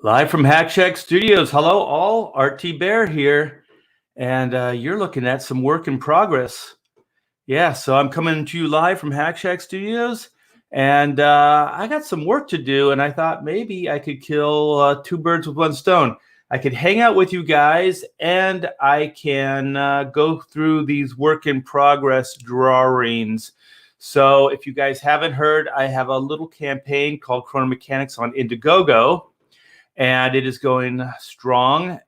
Live from Hack Shack Studios. Hello, all. Art T. Bear here. And you're looking at some work in progress. Yeah, so I'm coming to you live from Hack Shack Studios. And I got some work to do. And I thought maybe I could kill two birds with one stone. I could hang out with you guys. And I can go through these work in progress drawings. So if you guys haven't heard, I have a little campaign called Chrono Mechanics on Indiegogo. And it is going strong.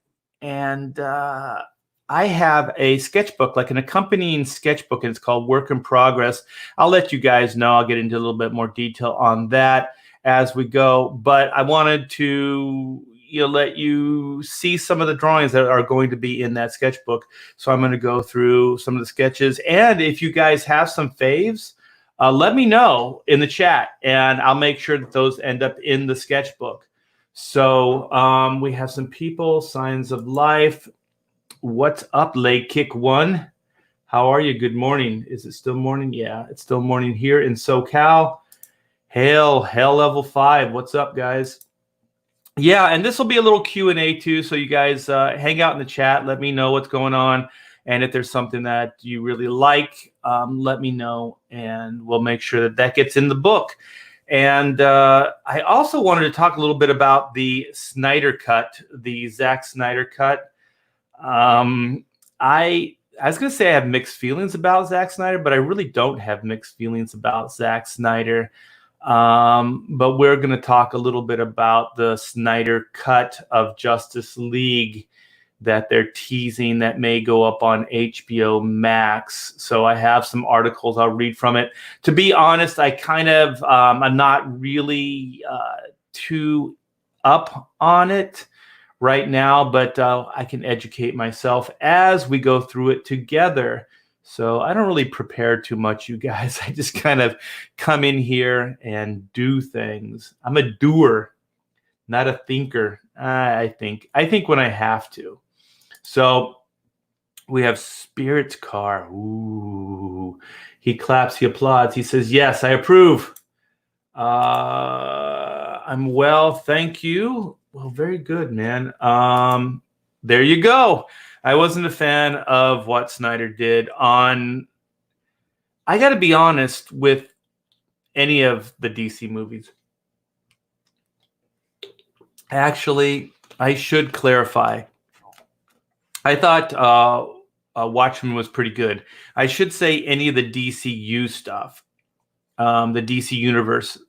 And I have a sketchbook, like an accompanying sketchbook, and it's called Work in Progress. I'll let you guys know. I'll get into a little bit more detail on that as we go. But I wanted to let you see some of the drawings that are going to be in that sketchbook. So I'm going to go through some of the sketches. And if you guys have some faves, let me know in the chat, and I'll make sure that those end up in the sketchbook. So we have some people, Signs of Life. What's up, Leg Kick One? How are you? Good morning. Is it still morning? Yeah, it's still morning here in SoCal. Hell Level 5. What's up, guys? Yeah, and this will be a little Q&A too, so you guys hang out in the chat. Let me know what's going on. And if there's something that you really like, let me know, and we'll make sure that that gets in the book. And I also wanted to talk a little bit about the Snyder cut, the Zack Snyder cut. I was going to say I have mixed feelings about Zack Snyder, but I really don't have mixed feelings about Zack Snyder. But we're going to talk a little bit about the Snyder cut of Justice League that they're teasing that may go up on HBO Max. So I have some articles I'll read from it. To be honest, I kind of I'm not really too up on it right now, but I can educate myself as we go through it together. So I don't really prepare too much, you guys. I just kind of come in here and do things. I'm a doer, not a thinker. I think when I have to. So we have Spirit's Car. Ooh, he claps, he applauds. He says, yes, I approve. I'm well, thank you. Well, very good, man. There you go. I wasn't a fan of what Snyder did on, I got to be honest, with any of the DC movies. Actually, I should clarify. I thought Watchmen was pretty good. I should say any of the DCU stuff, the DC universe.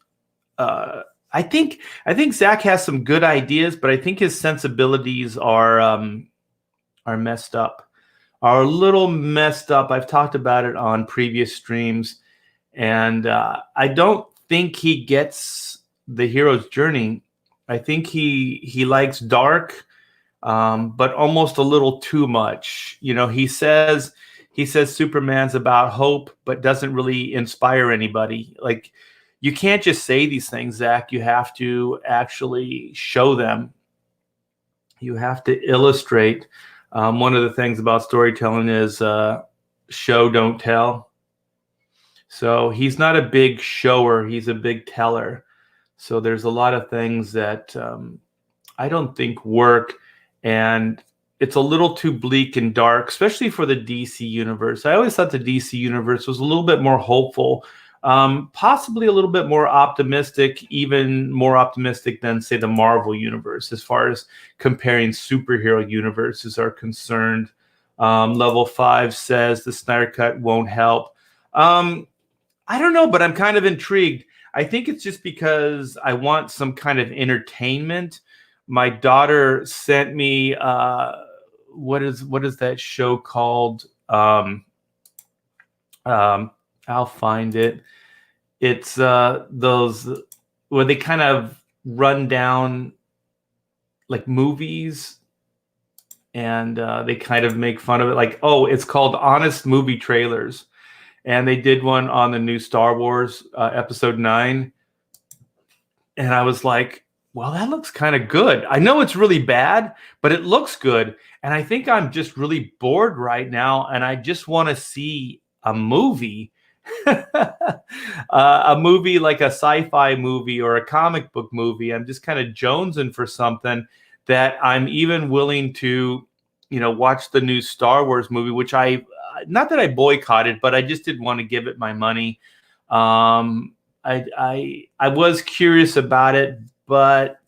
I think Zack has some good ideas, but I think his sensibilities are messed up, are a little messed up. I've talked about it on previous streams, and I don't think he gets the hero's journey. I think he likes dark. But almost a little too much. He says Superman's about hope, but doesn't really inspire anybody. Like, you can't just say these things, Zach. You have to actually show them. You have to illustrate. One of the things about storytelling is show, don't tell. So he's not a big shower. He's a big teller. So there's a lot of things that I don't think work. And it's a little too bleak and dark, especially for the DC universe. I always thought the DC universe was a little bit more hopeful, possibly a little bit more optimistic, even more optimistic than, say, the Marvel universe, as far as comparing superhero universes are concerned. Level 5 says the Snyder Cut won't help. I don't know, but I'm kind of intrigued. I think it's just because I want some kind of entertainment. My daughter sent me what is that show called? I'll find it. It's those where they kind of run down like movies, and they kind of make fun of it. Like, it's called Honest Movie Trailers, and they did one on the new Star Wars Episode 9, and I was like, well, that looks kind of good. I know it's really bad, but it looks good. And I think I'm just really bored right now, and I just want to see a movie. a movie like a sci-fi movie or a comic book movie. I'm just kind of jonesing for something that I'm even willing to, watch the new Star Wars movie, which not that I boycotted, but I just didn't want to give it my money. I was curious about it, but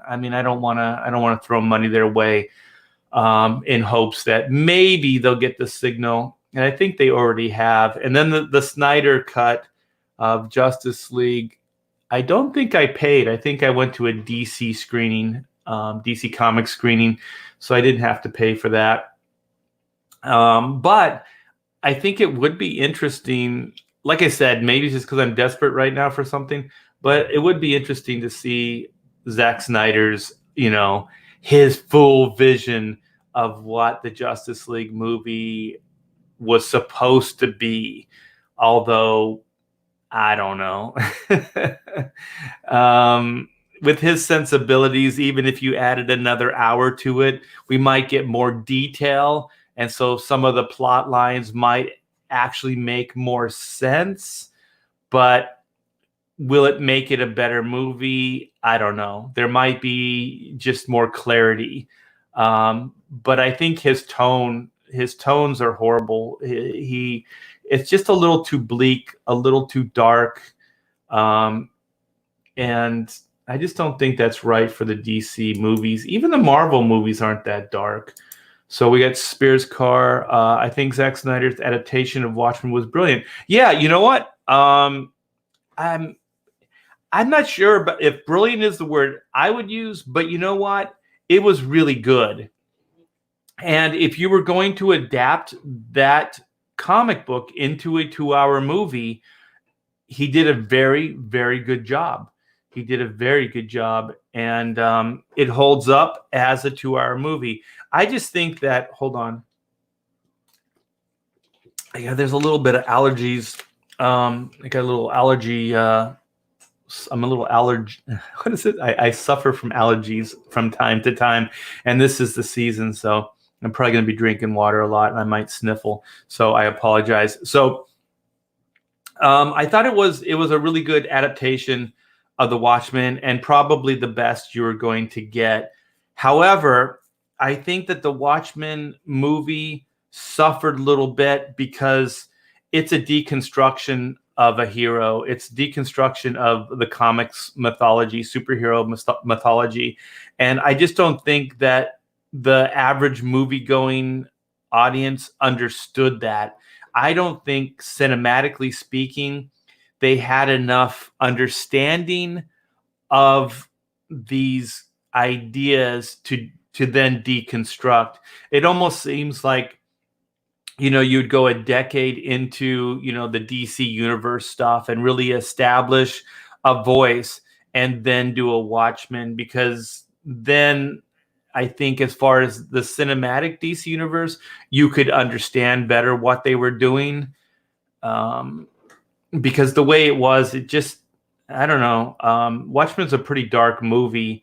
I mean, I don't want to throw money their way in hopes that maybe they'll get the signal. And I think they already have. And then the Snyder cut of Justice League, I don't think I paid. I think I went to a DC screening, DC Comics screening, so I didn't have to pay for that. But I think it would be interesting. Like I said, maybe it's just because I'm desperate right now for something, but it would be interesting to see Zack Snyder's, his full vision of what the Justice League movie was supposed to be. Although, I don't know. With his sensibilities, even if you added another hour to it, we might get more detail. And so some of the plot lines might actually make more sense. But will it make it a better movie? I don't know. There might be just more clarity. But I think his tones are horrible. It's just a little too bleak, a little too dark. And I just don't think that's right for the DC movies. Even the Marvel movies aren't that dark. So we got Spears Car. I think Zack Snyder's adaptation of Watchmen was brilliant. Yeah, you know what? I'm not sure, but if brilliant is the word I would use, but you know what? It was really good. And if you were going to adapt that comic book into a 2-hour movie, he did a very, very good job. He did a very good job, and it holds up as a 2-hour movie. I just think that, hold on. Yeah, there's a little bit of allergies. I got a little allergy. I'm a little allergy. What is it? I suffer from allergies from time to time, and this is the season, so I'm probably going to be drinking water a lot, and I might sniffle. So I apologize. So I thought it was a really good adaptation of The Watchmen, and probably the best you were going to get. However, I think that The Watchmen movie suffered a little bit because it's a deconstruction of a hero. It's deconstruction of the comics mythology, superhero mythology. And I just don't think that the average movie-going audience understood that. I don't think, cinematically speaking, they had enough understanding of these ideas to then deconstruct. It almost seems like, you'd go a decade into, the DC universe stuff and really establish a voice and then do a Watchmen, because then I think as far as the cinematic DC universe, you could understand better what they were doing. Because the way it was, it just, I don't know. Watchmen's a pretty dark movie,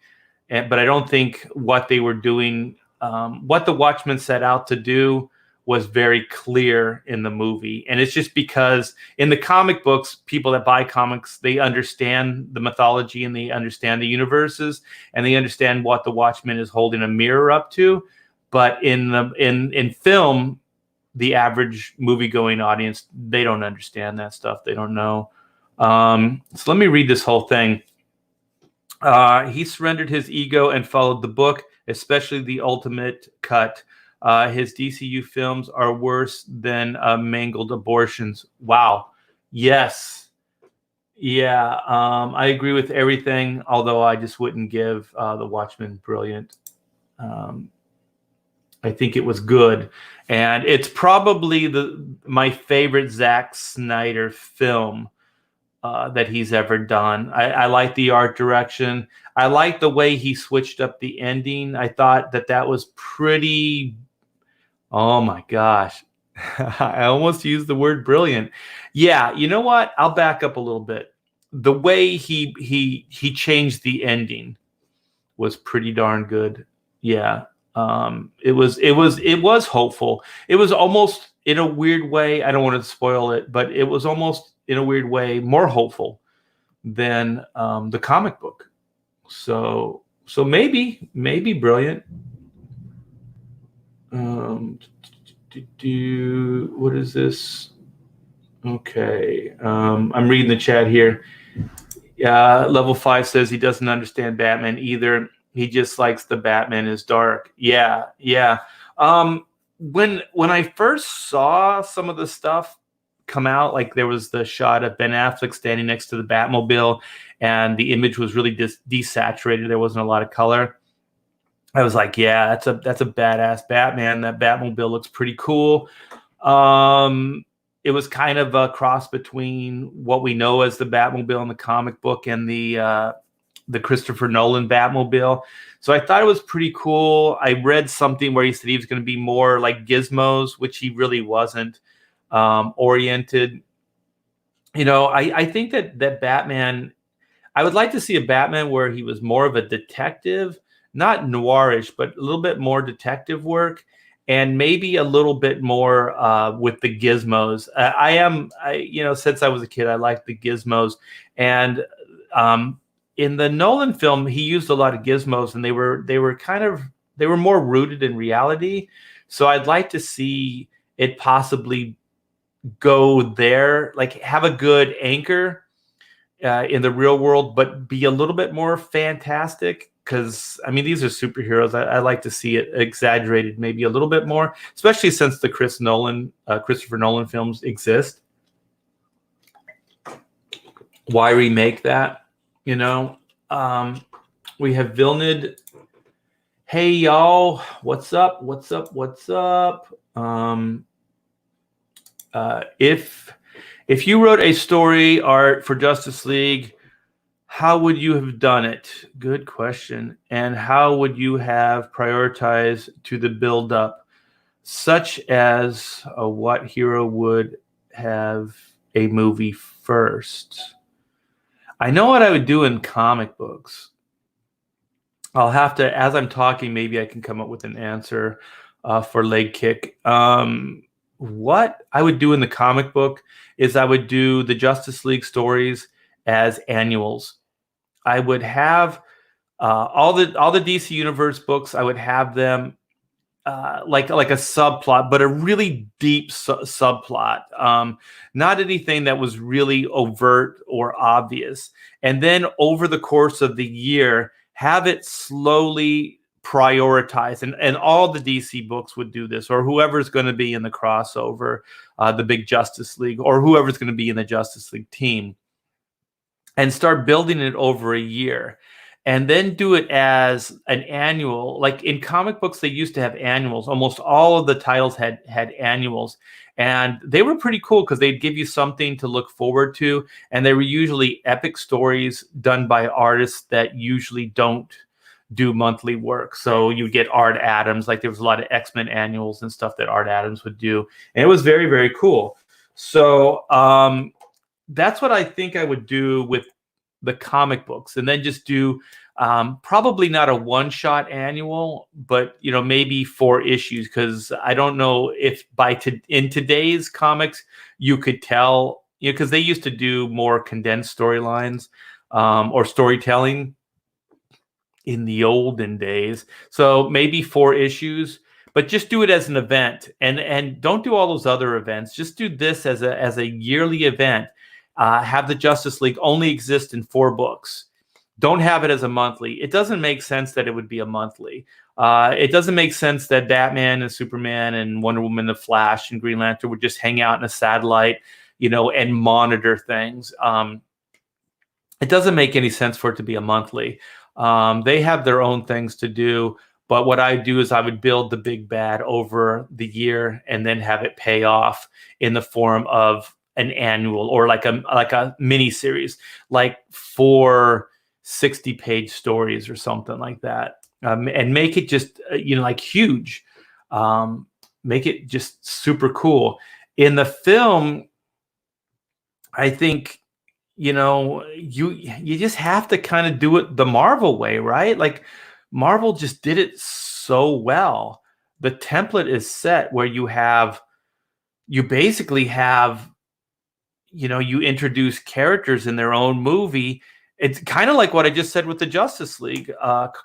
but I don't think what they were doing, what the Watchmen set out to do, was very clear in the movie. And it's just because in the comic books, people that buy comics, they understand the mythology and they understand the universes and they understand what the Watchmen is holding a mirror up to. But in film, the average movie-going audience, they don't understand that stuff. They don't know. So let me read this whole thing. He surrendered his ego and followed the book, especially the ultimate cut. His DCU films are worse than mangled abortions. Wow. Yes. Yeah. I agree with everything, although I just wouldn't give The Watchmen brilliant. I think it was good. And it's probably my favorite Zack Snyder film that he's ever done. I like the art direction. I like the way he switched up the ending. I thought that was pretty... Oh my gosh. I almost used the word brilliant. Yeah, you know what? I'll back up a little bit. The way he changed the ending was pretty darn good. Yeah. It was hopeful. It was in a weird way, I don't want to spoil it, but it was almost in a weird way more hopeful than the comic book. So maybe brilliant. What is this? Okay, I'm reading the chat here. Level 5 says he doesn't understand Batman either. He just likes the Batman is dark. Yeah. When I first saw some of the stuff come out, like there was the shot of Ben Affleck standing next to the Batmobile, and the image was really desaturated. There wasn't a lot of color. I was like, yeah, that's a badass Batman. That Batmobile looks pretty cool. It was kind of a cross between what we know as the Batmobile in the comic book and the Christopher Nolan Batmobile. So I thought it was pretty cool. I read something where he said he was going to be more like Gizmos, which he really wasn't oriented. I think that Batman, I would like to see a Batman where he was more of a detective, not noirish, but a little bit more detective work, and maybe a little bit more with the gizmos. Since I was a kid, I liked the gizmos. And in the Nolan film, he used a lot of gizmos, and they were more rooted in reality. So I'd like to see it possibly go there, like have a good anchor in the real world, but be a little bit more fantastic. Because, I mean, these are superheroes. I like to see it exaggerated maybe a little bit more, especially since the Christopher Nolan films exist. Why remake that? We have Vilnid. Hey, y'all. What's up? If you wrote a story art for Justice League, how would you have done it? Good question. And how would you have prioritized to the build-up, such as what hero would have a movie first? I know what I would do in comic books. I'll have to, as I'm talking, maybe I can come up with an answer for Leg Kick. What I would do in the comic book is I would do the Justice League stories as annuals. I would have all the DC Universe books. I would have them like a subplot, but a really deep subplot. Not anything that was really overt or obvious. And then over the course of the year, have it slowly prioritize. And all the DC books would do this, or whoever's going to be in the crossover, the big Justice League, or whoever's going to be in the Justice League team. And start building it over a year, and then do it as an annual. Like in comic books, they used to have annuals. Almost all of the titles had annuals, and they were pretty cool because they'd give you something to look forward to, and they were usually epic stories done by artists that usually don't do monthly work. So you get Art Adams. Like there was a lot of X-Men annuals and stuff that Art Adams would do, and it was very, very cool. So that's what I think I would do with the comic books, and then just do probably not a one-shot annual, but maybe 4 issues, because I don't know if in today's comics you could tell, because they used to do more condensed storylines or storytelling in the olden days. So maybe 4 issues. But just do it as an event, and don't do all those other events. Just do this as a yearly event. Have the Justice League only exist in 4 books. Don't have it as a monthly. It doesn't make sense that it would be a monthly. It doesn't make sense that Batman and Superman and Wonder Woman, the Flash and Green Lantern would just hang out in a satellite, and monitor things. It doesn't make any sense for it to be a monthly. They have their own things to do. But what I do is I would build the big bad over the year and then have it pay off in the form of an annual, or like a mini series, like 4 60-page stories or something like that, and make it just like huge, make it just super cool. In the film, I think you just have to kind of do it the Marvel way, right? Like Marvel just did it so well. The template is set where you have you basically have, you introduce characters in their own movie. It's kind of like what I just said with the Justice League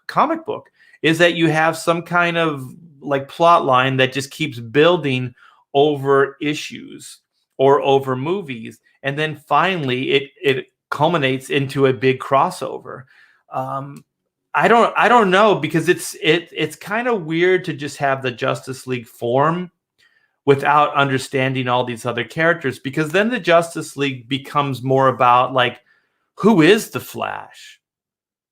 comic book, is that you have some kind of like plot line that just keeps building over issues or over movies, and then finally it culminates into a big crossover. Um, I don't know, because it's kind of weird to just have the Justice League form without understanding all these other characters, because then the Justice League becomes more about like, who is the Flash?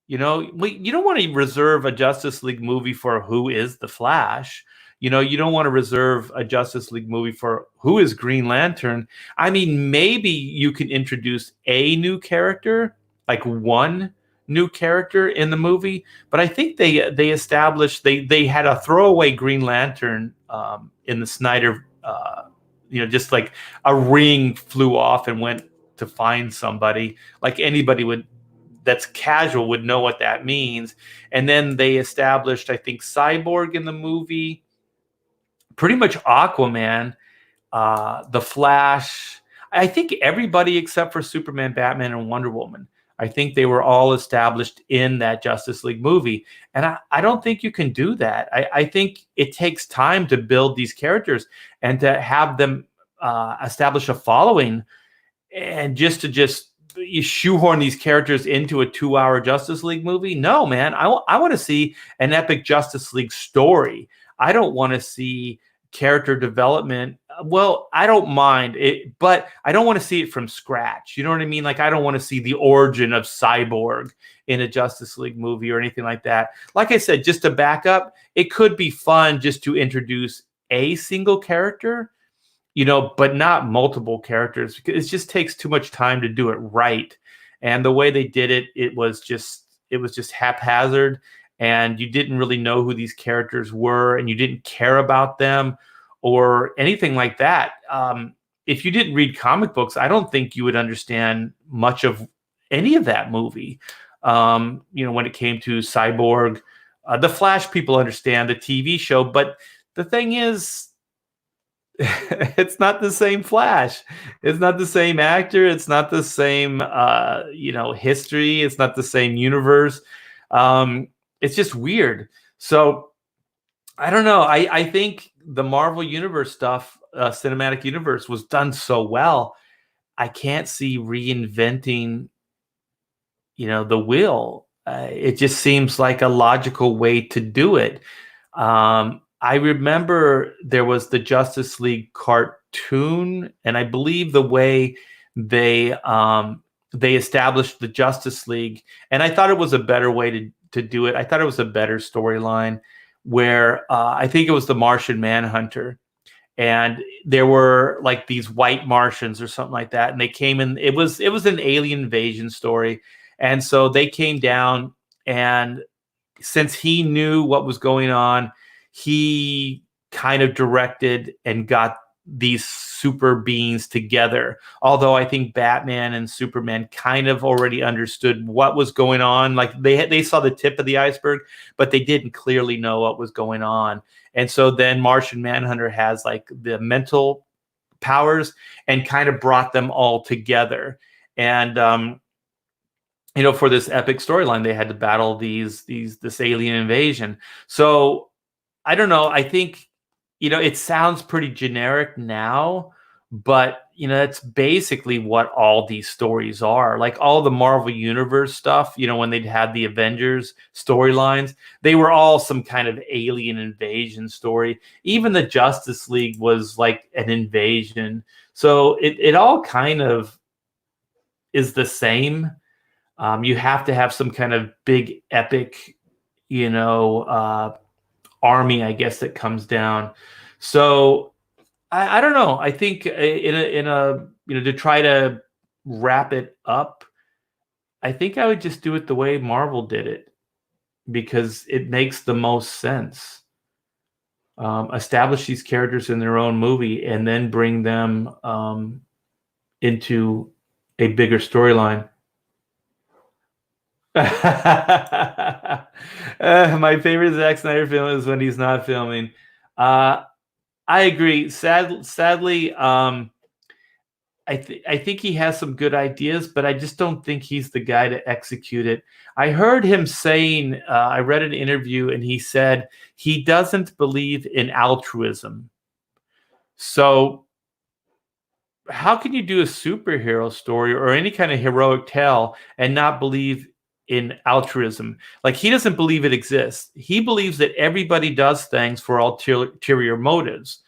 You don't want to reserve a Justice League movie for who is the Flash. You don't want to reserve a Justice League movie for who is Green Lantern. I mean, maybe you can introduce a new character, like one new character in the movie, but I think they established they had a throwaway Green Lantern in the Snyder. Just like a ring flew off and went to find somebody. Like anybody would that's casual would know what that means. And then they established, I think, Cyborg in the movie, pretty much Aquaman, the Flash. I think everybody except for Superman, Batman, and Wonder Woman. I think they were all established in that Justice League movie. And I don't think you can do that. I think it takes time to build these characters and to have them establish a following, and just you shoehorn these characters into a 2-hour Justice League movie. No, man, I want to see an epic Justice League story. I don't want to see character development. Well, I don't mind it, but I don't want to see it from scratch. You know what I mean? Like, I don't want to see the origin of Cyborg in a Justice League movie or anything like that. Like I said, just to back up, it could be fun just to introduce a single character, but not multiple characters, because it just takes too much time to do it right. And the way they did it, it was just haphazard, and you didn't really know who these characters were, and you didn't care about them or anything like that. If you didn't read comic books, I don't think you would understand much of any of that movie. When it came to Cyborg, the Flash, people understand the TV show, but the thing is, it's not the same Flash. It's not the same actor. It's not the same, history. It's not the same universe. It's just weird. So I don't know. I think the Marvel Universe stuff, cinematic universe, was done so well. I can't see reinventing, the wheel. It just seems like a logical way to do it. I remember there was the Justice League cartoon, and I believe the way they established the Justice League, and I thought it was a better way to do it. I thought it was a better storyline, where I think it was the Martian Manhunter, and there were like these white Martians or something like that, and they came in. It was an alien invasion story, and so they came down, and since he knew what was going on, he kind of directed and got these super beings together. Although I think Batman and Superman kind of already understood what was going on. Like they saw the tip of the iceberg, but they didn't clearly know what was going on. And so then Martian Manhunter has like the mental powers and kind of brought them all together. And for this epic storyline, they had to battle this alien invasion. So I don't know. I think, it sounds pretty generic now, but, it's basically what all these stories are. Like all the Marvel Universe stuff, when they'd had the Avengers storylines, they were all some kind of alien invasion story. Even the Justice League was like an invasion. So it all kind of is the same. You have to have some kind of big epic, army, I guess, that comes down. So I don't know. I think in a to try to wrap it up, I think I would just do it the way Marvel did it, because it makes the most sense. Establish these characters in their own movie and then bring them into a bigger storyline. My favorite Zack Snyder film is when he's not filming. I agree. Sadly, I think he has some good ideas, but I just don't think he's the guy to execute it. I heard him saying, I read an interview, and he said he doesn't believe in altruism. So how can you do a superhero story or any kind of heroic tale and not believe in altruism? Like, he doesn't believe it exists. He believes that everybody does things for ulterior motives.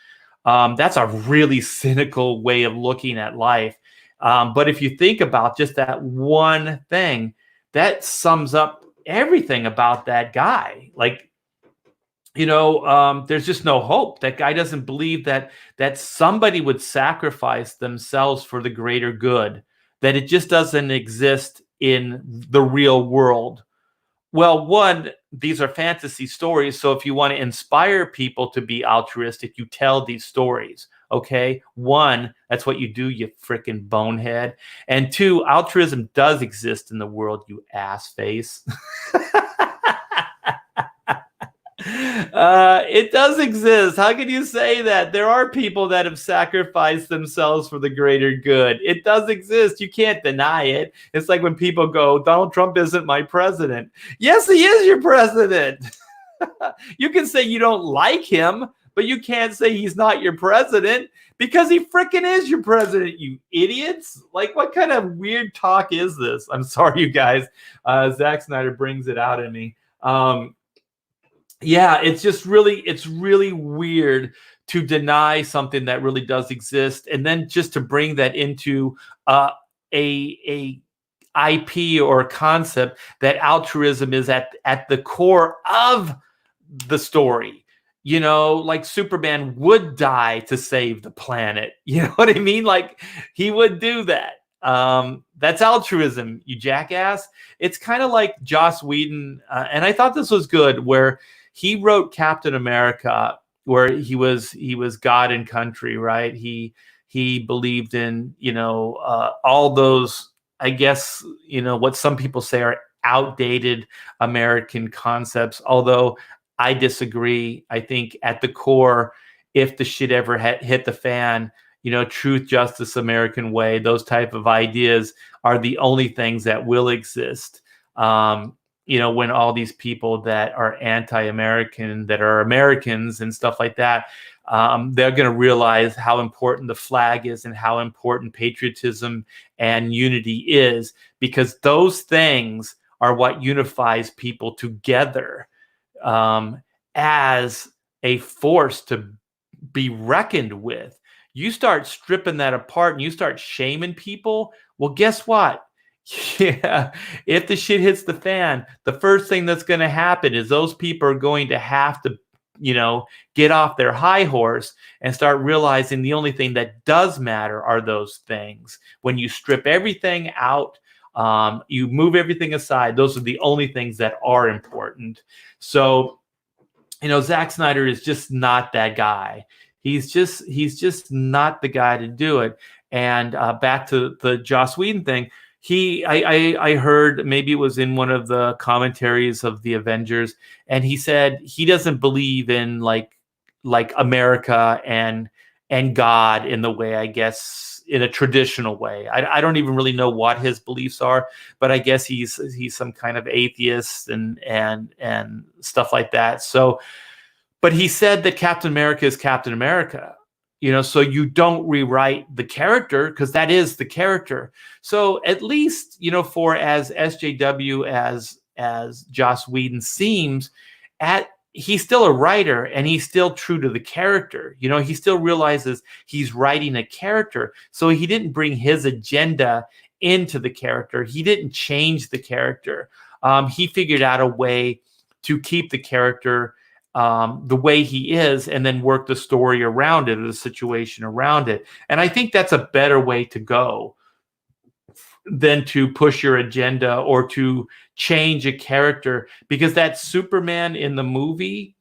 That's a really cynical way of looking at life. But if you think about just that one thing, that sums up everything about that guy. Like, there's just no hope. That guy doesn't believe that somebody would sacrifice themselves for the greater good, that it just doesn't exist in the real world. Well, one, these are fantasy stories. So if you want to inspire people to be altruistic, you tell these stories. Okay. One, that's what you do, you freaking bonehead. And two, altruism does exist in the world, you ass face. It does exist. How can you say that? There are people that have sacrificed themselves for the greater good. It does exist. You can't deny it. It's like when people go, Donald Trump isn't my president. Yes, he is your president. You can say you don't like him, but you can't say he's not your president, because he freaking is your president, you idiots. Like, what kind of weird talk is this? I'm sorry, you guys. Zack Snyder brings it out in me. Yeah, it's really weird to deny something that really does exist, and then just to bring that into a IP or a concept that altruism is at the core of the story. Like Superman would die to save the planet. You know what I mean? Like, he would do that. That's altruism, you jackass. It's kind of like Joss Whedon, and I thought this was good, where he wrote Captain America, where he was God and country, right? He believed in all those, I guess, what some people say are outdated American concepts. Although I disagree. I think at the core, if the shit ever hit the fan, truth, justice, American way, those type of ideas are the only things that will exist. When all these people that are anti-American, that are Americans and stuff like that, they're going to realize how important the flag is and how important patriotism and unity is, because those things are what unifies people together as a force to be reckoned with. You start stripping that apart and you start shaming people, well, guess what? Yeah, if the shit hits the fan, the first thing that's going to happen is those people are going to have to, get off their high horse and start realizing the only thing that does matter are those things. When you strip everything out, you move everything aside, those are the only things that are important. So, Zack Snyder is just not that guy. He's just not the guy to do it. And back to the Joss Whedon thing, I heard, maybe it was in one of the commentaries of the Avengers, and he said he doesn't believe in like America and God in the way, I guess, in a traditional way. I don't even really know what his beliefs are, but I guess he's some kind of atheist and stuff like that. So, but he said that Captain America is Captain America. So you don't rewrite the character, because that is the character. So at least, for as SJW as Joss Whedon seems, he's still a writer and he's still true to the character. He still realizes he's writing a character. So he didn't bring his agenda into the character. He didn't change the character. He figured out a way to keep the character the way he is, and then work the story around it, or the situation around it. And I think that's a better way to go than to push your agenda or to change a character, because that Superman in the movie,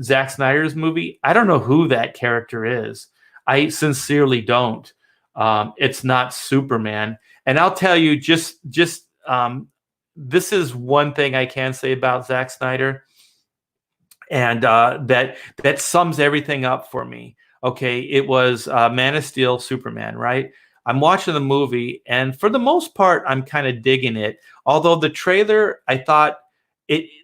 Zack Snyder's movie, I don't know who that character is. I sincerely don't. It's not Superman. And I'll tell you, just this is one thing I can say about Zack Snyder. And that sums everything up for me. Okay, it was Man of Steel, Superman, right? I'm watching the movie, and for the most part, I'm kind of digging it. Although the trailer, I thought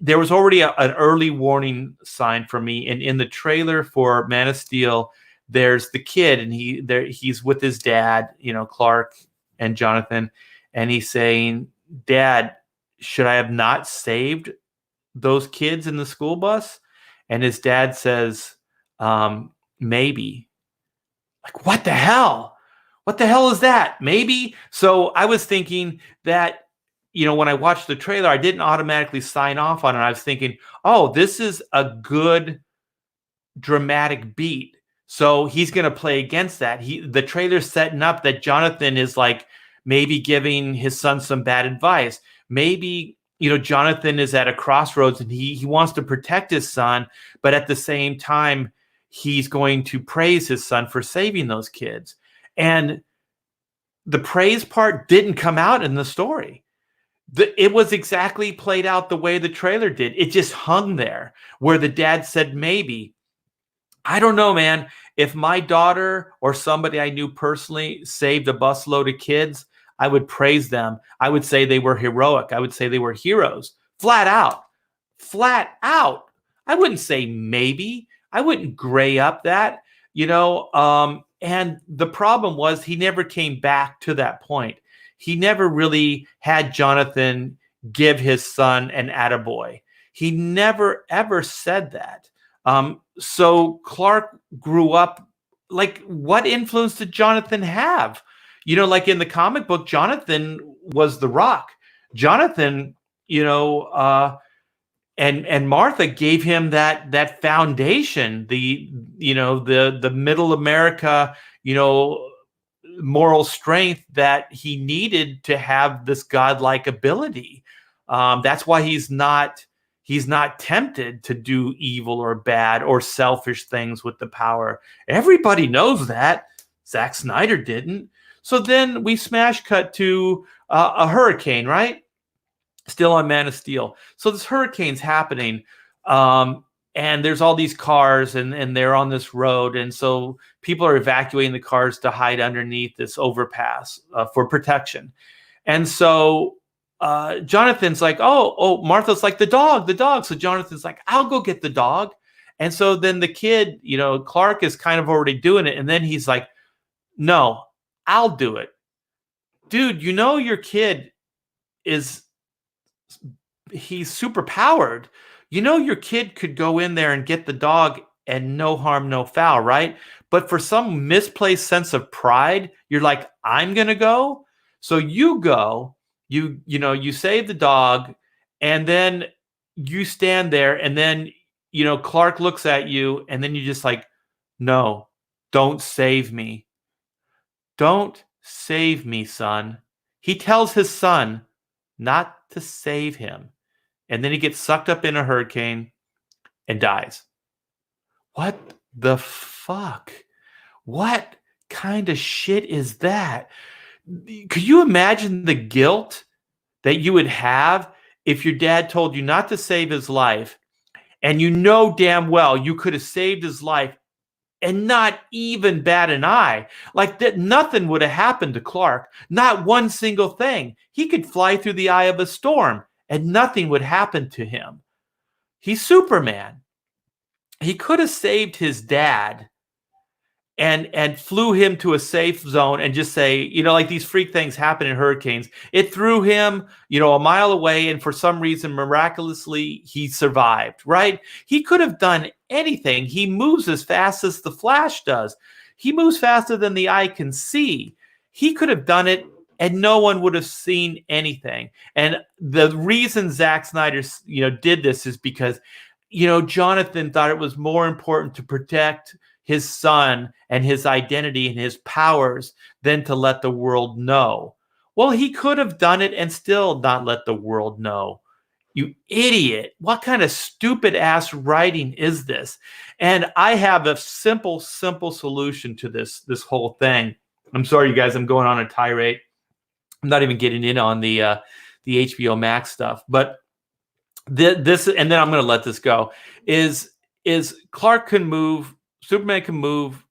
there was already an early warning sign for me. And in the trailer for Man of Steel, there's the kid, and he's with his dad, Clark and Jonathan, and he's saying, "Dad, should I have not saved those kids in the school bus?" And his dad says, maybe. Like, what the hell? What the hell is that? Maybe. So I was thinking that, when I watched the trailer, I didn't automatically sign off on it. I was thinking, oh, this is a good dramatic beat. So he's going to play against that. The trailer's setting up that Jonathan is like maybe giving his son some bad advice. Maybe, Jonathan is at a crossroads and he wants to protect his son, but at the same time, he's going to praise his son for saving those kids. And the praise part didn't come out in the story. It was exactly played out the way the trailer did. It just hung there where the dad said maybe. I don't know, man. If my daughter or somebody I knew personally saved a busload of kids, I would praise them. I would say they were heroic. I would say they were heroes. Flat out. Flat out. I wouldn't say maybe. I wouldn't gray up that, and the problem was he never came back to that point. He never really had Jonathan give his son an attaboy. He never, ever said that. So Clark grew up, like, what influence did Jonathan have? Like in the comic book, Jonathan was the Rock. Jonathan, and Martha gave him that foundation, the middle America, moral strength that he needed to have this godlike ability. That's why he's not tempted to do evil or bad or selfish things with the power. Everybody knows that. Zack Snyder didn't. So then we smash cut to a hurricane, right? Still on Man of Steel. So this hurricane's happening, and there's all these cars, and they're on this road, and so people are evacuating the cars to hide underneath this overpass for protection. And so Jonathan's like, oh, Martha's like, the dog. So Jonathan's like, I'll go get the dog. And so then the kid, Clark is kind of already doing it, and then he's like, no, I'll do it. Dude, your kid he's super powered. Your kid could go in there and get the dog and no harm, no foul, right? But for some misplaced sense of pride, you're like, I'm going to go. So you go, you save the dog, and then you stand there, and then, Clark looks at you, and then you're just like, no, don't save me. Don't save me, son. He tells his son not to save him. And then he gets sucked up in a hurricane and dies. What the fuck? What kind of shit is that? Could you imagine the guilt that you would have if your dad told you not to save his life, and damn well you could have saved his life and not even bat an eye? Like that, nothing would have happened to Clark. Not one single thing. He could fly through the eye of a storm and nothing would happen to him. He's Superman. He could have saved his dad and flew him to a safe zone and just say, like these freak things happen in hurricanes. It threw him, a mile away, and for some reason, miraculously, he survived, right? He could have done anything. He moves as fast as the Flash does. He moves faster than the eye can see. He could have done it, and no one would have seen anything. And the reason Zack Snyder, did this is because, Jonathan thought it was more important to protect his son and his identity and his powers than to let the world know. Well, he could have done it and still not let the world know. You idiot. What kind of stupid ass writing is this? And I have a simple solution to this whole thing. I'm sorry, you guys, I'm going on a tirade. I'm not even getting in on the HBO Max stuff, but this, and then I'm going to let this go, is is Clark can move, Superman can move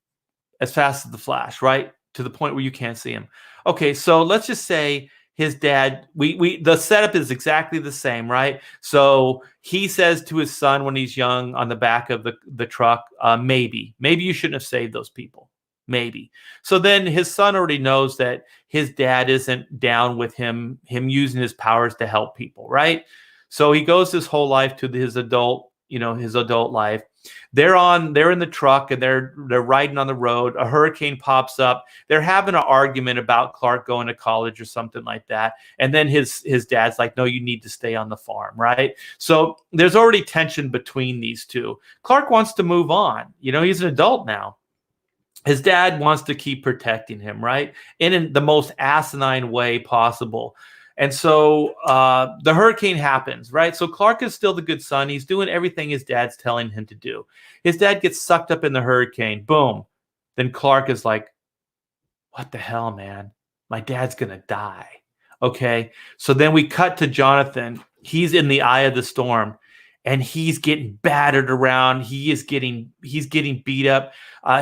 as fast as the Flash, right? To the point where you can't see him. Okay, so let's just say his dad, the setup is exactly the same, right? So he says to his son when he's young on the back of the truck, maybe you shouldn't have saved those people. Maybe. So then his son already knows that his dad isn't down with him using his powers to help people, right? So he goes his whole life to his adult life. They're in the truck and they're riding on the road. A hurricane pops up. They're having an argument about Clark going to college or something like that. And then his dad's like, no, you need to stay on the farm, right? So there's already tension between these two. Clark wants to move on. He's an adult now. His dad wants to keep protecting him, right? In the most asinine way possible. And so the hurricane happens, right? So Clark is still the good son. He's doing everything his dad's telling him to do. His dad gets sucked up in the hurricane. Boom. Then Clark is like, what the hell, man? My dad's going to die. Okay. So then we cut to Jonathan. He's in the eye of the storm and he's getting battered around. He's getting beat up.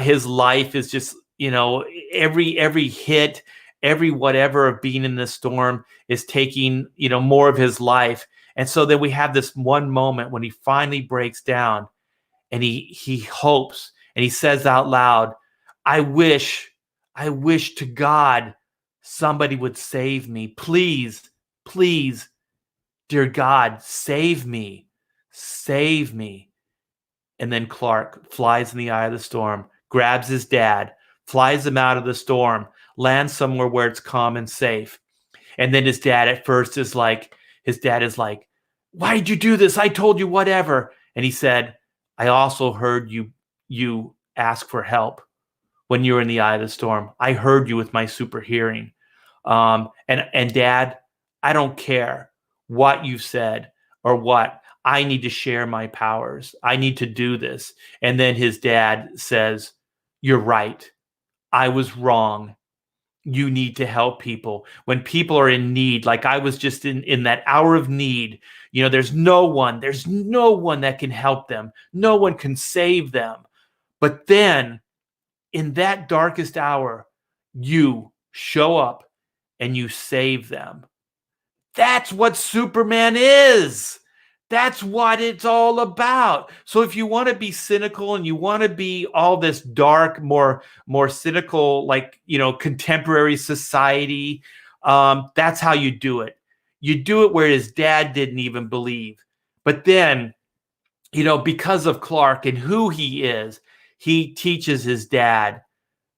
His life is just, every hit, every whatever of being in the storm is taking, more of his life. And so then we have this one moment when he finally breaks down and he hopes and he says out loud, I wish to God somebody would save me. Please, please, dear God, save me. Save me. And then Clark flies in the eye of the storm, grabs his dad, flies him out of the storm, lands somewhere where it's calm and safe. And then his dad at first is like, why did you do this? I told you whatever. And he said, I also heard you ask for help when you were in the eye of the storm. I heard you with my super hearing. And Dad, I don't care what you said or what. I need to share my powers. I need to do this. And then his dad says, you're right. I was wrong. You need to help people. When people are in need, like I was just in that hour of need, there's no one that can help them. No one can save them. But then in that darkest hour, you show up and you save them. That's what Superman is. That's what it's all about. So if you want to be cynical and you want to be all this dark, more cynical, like, contemporary society, that's how you do it. You do it where his dad didn't even believe. But then, because of Clark and who he is, he teaches his dad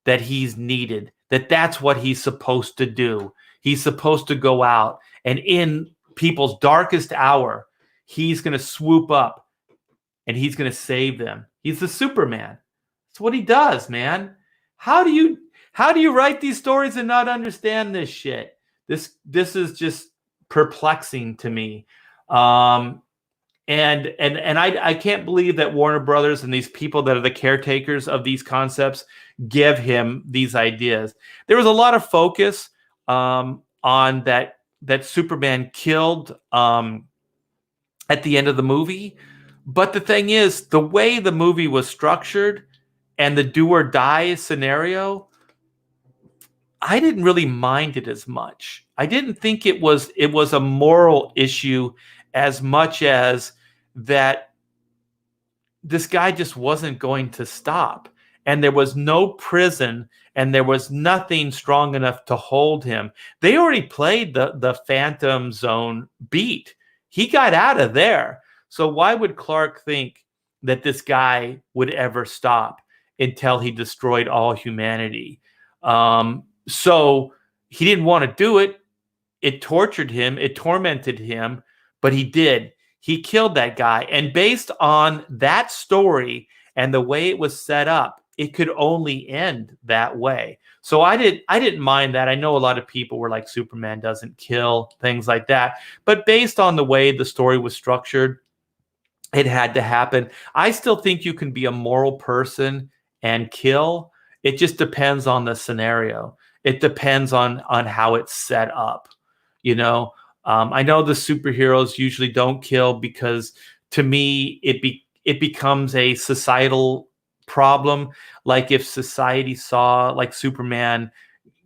that he's needed, that's what he's supposed to do. He's supposed to go out and in people's darkest hour, he's going to swoop up and he's going to save them. He's the Superman. That's what he does, man. How do you write these stories and not understand this shit? This is just perplexing to me. And I can't believe that Warner Brothers and these people that are the caretakers of these concepts give him these ideas. There was a lot of focus on that Superman killed at the end of the movie. But the thing is, the way the movie was structured and the do or die scenario, I didn't really mind it as much. I didn't think it was a moral issue as much as that this guy just wasn't going to stop. And there was no prison and there was nothing strong enough to hold him. They already played the Phantom Zone beat. He got out of there. So why would Clark think that this guy would ever stop until he destroyed all humanity? So he didn't want to do it. It tortured him. It tormented him. But he did. He killed that guy. And based on that story and the way it was set up, it could only end that way. So I didn't mind that. I know a lot of people were like, Superman doesn't kill, things like that. But based on the way the story was structured, it had to happen. I still think you can be a moral person and kill. It just depends on the scenario. It depends on how it's set up. I know the superheroes usually don't kill because to me, it becomes a societal problem. Like if society saw like Superman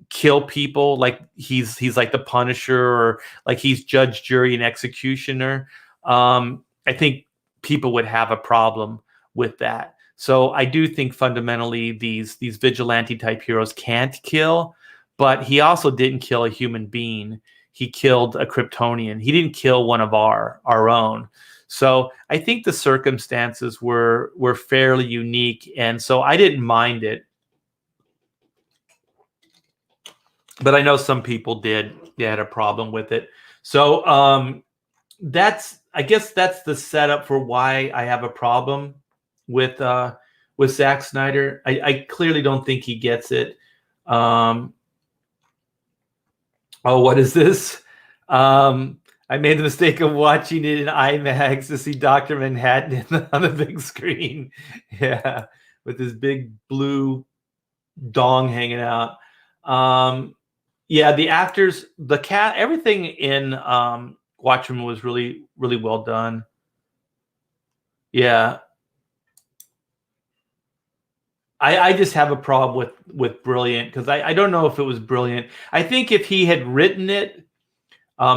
kill people, like he's like the Punisher, or like he's judge, jury, and executioner, I think people would have a problem with that. So I do think fundamentally these vigilante type heroes can't kill, but he also didn't kill a human being. He killed a Kryptonian. He didn't kill one of our own. So I think the circumstances were fairly unique, and so I didn't mind it. But I know some people did. They had a problem with it. So I guess that's the setup for why I have a problem with Zack Snyder. I clearly don't think he gets it. Oh, what is this? I made the mistake of watching it in IMAX to see Dr. Manhattan on the big screen. Yeah, with his big blue dong hanging out. Yeah, the actors, the cat, everything in Watchmen was really, really well done. Yeah. I just have a problem with brilliant, because I don't know if it was brilliant. I think if he had written it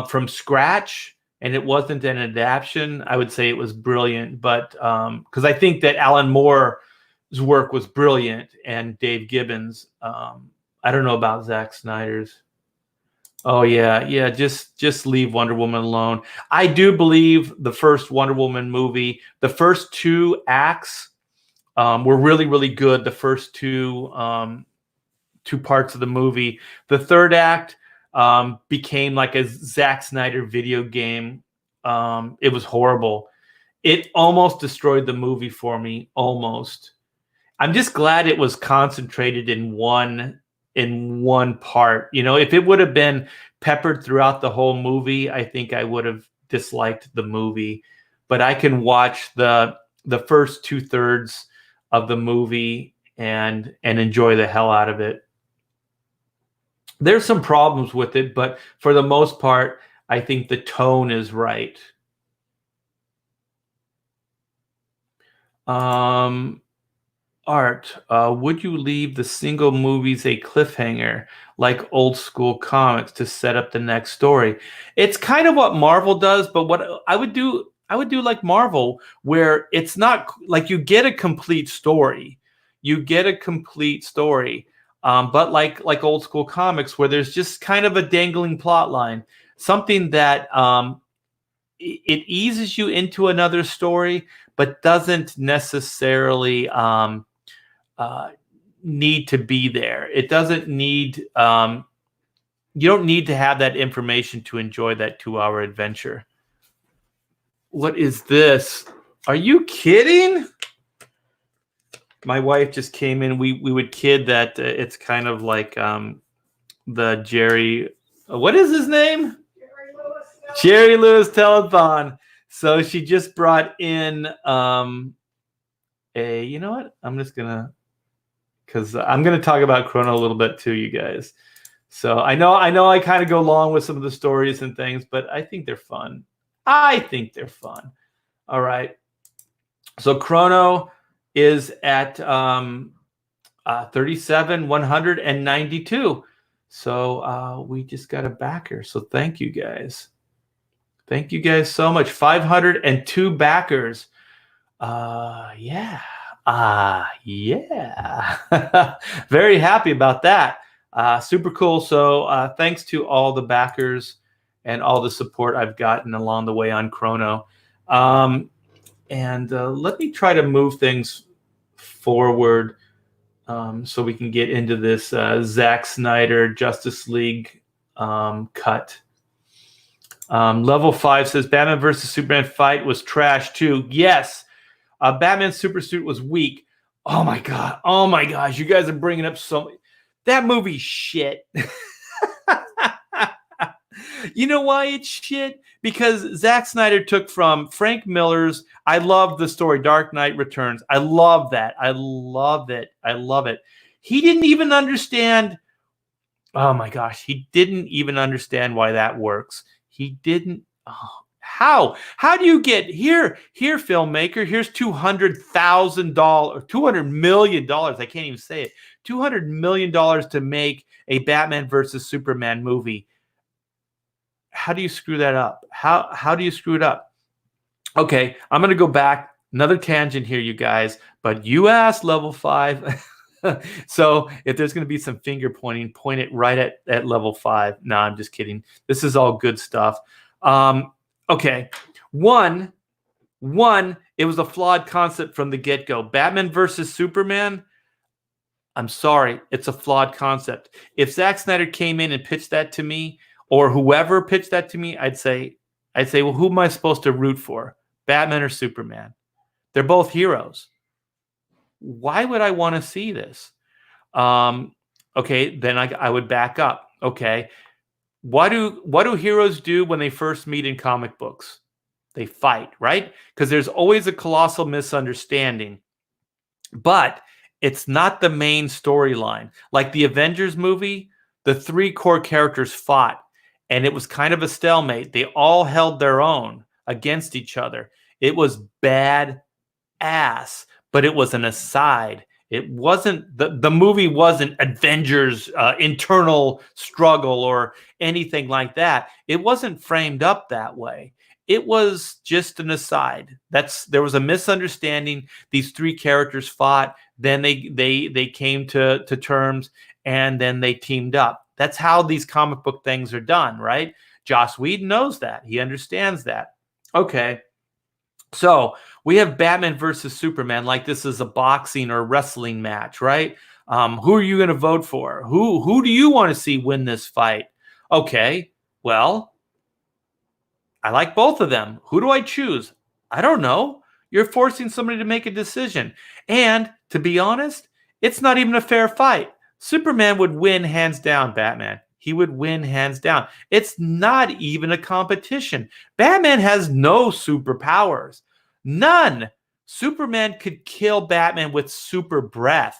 from scratch and it wasn't an adaptation, I would say it was brilliant. But because I think that Alan Moore's work was brilliant, and Dave Gibbons. I don't know about Zack Snyder's. Oh yeah. Just leave Wonder Woman alone. I do believe the first Wonder Woman movie, the first two acts were really, really good. The first two parts of the movie. The third act became like a Zack Snyder video game. It was horrible. It almost destroyed the movie for me. Almost. I'm just glad it was concentrated in one part. You know, if it would have been peppered throughout the whole movie, I think I would have disliked the movie. But I can watch the first 2/3 of the movie and enjoy the hell out of it. There's some problems with it, but for the most part, I think the tone is right. Art, would you leave the single movies a cliffhanger like old school comics to set up the next story? It's kind of what Marvel does, but what I would do like Marvel, where it's not like you get a complete story. But like old school comics, where there's just kind of a dangling plot line, something that it eases you into another story, but doesn't necessarily need to be there. It doesn't need, you don't need to have that information to enjoy that 2-hour adventure. What is this? Are you kidding? My wife just came in. We would kid that it's kind of like the Jerry, what is his name? Jerry Lewis Telethon. So she just brought in you know what? I'm just gonna, because I'm gonna talk about Chrono a little bit too, you guys. So I know I kind of go along with some of the stories and things, but I think they're fun. All right. So Chrono is at 37,192. So we just got a backer. So thank you guys. Thank you guys so much. 502 backers. Yeah. Very happy about that. Super cool. So thanks to all the backers and all the support I've gotten along the way on Chrono. And let me try to move things forward so we can get into this Zack Snyder Justice League cut. Level 5 says Batman versus Superman fight was trash too. Yes. Batman's super suit was weak. Oh my gosh, you guys are bringing up that movie's shit. You know why it's shit? Because Zack Snyder took from Frank Miller's, I love the story, Dark Knight Returns. I love that. I love it. He didn't even understand. Oh my gosh, he didn't even understand why that works. He didn't. Oh, How do you get here, filmmaker? Here's $200,000, $200 million. I can't even say it. $200 million to make a Batman versus Superman movie. How do you screw that up? How do you screw it up? Okay, I'm going to go back. Another tangent here, you guys. But you asked, Level 5. So if there's going to be some finger pointing, point it right at Level 5. No, I'm just kidding. This is all good stuff. Okay. One, it was a flawed concept from the get-go. Batman versus Superman, I'm sorry, it's a flawed concept. If Zack Snyder came in and pitched that to me, or whoever pitched that to me, I'd say, well, who am I supposed to root for? Batman or Superman? They're both heroes. Why would I want to see this? Okay, then I would back up. Okay, what do heroes do when they first meet in comic books? They fight, right? Because there's always a colossal misunderstanding. But it's not the main storyline. Like the Avengers movie, the three core characters fought, and it was kind of a stalemate. They all held their own against each other. It was bad ass, but it was an aside. It wasn't the movie wasn't Avengers internal struggle or anything like that. It wasn't framed up that way. It was just an aside. There was a misunderstanding. These three characters fought, then they came to terms, and then they teamed up. That's how these comic book things are done, right? Joss Whedon knows that. He understands that. Okay. So we have Batman versus Superman, like this is a boxing or wrestling match, right? Who are you going to vote for? Who do you want to see win this fight? Okay, well, I like both of them. Who do I choose? I don't know. You're forcing somebody to make a decision. And to be honest, it's not even a fair fight. Superman would win hands down, Batman. He would win hands down. It's not even a competition. Batman has no superpowers. None. Superman could kill Batman with super breath.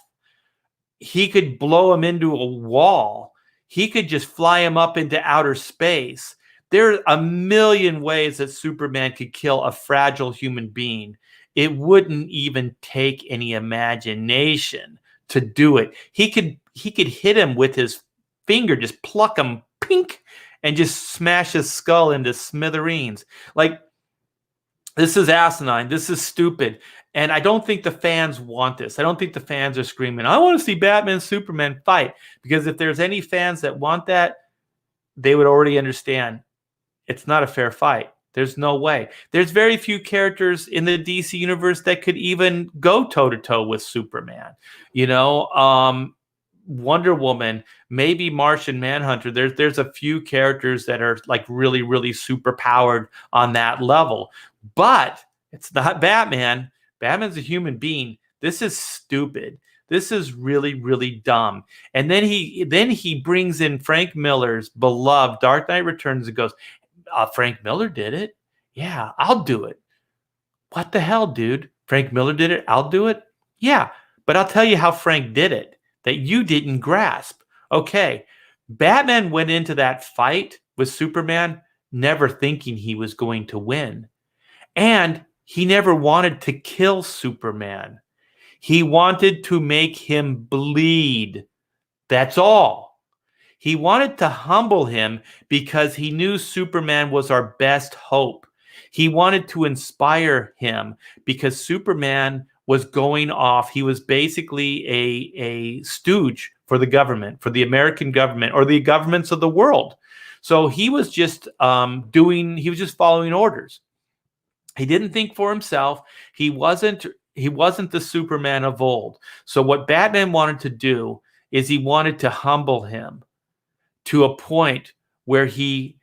He could blow him into a wall. He could just fly him up into outer space. There are a million ways that Superman could kill a fragile human being. It wouldn't even take any imagination to do it. He could hit him with his finger, just pluck him, pink, and just smash his skull into smithereens. Like, this is asinine. This is stupid. And I don't think the fans want this. I don't think the fans are screaming, I want to see Batman and Superman fight. Because if there's any fans that want that, they would already understand it's not a fair fight. There's no way. There's very few characters in the DC universe that could even go toe-to-toe with Superman. You know, Wonder Woman, maybe Martian Manhunter. There's a few characters that are like really, really super powered on that level. But it's not Batman. Batman's a human being. This is stupid. This is really, really dumb. And then he brings in Frank Miller's beloved Dark Knight Returns and goes, Frank Miller did it? Yeah, I'll do it. What the hell, dude? Frank Miller did it? I'll do it? Yeah, but I'll tell you how Frank did it that you didn't grasp. Okay, Batman went into that fight with Superman never thinking he was going to win. And he never wanted to kill Superman. He wanted to make him bleed. That's all. He wanted to humble him because he knew Superman was our best hope. He wanted to inspire him because Superman was going off. He was basically a stooge for the government, for the American government or the governments of the world. So he was just following orders. He didn't think for himself. He wasn't the Superman of old. So what Batman wanted to do is he wanted to humble him to a point where he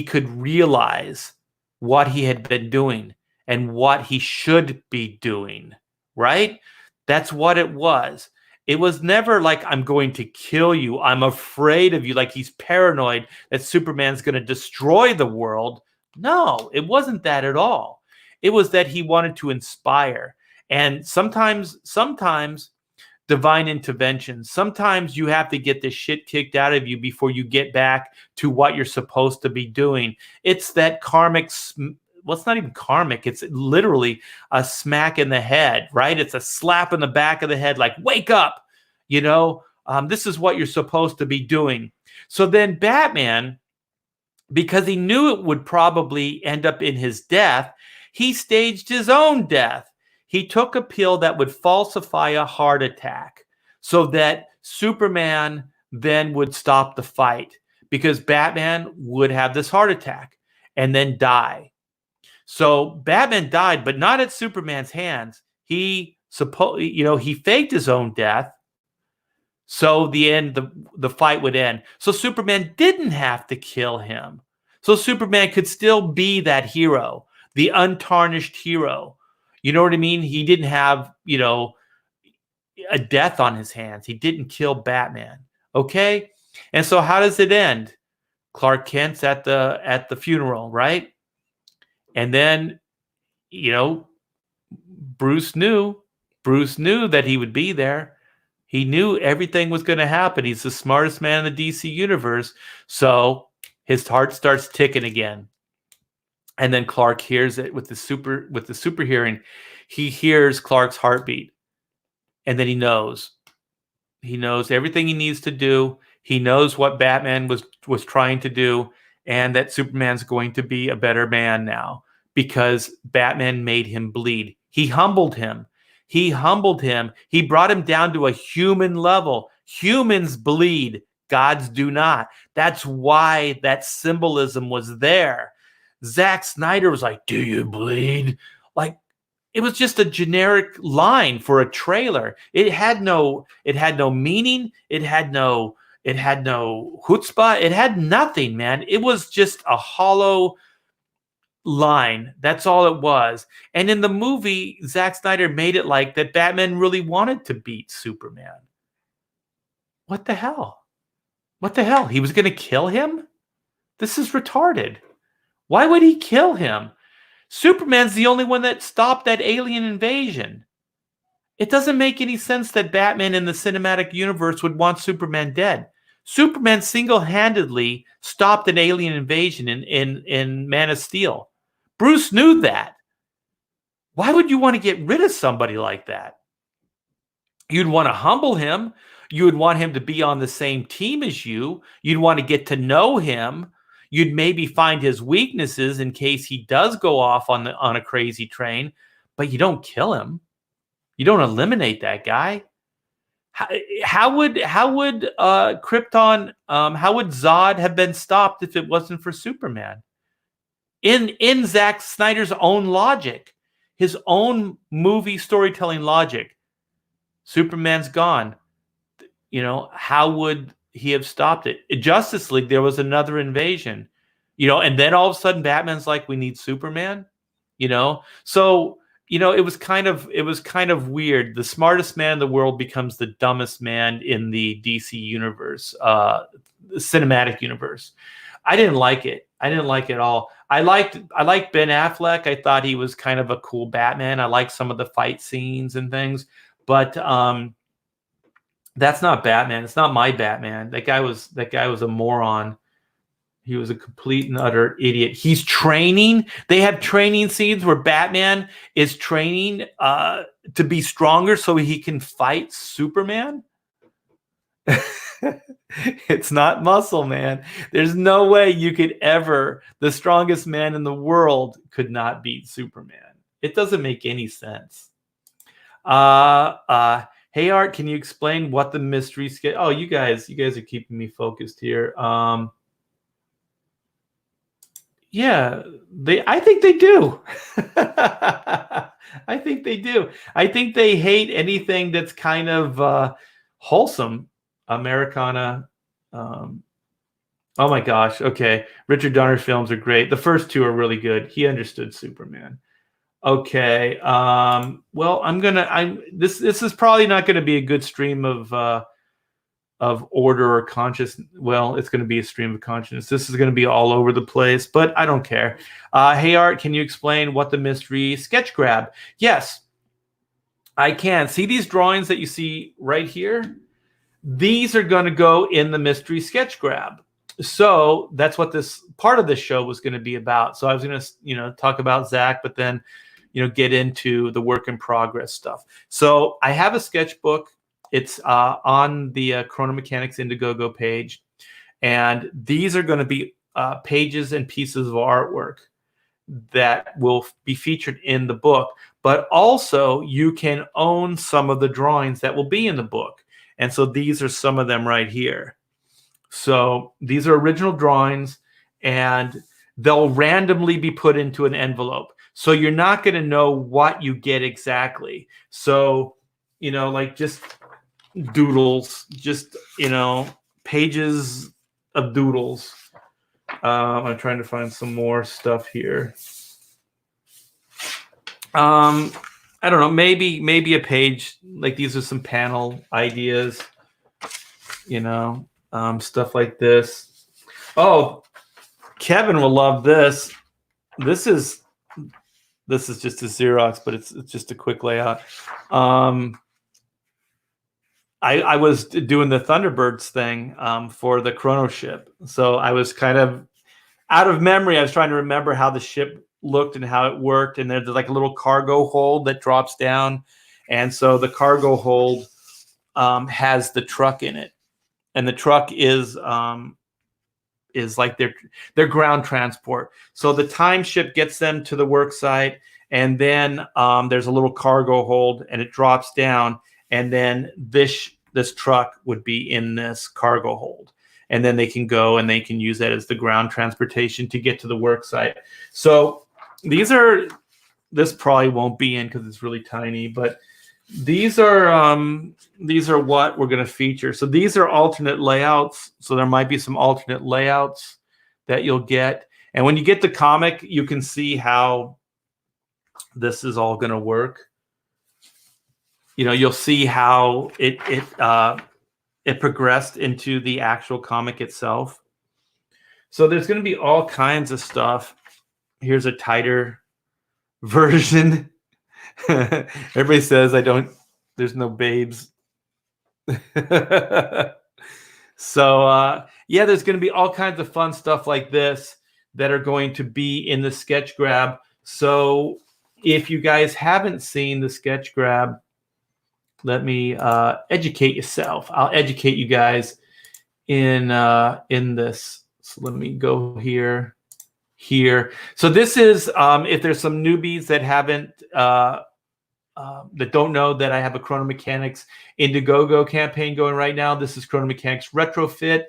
could realize what he had been doing and what he should be doing, right? That's what it was. It was never like, I'm going to kill you. I'm afraid of you. Like he's paranoid that Superman's going to destroy the world. No, it wasn't that at all. It was that he wanted to inspire. And sometimes divine intervention. Sometimes you have to get the shit kicked out of you before you get back to what you're supposed to be doing. It's that karmic well, it's not even karmic. It's literally a smack in the head, right? It's a slap in the back of the head, like, wake up, this is what you're supposed to be doing. So then Batman, because he knew it would probably end up in his death, he staged his own death. He took a pill that would falsify a heart attack so that Superman then would stop the fight, because Batman would have this heart attack and then die. So Batman died, but not at Superman's hands. He faked his own death. So the fight would end. So Superman didn't have to kill him. So Superman could still be that hero, the untarnished hero. You know what I mean? He didn't have, a death on his hands. He didn't kill Batman. Okay? And so how does it end? Clark Kent's at the funeral, right? And then, Bruce knew that he would be there. He knew everything was going to happen. He's the smartest man in the DC universe. So his heart starts ticking again. And then Clark hears it with the super hearing. He hears Clark's heartbeat. And then he knows. He knows everything he needs to do. He knows what Batman was trying to do, and that Superman's going to be a better man now because Batman made him bleed. He humbled him. He brought him down to a human level. Humans bleed. Gods do not. That's why that symbolism was there. Zack Snyder was like, "Do you bleed?" Like, it was just a generic line for a trailer. It had no meaning. It had no chutzpah. It had nothing, man. It was just a hollow line. That's all it was. And in the movie, Zack Snyder made it like that Batman really wanted to beat Superman. What the hell? What the hell? He was going to kill him? This is retarded. Why would he kill him? Superman's the only one that stopped that alien invasion. It doesn't make any sense that Batman in the cinematic universe would want Superman dead. Superman single-handedly stopped an alien invasion in Man of Steel. Bruce knew that. Why would you want to get rid of somebody like that? You'd want to humble him. You would want him to be on the same team as you. You'd want to get to know him. You'd maybe find his weaknesses in case he does go off on a crazy train, but you don't kill him. You don't eliminate that guy. How would Krypton, how would Zod have been stopped if it wasn't for Superman? In Zack Snyder's own logic, his own movie storytelling logic, Superman's gone. How would he have stopped it? In Justice League, there was another invasion, and then all of a sudden Batman's like, we need Superman, So, it was kind of weird. The smartest man in the world becomes the dumbest man in the DC universe, the cinematic universe. I didn't like it. I didn't like it at all. I liked Ben Affleck. I thought he was kind of a cool Batman. I liked some of the fight scenes and things, but that's not Batman. It's not my Batman. That guy was a moron. He was a complete and utter idiot. He's training. They have training scenes where Batman is training to be stronger so he can fight Superman. It's not muscle, man. There's no way you could ever, the strongest man in the world could not beat Superman. It doesn't make any sense. Hey Art, can you explain what the mystery sketch? Oh, you guys are keeping me focused here. Yeah, I think they do. I think they do. I think they hate anything that's kind of wholesome. Americana. Oh my gosh. Okay. Richard Donner's films are great. The first two are really good. He understood Superman. Okay. Well, this is probably not going to be a good stream of order or consciousness. Well, it's going to be a stream of consciousness. This is going to be all over the place, but I don't care. Hey Art, can you explain what the mystery sketch grab? Yes, I can. See these drawings that you see right here? These are going to go in the mystery sketch grab. So that's what this part of this show was going to be about. So I was going to, talk about ZACK, but then, get into the work in progress stuff. So I have a sketchbook. It's on the Chrono Mechanics Indiegogo page. And these are going to be pages and pieces of artwork that will be featured in the book. But also you can own some of the drawings that will be in the book. And so these are some of them right here. So these are original drawings, and they'll randomly be put into an envelope. So you're not going to know what you get exactly. So, like just doodles, just, pages of doodles. I'm trying to find some more stuff here. I don't know, maybe a page, like these are some panel ideas, stuff like this. Oh, Kevin will love this. This is just a Xerox, but it's just a quick layout. I was doing the Thunderbirds thing for the Chrono ship. So I was kind of out of memory. I was trying to remember how the ship looked and how it worked. And there's like a little cargo hold that drops down. And so the cargo hold has the truck in it. And the truck is like their ground transport. So the time ship gets them to the work site, and then there's a little cargo hold, and it drops down, and then this truck would be in this cargo hold, and then they can go and they can use that as the ground transportation to get to the work site. So this probably won't be in because it's really tiny, but these are what we're going to feature. So these are alternate layouts. So there might be some alternate layouts that you'll get. And when you get the comic, you can see how this is all going to work. You'll see how it progressed into the actual comic itself. So there's going to be all kinds of stuff. Here's a tighter version. Everybody says there's no babes. So yeah, there's going to be all kinds of fun stuff like this that are going to be in the sketch grab. So if you guys haven't seen the sketch grab, let me educate yourself. I'll educate you guys in this. So let me go here. So this is if there's some newbies that haven't that don't know that I have a Chrono Mechanics Indiegogo campaign going right now. This is Chrono Mechanics Retrofit.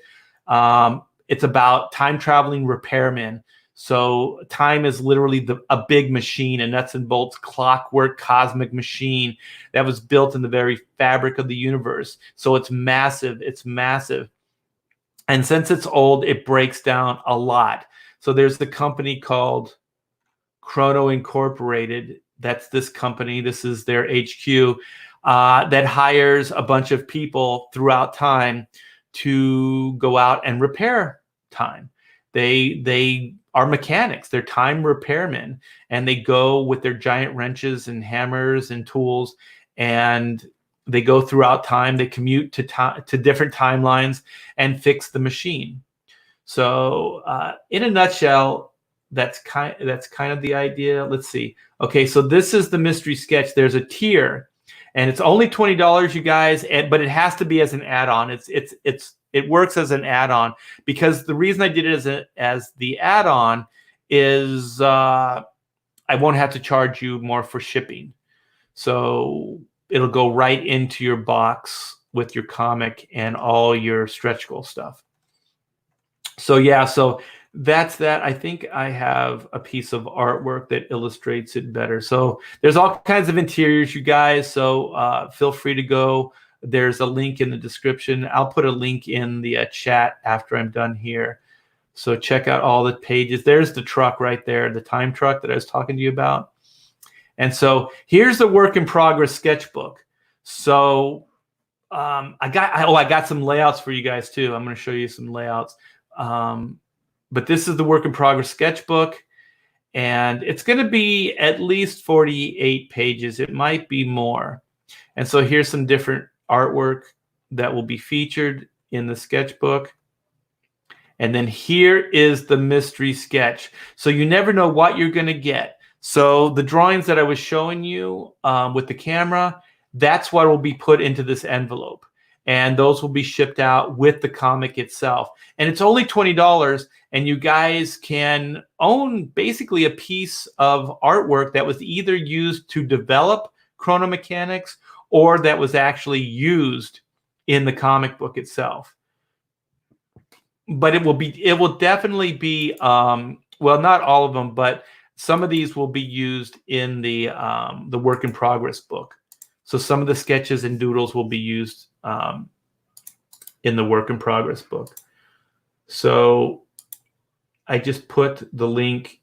It's about time traveling repairmen. So time is literally a big machine, a nuts and bolts clockwork cosmic machine that was built in the very fabric of the universe. So it's massive. It's massive. And since it's old, it breaks down a lot. So there's the company called Chrono Incorporated. That's this company. This is their HQ that hires a bunch of people throughout time to go out and repair time. They are mechanics. They're time repairmen, and they go with their giant wrenches and hammers and tools, and they go throughout time. They commute to different timelines and fix the machine. So in a nutshell, that's kind of the idea. Let's see. Okay, so this is the mystery sketch. There's a tier, and it's only $20, you guys, but it has to be as an add-on. It works as an add-on, because the reason I did it as the add-on is I won't have to charge you more for shipping. So it'll go right into your box with your comic and all your stretch goal stuff. So yeah, so that's that. I think I have a piece of artwork that illustrates it better. So there's all kinds of interiors, you guys. So feel free to go. There's a link in the description. I'll put a link in the chat after I'm done here. So check out all the pages. There's the truck right there, the time truck that I was talking to you about. And so here's the work in progress sketchbook. So I got some layouts for you guys too. I'm going to show you some layouts. But this is the work in progress sketchbook, and it's going to be at least 48 pages. It might be more. And so here's some different artwork that will be featured in the sketchbook. And then here is the mystery sketch. So you never know what you're going to get. So the drawings that I was showing you with the camera, that's what will be put into this envelope. And those will be shipped out with the comic itself. And it's only $20, and you guys can own basically a piece of artwork that was either used to develop Chrono Mechanics or that was actually used in the comic book itself. But it will definitely be well, not all of them, but some of these will be used in the work in progress book. So some of the sketches and doodles will be used in the work in progress book. So I just put the link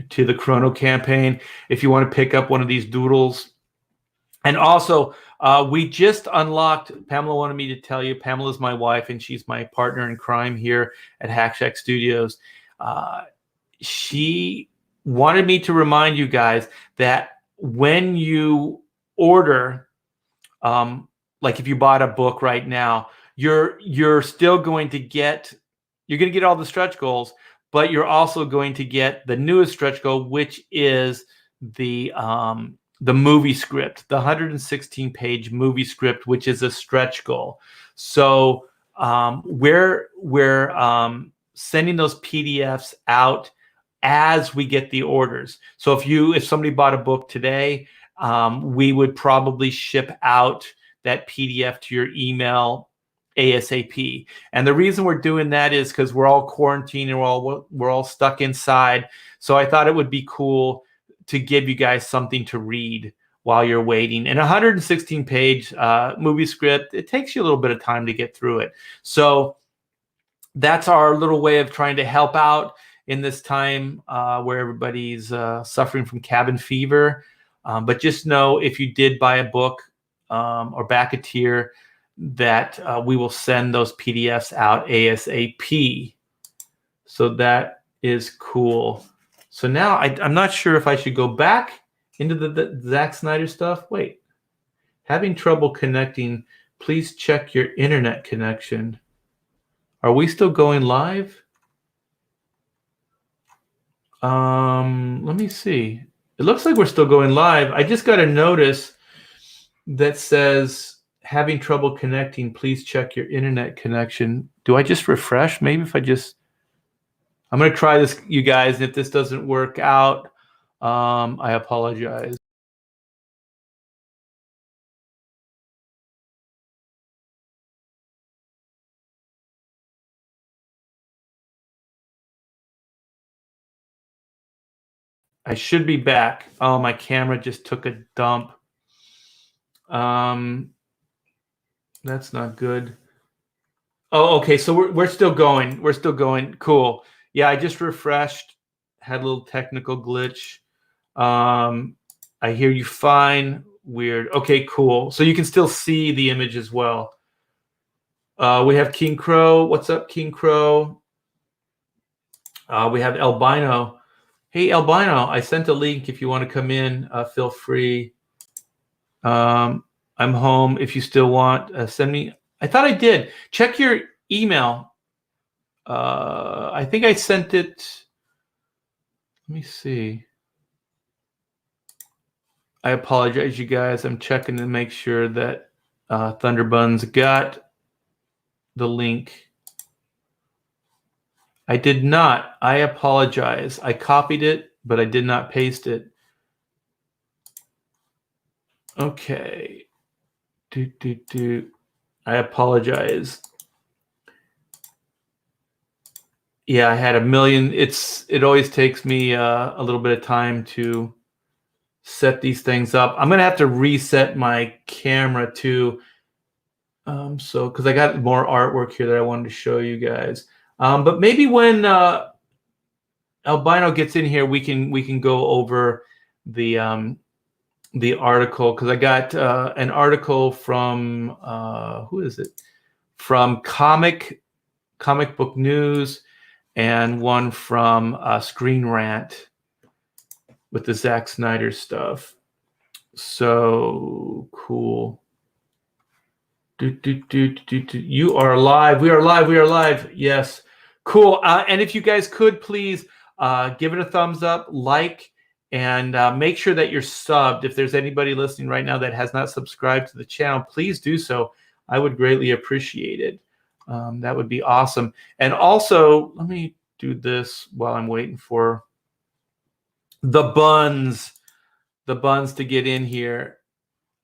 to the Chrono campaign if you want to pick up one of these doodles. And also, we just unlocked, Pamela wanted me to tell you, Pamela's my wife, and she's my partner in crime here at Hack Shack Studios. She wanted me to remind you guys that when you order, like if you bought a book right now, you're still going to get, you're going to get all the stretch goals, but you're also going to get the newest stretch goal, which is the movie script, the 116-page movie script, which is a stretch goal. So we're sending those PDFs out as we get the orders. So if somebody bought a book today, we would probably ship out that PDF to your email ASAP. And the reason we're doing that is because we're all quarantined and we're all stuck inside. So I thought it would be cool to give you guys something to read while you're waiting. And a 116-page movie script, it takes you a little bit of time to get through it. So that's our little way of trying to help out in this time where everybody's suffering from cabin fever. But just know, if you did buy a book or back a tier, that we will send those PDFs out ASAP. So that is cool. So now I'm not sure if I should go back into the Zack Snyder stuff. Wait, having trouble connecting. Please check your internet connection. Are we still going live? Let me see. It looks like we're still going live. I just got a notice that says having trouble connecting. Please check your internet connection. Do I just refresh? Maybe if I'm going to try this, you guys. And if this doesn't work out, I apologize. I should be back. Oh, my camera just took a dump. That's not good. Oh, okay. So we're still going. We're still going. Cool. Yeah, I just refreshed. Had a little technical glitch. I hear you fine. Weird. Okay, cool. So you can still see the image as well. We have King Crow. What's up, King Crow? We have Albino. Hey, Albino, I sent a link. If you want to come in, feel free. I'm home. If you still want, send me. I thought I did. Check your email. I think I sent it. Let me see. I apologize, you guys. I'm checking to make sure that Thunderbuns got the link. I did not. I apologize. I copied it, but I did not paste it. Okay. I apologize. Yeah, I had a million. It always takes me a little bit of time to set these things up. I'm gonna have to reset my camera too. So because I got more artwork here that I wanted to show you guys. But maybe when Albino gets in here, we can go over the article, because I got an article from who is it? From Comic Book News, and one from Screen Rant with the Zack Snyder stuff. So cool. You are live. We are live. We are live. Yes. Cool. And if you guys could please give it a thumbs up, like, and make sure that you're subbed. If there's anybody listening right now that has not subscribed to the channel, please do so. I would greatly appreciate it. That would be awesome. And also, let me do this while I'm waiting for the buns to get in here.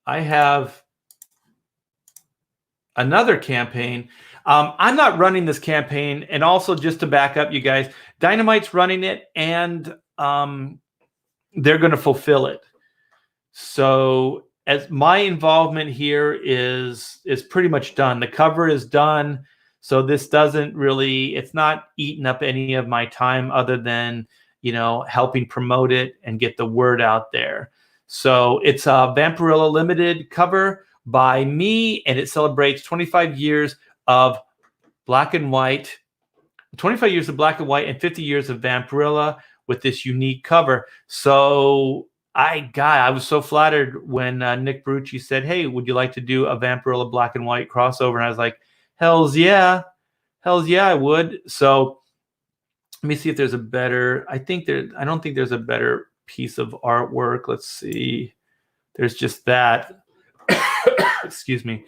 I have another campaign. I'm not running this campaign, and also just to back up you guys, Dynamite's running it, and they're going to fulfill it. So as my involvement here is pretty much done. The cover is done, so this doesn't really, it's not eating up any of my time other than, you know, helping promote it and get the word out there. So it's a Vampirilla Limited cover by me, and it celebrates 25 years of black and white, 25 years of black and white and 50 years of Vampirilla with this unique cover. So I was so flattered when Nick Brucci said, hey, would you like to do a Vampirilla black and white crossover? And I was like, hells yeah, I would. So let me see if there's a better, I don't think there's a better piece of artwork. Let's see. There's just that. Excuse me.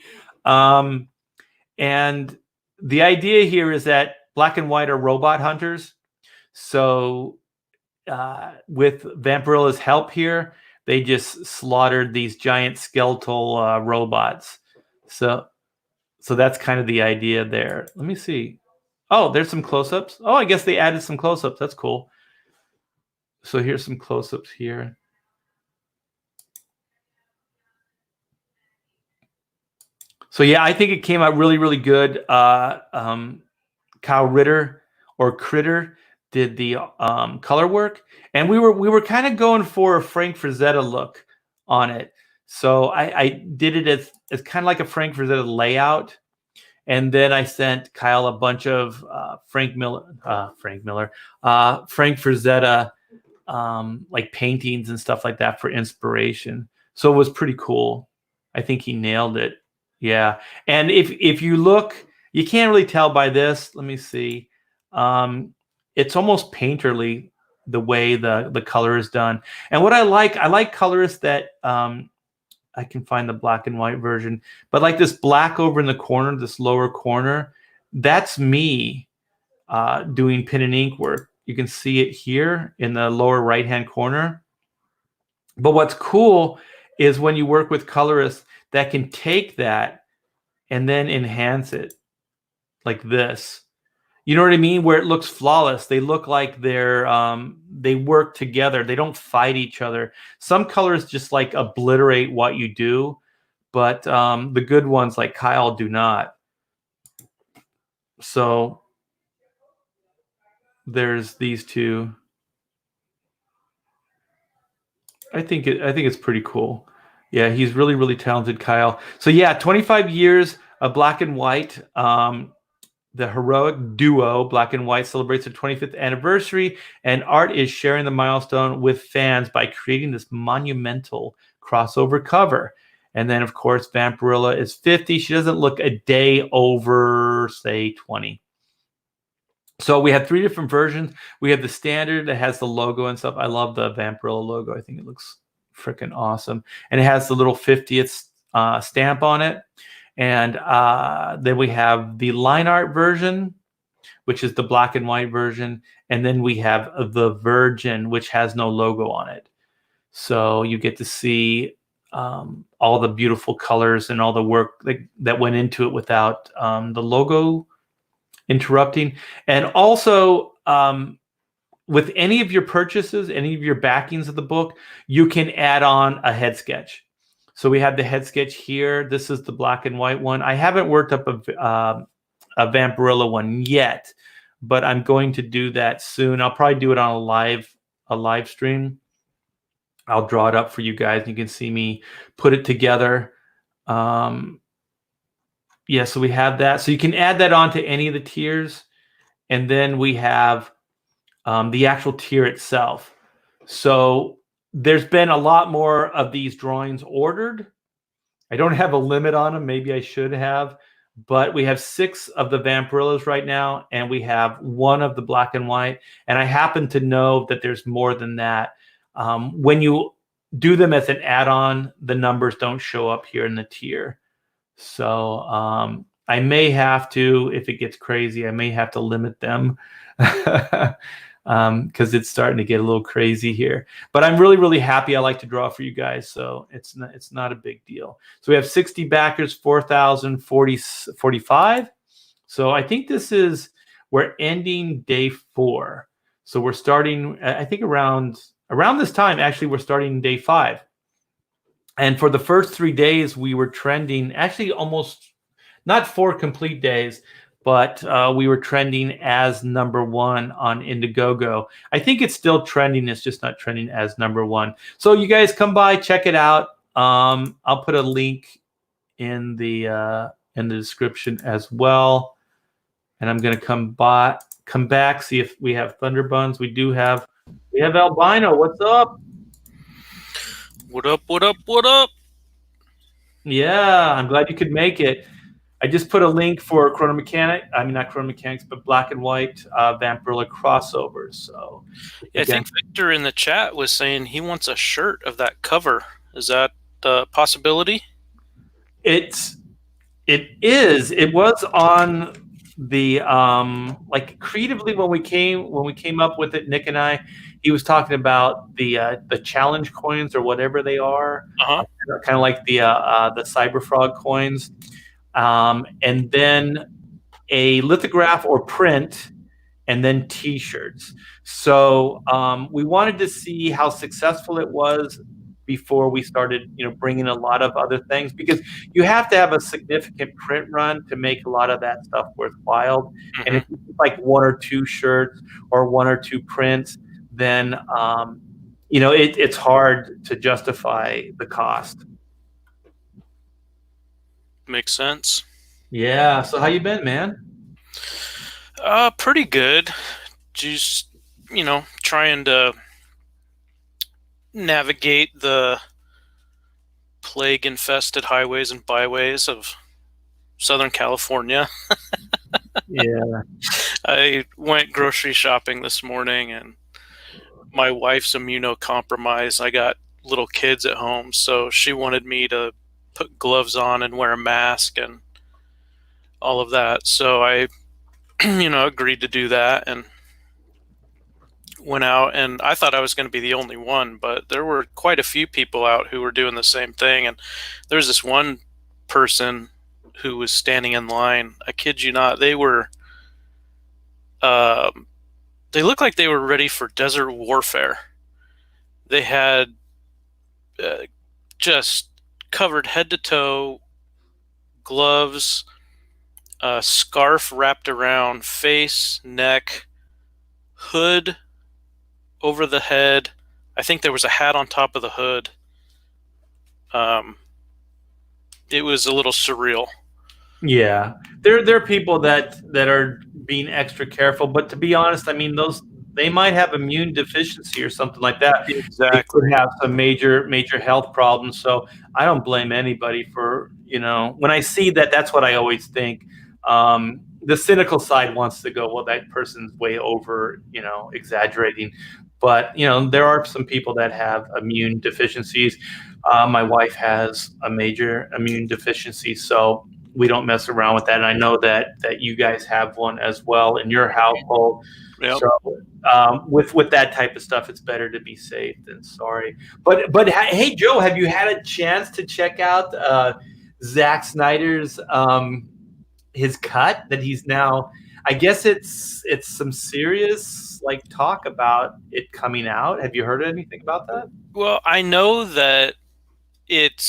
And the idea here is that black and white are robot hunters. So with Vampirilla's help here, they just slaughtered these giant skeletal robots. So that's kind of the idea there. Let me see. Oh, there's some close-ups. Oh, I guess they added some close-ups. That's cool. So here's some close-ups here. So yeah, I think it came out really, really good. Kyle Ritter or Critter did the color work, and we were kind of going for a Frank Frazetta look on it. So I did it as kind of like a Frank Frazetta layout, and then I sent Kyle a bunch of Frank Frazetta like paintings and stuff like that for inspiration. So it was pretty cool. I think he nailed it. Yeah, and if you look, you can't really tell by this. Let me see. It's almost painterly the way the color is done. And what I like colorists that I can find the black and white version, but like this black over in the corner, this lower corner, that's me doing pen and ink work. You can see it here in the lower right-hand corner. But what's cool is when you work with colorists that can take that and then enhance it like this. You know what I mean? Where it looks flawless. They look like they work together. They don't fight each other. Some colors just like obliterate what you do, but the good ones like Kyle do not. So there's these two. I think it's pretty cool. Yeah, he's really, really talented, Kyle. So yeah, 25 years of black and white. The heroic duo, Black and White, celebrates their 25th anniversary, and art is sharing the milestone with fans by creating this monumental crossover cover. And then, of course, Vampirilla is 50. She doesn't look a day over, say, 20. So we have 3 different versions. We have the standard that has the logo and stuff. I love the Vampirilla logo. I think it looks freaking awesome. And it has the little 50th stamp on it. And then we have the line art version, which is the black and white version. And then we have the Virgin, which has no logo on it. So you get to see all the beautiful colors and all the work that went into it without the logo interrupting. And also, with any of your purchases, any of your backings of the book, you can add on a head sketch. So we have the head sketch here. This is the black and white one. I haven't worked up a Vampirilla one yet, but I'm going to do that soon. I'll probably do it on a live stream. I'll draw it up for you guys. You can see me put it together. Yeah, so we have that. So you can add that on to any of the tiers. And then we have the actual tier itself. So there's been a lot more of these drawings ordered. I don't have a limit on them. Maybe I should have, but we have 6 of the Vampirellas right now, and we have 1 of the black and white. And I happen to know that there's more than that. When you do them as an add-on, the numbers don't show up here in the tier. So I may have to, if it gets crazy, I may have to limit them because it's starting to get a little crazy here. But I'm really, really happy. I like to draw for you guys, so it's not a big deal. So we have 60 backers, 4,045. So I think we're ending day 4. So we're starting, I think around this time, actually, we're starting day 5. And for the first 3 days, we were trending, actually almost not 4 complete days, but we were trending as number 1 on Indiegogo. I think it's still trending. It's just not trending as number 1. So you guys come by, check it out. I'll put a link in the description as well. And I'm going to come back, see if we have Thunderbuns. We have Albino. What's up? What up, what up, what up? Yeah, I'm glad you could make it. I just put a link for not Chrono Mechanics, but Black and White Vampirella crossovers. So I think Victor in the chat was saying he wants a shirt of that cover. Is that a possibility? It is. It was on the like creatively when we came up with it, Nick and I, he was talking about the challenge coins or whatever they are, kind of like the Cyber Frog coins, and then a lithograph or print, and then T-shirts. So we wanted to see how successful it was before we started, bringing a lot of other things, because you have to have a significant print run to make a lot of that stuff worthwhile. And if you do like 1 or 2 shirts or 1 or 2 prints, then it's hard to justify the cost. Makes sense. Yeah. So how you been, man? Pretty good. Just, trying to navigate the plague-infested highways and byways of Southern California. Yeah. I went grocery shopping this morning, and my wife's immunocompromised. I got little kids at home, so she wanted me to put gloves on and wear a mask and all of that. So I, agreed to do that and went out, and I thought I was going to be the only one, but there were quite a few people out who were doing the same thing. And there's this one person who was standing in line. I kid you not, they were they looked like they were ready for desert warfare. They had just covered head to toe, gloves, a scarf wrapped around face, neck, hood over the head. I think there was a hat on top of the hood. It was a little surreal. Yeah, there are people that are being extra careful, but to be honest, I mean, they might have immune deficiency or something like that. Exactly. They could have some major health problems. So I don't blame anybody for, when I see that, that's what I always think. The cynical side wants to go, well, that person's way over, exaggerating. But, there are some people that have immune deficiencies. My wife has a major immune deficiency, so we don't mess around with that. And I know that you guys have one as well in your household. Yep. So with that type of stuff, it's better to be safe than sorry. But hey, Joe, have you had a chance to check out Zack Snyder's his cut that he's now? I guess it's some serious talk about it coming out. Have you heard anything about that? Well, I know that it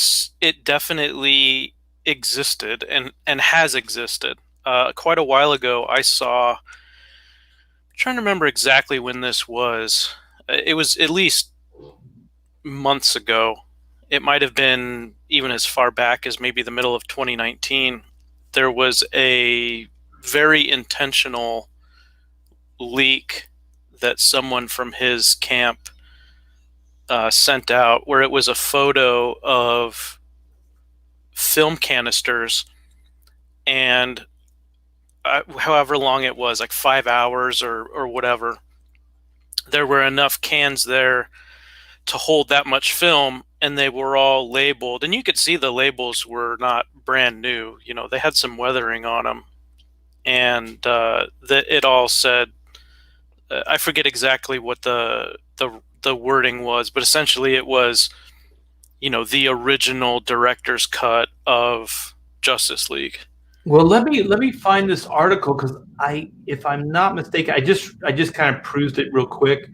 definitely existed and has existed. Quite a while ago, I saw. I'm trying to remember exactly when this was. It was at least months ago. It might have been even as far back as maybe the middle of 2019. There was a very intentional leak that someone from his camp sent out, where it was a photo of film canisters, and however long it was, like 5 hours or whatever, there were enough cans there to hold that much film, and they were all labeled, and you could see the labels were not brand new. You know, they had some weathering on them, and it all said, I forget exactly what the wording was, but essentially it was, you know, the original director's cut of Justice League. Well, let me find this article because if I'm not mistaken, I just kind of perused it real quick,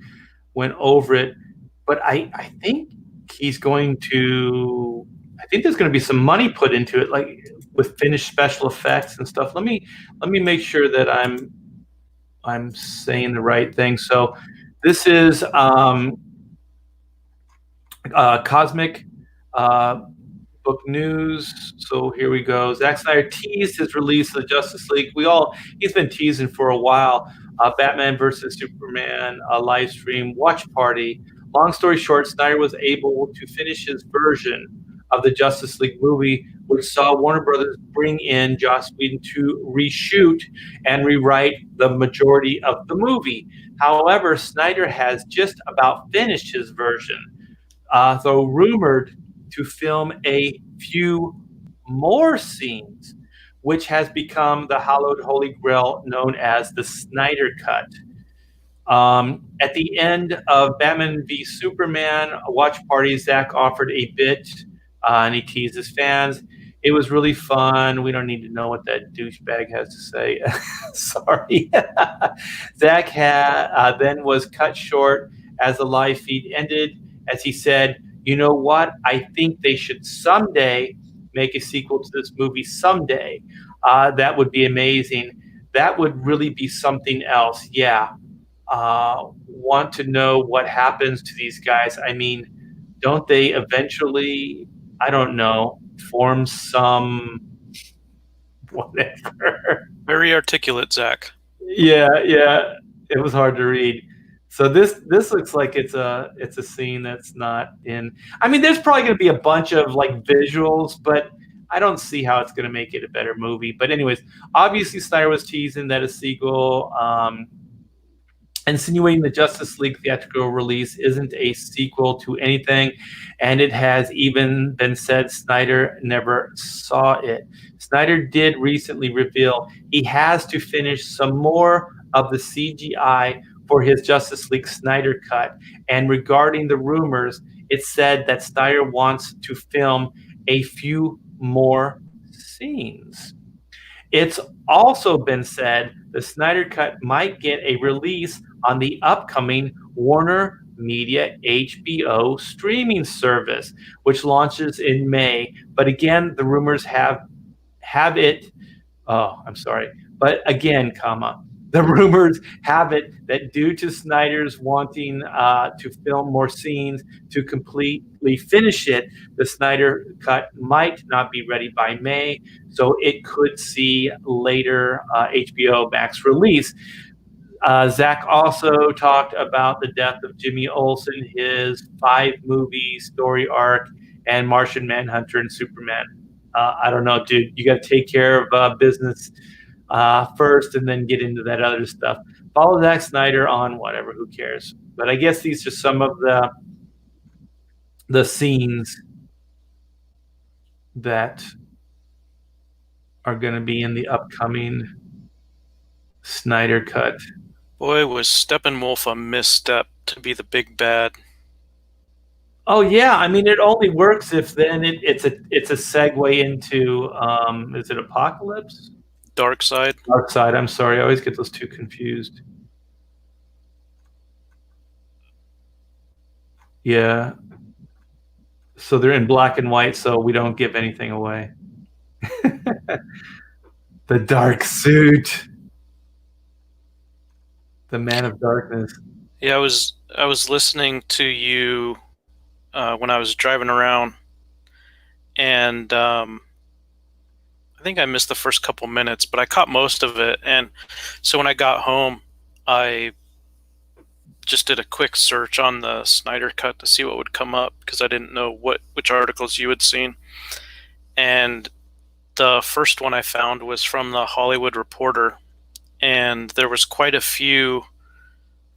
went over it, but I think he's going to. I think there's going to be some money put into it, like with finished special effects and stuff. Let me make sure that I'm saying the right thing. So, this is Cosmic Book News. So here we go. Zack Snyder teased his release of the Justice League. He's been teasing for a while. Batman versus Superman, a live stream watch party. Long story short, Snyder was able to finish his version of the Justice League movie, which saw Warner Brothers bring in Joss Whedon to reshoot and rewrite the majority of the movie. However, Snyder has just about finished his version, though rumored to film a few more scenes, which has become the hallowed holy grail known as the Snyder Cut. At the end of Batman v Superman, a watch party, Zack offered a bit, and he teased his fans. It was really fun. We don't need to know what that douchebag has to say. Sorry. Zack then was cut short as the live feed ended, as he said, "You know what? I think they should someday make a sequel to this movie someday. That would be amazing. That would really be something else. Yeah. Want to know what happens to these guys? I mean, don't they eventually, I don't know, form some whatever?" Very articulate, Zach. Yeah. It was hard to read. So this looks like it's a scene that's not in. I mean, there's probably going to be a bunch of like visuals, but I don't see how it's going to make it a better movie. But anyways, obviously Snyder was teasing that a sequel, insinuating the Justice League theatrical release isn't a sequel to anything, and it has even been said Snyder never saw it. Snyder did recently reveal he has to finish some more of the CGI for his Justice League Snyder Cut, and regarding the rumors, it said that Snyder wants to film a few more scenes. It's also been said the Snyder Cut might get a release on the upcoming Warner Media HBO streaming service, which launches in May. But again, the rumors have it. Oh, I'm sorry. But again, the rumors have it that due to Snyder's wanting to film more scenes to completely finish it, the Snyder Cut might not be ready by May, so it could see later HBO Max release. Zach also talked about the death of Jimmy Olsen, his 5-movie story arc, and Martian Manhunter and Superman. I don't know, dude. You got to take care of business first and then get into that other stuff. Follow Zack Snyder on whatever, who cares? But I guess these are some of the scenes that are going to be in the upcoming Snyder Cut. Boy, was Steppenwolf a misstep to be the big bad. Oh yeah, I mean it only works if then it's a segue into is it Apocalypse? Dark Side. Dark Side. I'm sorry, I always get those two confused. Yeah. So they're in black and white, so we don't give anything away. The dark suit. The Man of Darkness. Yeah, I was listening to you when I was driving around, and I think I missed the first couple minutes, but I caught most of it. And so when I got home, I just did a quick search on the Snyder Cut to see what would come up because I didn't know which articles you had seen. And The first one I found was from the Hollywood Reporter, and there was quite a few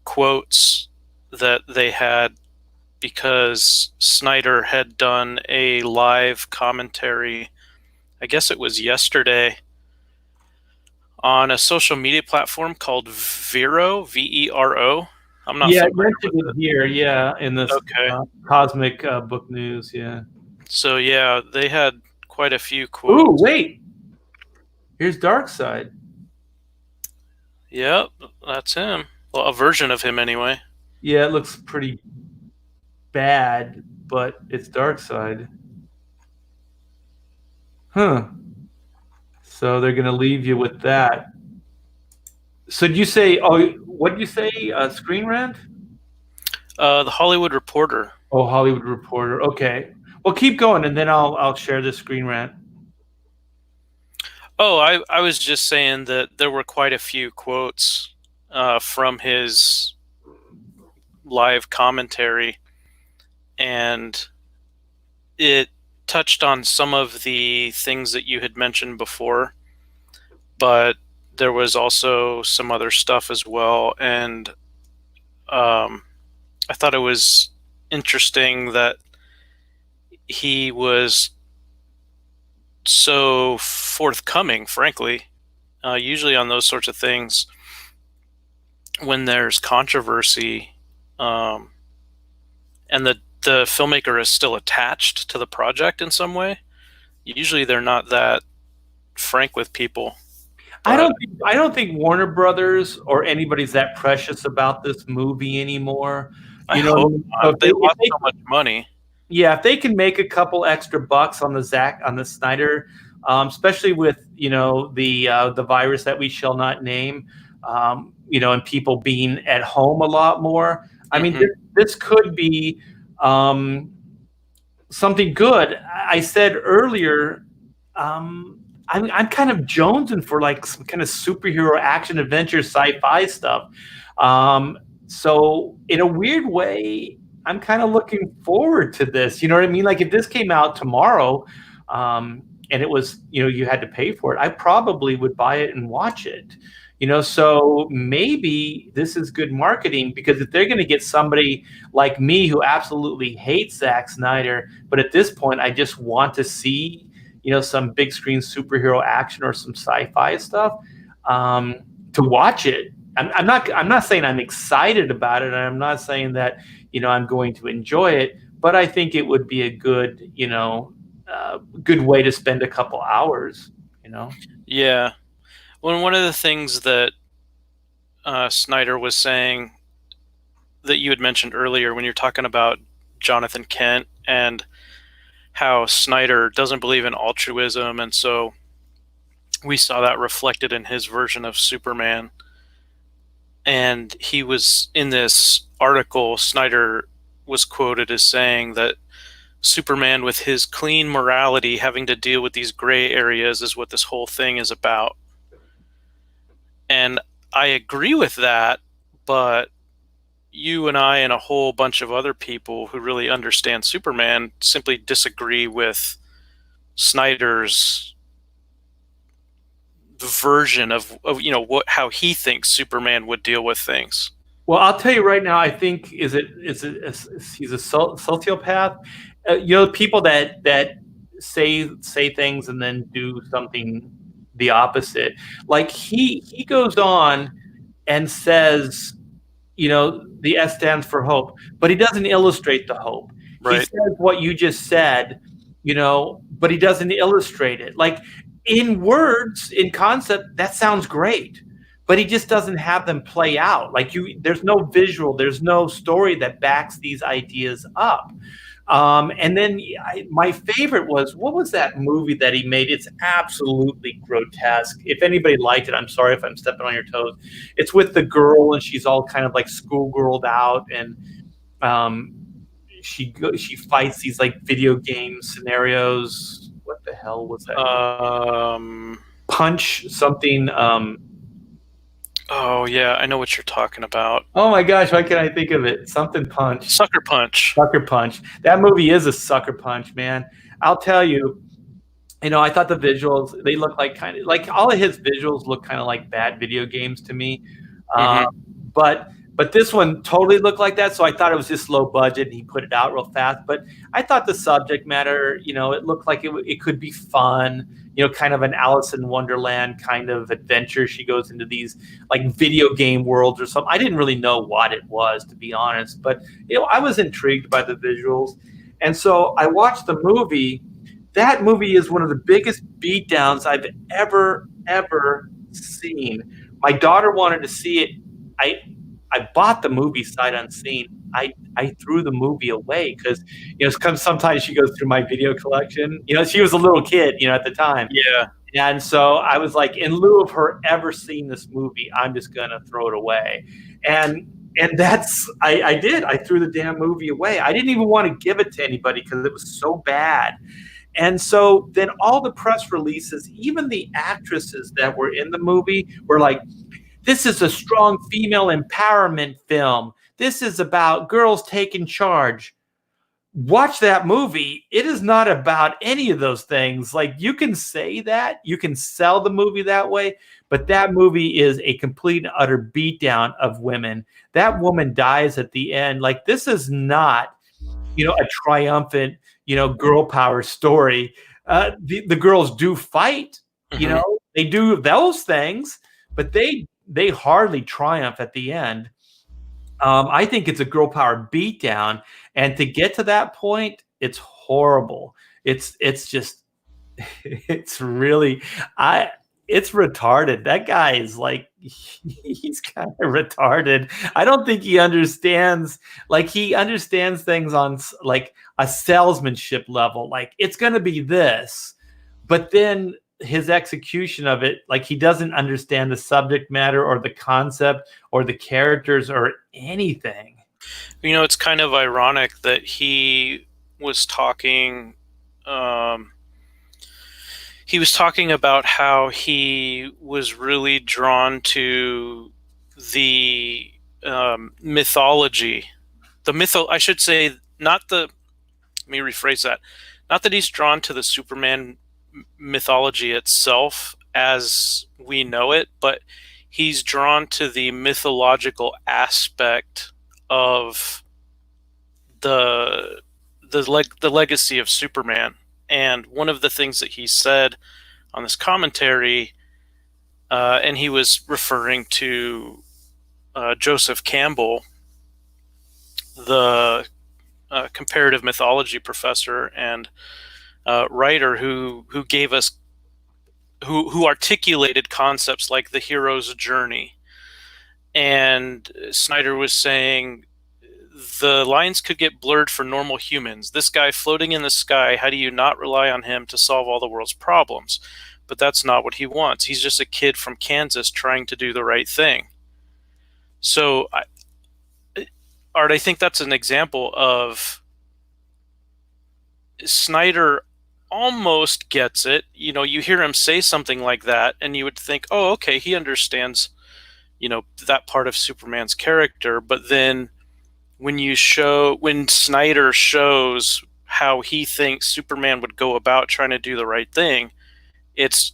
quotes that they had because Snyder had done a live commentary, I guess it was yesterday, on a social media platform called Vero, Vero. I'm not Yeah, I familiar mentioned with it it. here. Yeah, in this Okay. cosmic book news. Yeah. So yeah, they had quite a few Ooh, quotes. wait. Here's Darkseid. Yep, that's him. Well, a version of him anyway. Yeah, it looks pretty bad, but it's Darkseid. Huh. So they're gonna leave you with that. So did you say? Oh, what did you say? Screen Rant? The Hollywood Reporter. Oh, Hollywood Reporter. Okay. Well, keep going, and then I'll share the Screen Rant. Oh, I was just saying that there were quite a few quotes from his live commentary, and it touched on some of the things that you had mentioned before, but there was also some other stuff as well. And I thought it was interesting that he was so forthcoming, frankly. Usually on those sorts of things, when there's controversy, um, and the filmmaker is still attached to the project in some way, usually they're not that frank with people. But I don't think Warner Brothers or anybody's that precious about this movie anymore. I You know what I hope mean? So not. They lost so much money. yeah, if they can make a couple extra bucks on the Snyder, especially with the virus that we shall not name, and people being at home a lot more. I mean, Hmm. this could be um, something good. I said earlier, I'm kind of jonesing for like some kind of superhero action adventure sci-fi stuff. So in a weird way, I'm kind of looking forward to this. You know what I mean? Like if this came out tomorrow, and it was, you had to pay for it, I probably would buy it and watch it. So maybe this is good marketing, because if they're going to get somebody like me who absolutely hates Zack Snyder, but at this point I just want to see, some big screen superhero action or some sci-fi stuff, to watch it. I'm not saying I'm excited about it. And I'm not saying that, I'm going to enjoy it, but I think it would be a good, good way to spend a couple hours. Yeah. Well, one of the things that Snyder was saying that you had mentioned earlier when you're talking about Jonathan Kent and how Snyder doesn't believe in altruism, and so we saw that reflected in his version of Superman. And he was in this article, Snyder was quoted as saying that Superman, with his clean morality, having to deal with these gray areas, is what this whole thing is about. And I agree with that, but you and I and a whole bunch of other people who really understand Superman simply disagree with Snyder's version of how he thinks Superman would deal with things. Well, I'll tell you right now. I think he's a sociopath. People that say things and then do something the opposite. Like he goes on and says, the S stands for hope, but he doesn't illustrate the hope. He Right. says what you just said, but he doesn't illustrate it. Like in words, in concept, that sounds great, but he just doesn't have them play out. Like there's no visual, there's no story that backs these ideas up. And then my favorite was, what was that movie that he made? It's absolutely grotesque. If anybody liked it, I'm sorry if I'm stepping on your toes. It's with the girl, and she's all kind of like schoolgirled out, and she fights these like video game scenarios. What the hell was that? Punch something. Oh yeah, I know what you're talking about. Oh my gosh, why can't I think of it? Something Punch. Sucker Punch. Sucker Punch. That movie is a sucker punch, man. I'll tell you, I thought the visuals, they look like kind of like all of his visuals look kind of like bad video games to me. Uh, Hmm. but this one totally looked like that. So I thought it was just low budget and he put it out real fast. But I thought the subject matter, it looked like it could be fun, kind of an Alice in Wonderland kind of adventure. She goes into these like video game worlds or something. I didn't really know what it was, to be honest. But, I was intrigued by the visuals. And so I watched the movie. That movie is one of the biggest beatdowns I've ever seen. My daughter wanted to see it. I I bought the movie sight unseen. I threw the movie away because sometimes she goes through my video collection. She was a little kid, at the time, Yeah. and so I was like, in lieu of her ever seeing this movie, I'm just gonna throw it away, and that's I did. I threw the damn movie away. I didn't even want to give it to anybody because it was so bad. And so then all the press releases, even the actresses that were in the movie, were like, this is a strong female empowerment film. This is about girls taking charge. Watch that movie. It is not about any of those things. Like, you can say that, you can sell the movie that way, but that movie is a complete and utter beatdown of women. That woman dies at the end. Like, this is not a triumphant, girl power story. The girls do fight, Hmm. they do those things, but they hardly triumph at the end. I think it's a girl power beatdown, and to get to that point, it's horrible. It's just it's really I it's retarded. That guy is like he's kind of retarded. I don't think he understands he understands things on like a salesmanship level. Like, it's going to be this, but then his execution of it, like, he doesn't understand the subject matter or the concept or the characters or anything. It's kind of ironic that he was talking. Um, he was talking about how he was really drawn to the mythology, I should say, not the. Let me rephrase that. Not that he's drawn to the Superman mythology itself as we know it, but he's drawn to the mythological aspect of the legacy of Superman. And one of the things that he said on this commentary, and he was referring to Joseph Campbell, the comparative mythology professor and writer who gave us who articulated concepts like the hero's journey. And Snyder was saying the lines could get blurred for normal humans. This guy floating in the sky, how do you not rely on him to solve all the world's problems? But that's not what he wants. He's just a kid from Kansas trying to do the right thing. So, Art, I think that's an example of Snyder almost gets it. You hear him say something like that, and you would think, oh, okay, he understands, that part of Superman's character. But then when Snyder shows how he thinks Superman would go about trying to do the right thing, it's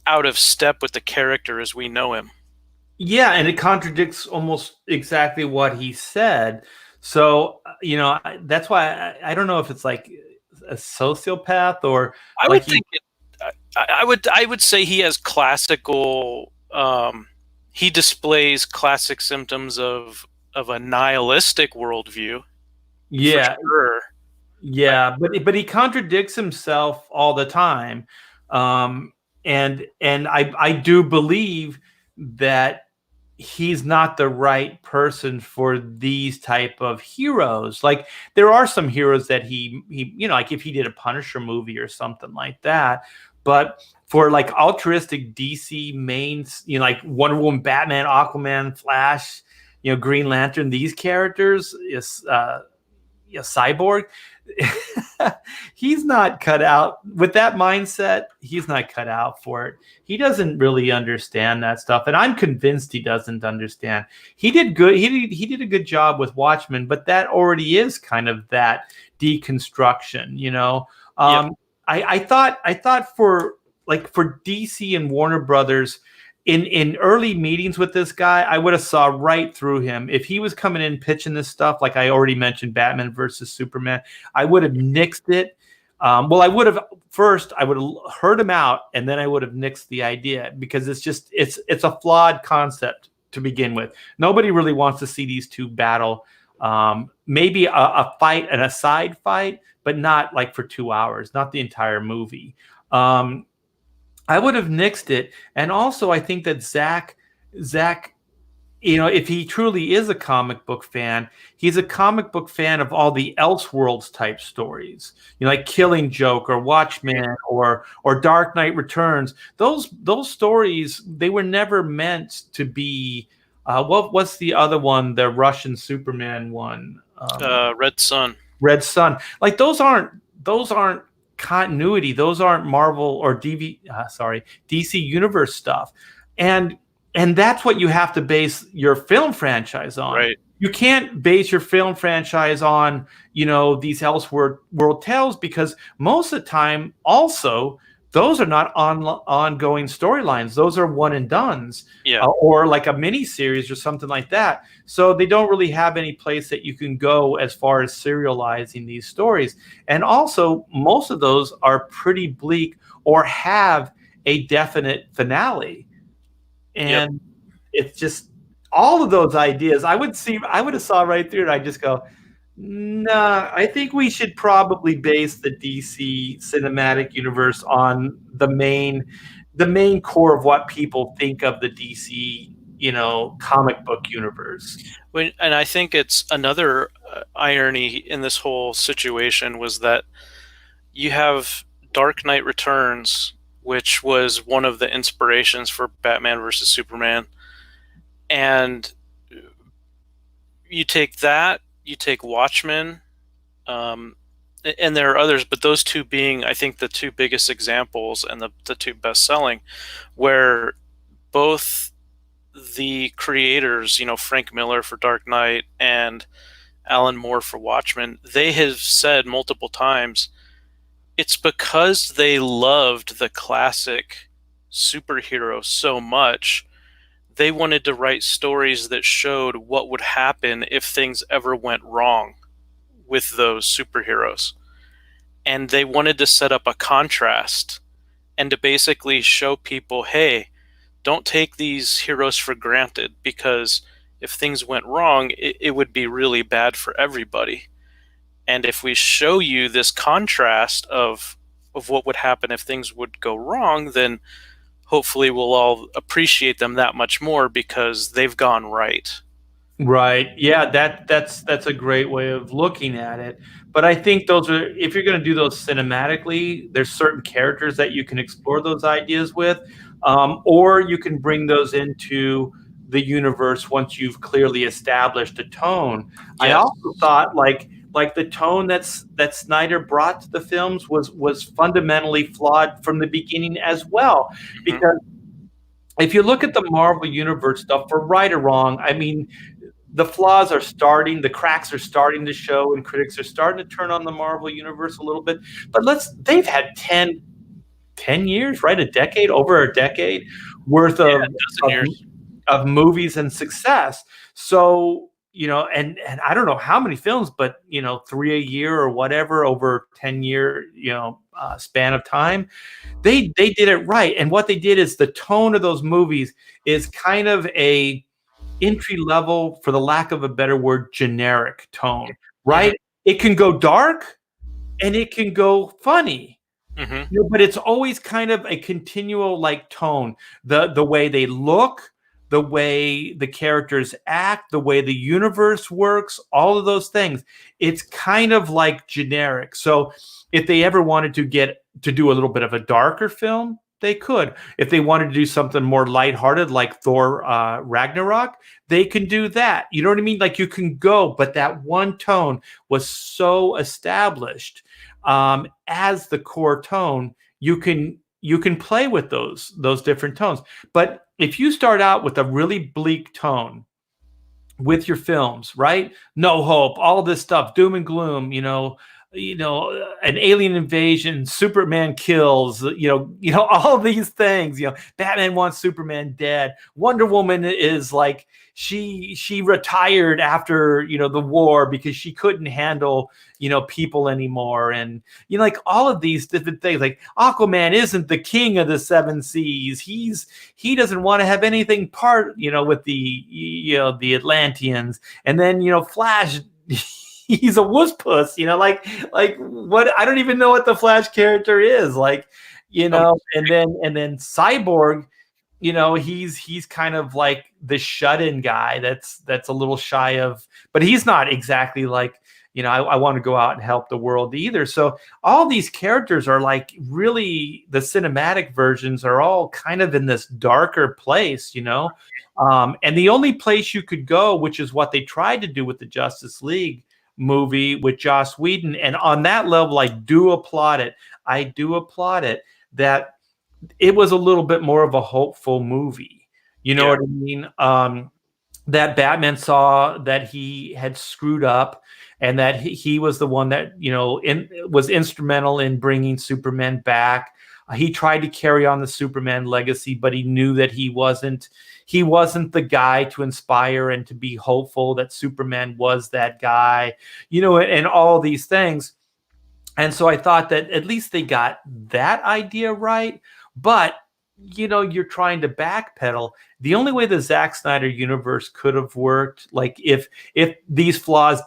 out of step with the character as we know him. Yeah, and it contradicts almost exactly what he said. So, that's why I don't know if it's like a sociopath or I like would think I would say he has classical. He displays classic symptoms of a nihilistic worldview, for yeah, sure. yeah, but he contradicts himself all the time. And I do believe that he's not the right person for these type of heroes. Like, there are some heroes that he like if he did a Punisher movie or something like that, but for like altruistic DC mains, like Wonder Woman, Batman, Aquaman, Flash, Green Lantern, these characters is Cyborg. He's not cut out with that mindset. He's not cut out for it. He doesn't really understand that stuff, and I'm convinced he doesn't understand. He did good. He did a good job with Watchmen, but that already is kind of that deconstruction. Yep. I thought for DC and Warner Brothers, in early meetings with this guy, I would have saw right through him. If he was coming in pitching this stuff, like I already mentioned, Batman versus Superman, I would have nixed it. Well, I would have heard him out, and then I would have nixed the idea, because it's a flawed concept to begin with. Nobody really wants to see these two battle. Maybe a fight, and a side fight, but not like for 2 hours, not the entire movie. I would have nixed it. And also, I think that ZACK, if he truly is a comic book fan, he's a comic book fan of all the Elseworlds type stories, like Killing Joke or Watchmen or Dark Knight Returns. Those stories, they were never meant to be. What's the other one? The Russian Superman one. Red Sun. Red Sun. Like those aren't continuity. Those aren't Marvel or DC Universe stuff. And that's what you have to base your film franchise on. Right. You can't base your film franchise on, these Elseworld tales, because most of the time also those are not ongoing storylines. Those are one and dones, or like a mini series or something like that. So they don't really have any place that you can go as far as serializing these stories. And also, most of those are pretty bleak or have a definite finale. And it's just all of those ideas. I would have saw right through it. I just go, nah, I think we should probably base the DC cinematic universe on the main core of what people think of the DC, comic book universe. And I think it's another irony in this whole situation was that you have Dark Knight Returns, which was one of the inspirations for Batman versus Superman, and you take that. You take Watchmen, and there are others, but those two being, I think, the two biggest examples and the two best-selling, where both the creators, Frank Miller for Dark Knight and Alan Moore for Watchmen, they have said multiple times it's because they loved the classic superhero so much. They wanted to write stories that showed what would happen if things ever went wrong with those superheroes. And they wanted to set up a contrast and to basically show people, hey, don't take these heroes for granted, because if things went wrong, it would be really bad for everybody. And if we show you this contrast of what would happen if things would go wrong, then hopefully we'll all appreciate them that much more because they've gone right. Right. Yeah, that's a great way of looking at it. But I think those are, if you're going to do those cinematically, there's certain characters that you can explore those ideas with, or you can bring those into the universe once you've clearly established a tone. Yes. I also thought like the tone that Snyder brought to the films was fundamentally flawed from the beginning as well. Mm-hmm. Because if you look at the Marvel Universe stuff, for right or wrong, I mean, the cracks are starting to show, and critics are starting to turn on the Marvel Universe a little bit. But they've had 10 years, right? Over a decade worth of movies and success. So, and I don't know how many films, but 3 a year or whatever over 10-year, span of time. They did it right. And what they did is the tone of those movies is kind of a entry level, for the lack of a better word, generic tone, right? Mm-hmm. It can go dark and it can go funny. Mm-hmm. But it's always kind of a continual tone. The way they look, the way the characters act, the way the universe works, all of those things, it's kind of like generic. So if they ever wanted to do a little bit of a darker film, they could. If they wanted to do something more lighthearted, like Thor Ragnarok, they can do that. You know what I mean? Like, you can go, but that one tone was so established as the core tone. You can play with those different tones. But if you start out with a really bleak tone with your films, right? No hope, all this stuff, doom and gloom, an alien invasion, Superman kills, all these things. Batman wants Superman dead. Wonder Woman is like she retired after the war because she couldn't handle people anymore, and like all of these different things. Like Aquaman isn't the king of the seven seas. He doesn't want to have anything part with the Atlanteans, and then Flash. He's a wuss puss, like what? I don't even know what the Flash character is, like, and then Cyborg, he's kind of like the shut-in guy that's a little shy of, but he's not exactly like, I want to go out and help the world either. So all these characters are like, really, the cinematic versions are all kind of in this darker place, and the only place you could go, which is what they tried to do with the Justice League movie with Joss Whedon, and on that level, I do applaud it. That it was a little bit more of a hopeful movie. You know what I mean? That Batman saw that he had screwed up, and that he was the one that was instrumental in bringing Superman back. He tried to carry on the Superman legacy, but he knew that he wasn't the guy to inspire and to be hopeful that Superman was that guy, and all these things. And so I thought that at least they got that idea right. But you're trying to backpedal. The only way the Zack Snyder universe could have worked, like if these flaws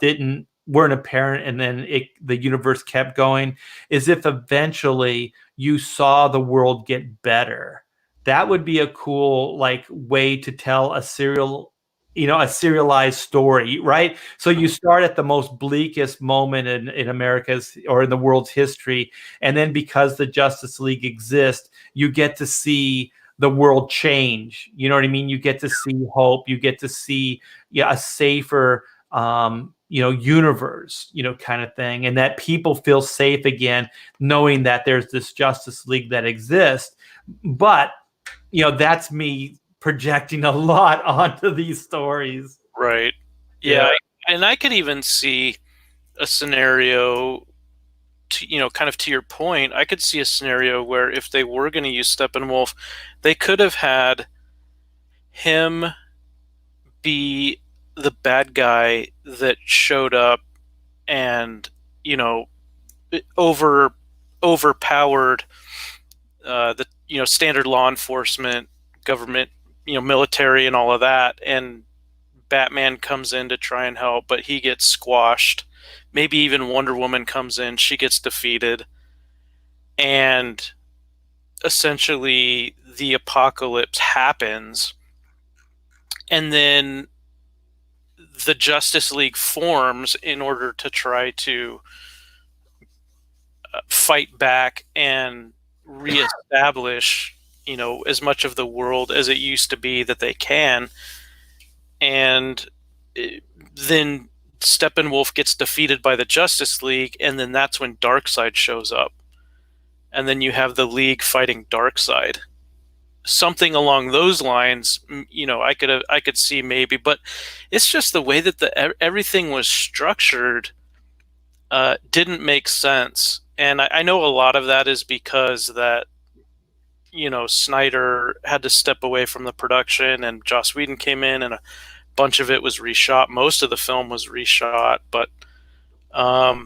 weren't apparent, and then the universe kept going, is if eventually you saw the world get better. That would be a cool like way to tell a serialized story, right? So you start at the most bleakest moment in America's or in the world's history, and then because the Justice League exists, you get to see the world change. You know what I mean? You get to see hope. You get to see a safer universe, kind of thing, and that people feel safe again, knowing that there's this Justice League that exists. But that's me projecting a lot onto these stories. Right. Yeah. And I could even see a scenario kind of to your point, I could see a scenario where if they were going to use Steppenwolf, they could have had him be the bad guy that showed up and overpowered the standard law enforcement, government, military, and all of that, and Batman comes in to try and help, but he gets squashed. Maybe even Wonder Woman comes in, she gets defeated, and essentially the apocalypse happens, and then the Justice League forms in order to try to fight back and reestablish as much of the world as it used to be that they can. And then Steppenwolf gets defeated by the Justice League, and then that's when Darkseid shows up, and then you have the League fighting Darkseid. Something along those lines, I could see maybe, but it's just the way that everything was structured didn't make sense. And I know a lot of that is because that Snyder had to step away from the production, and Joss Whedon came in, and a bunch of it was reshot. Most of the film was reshot, but I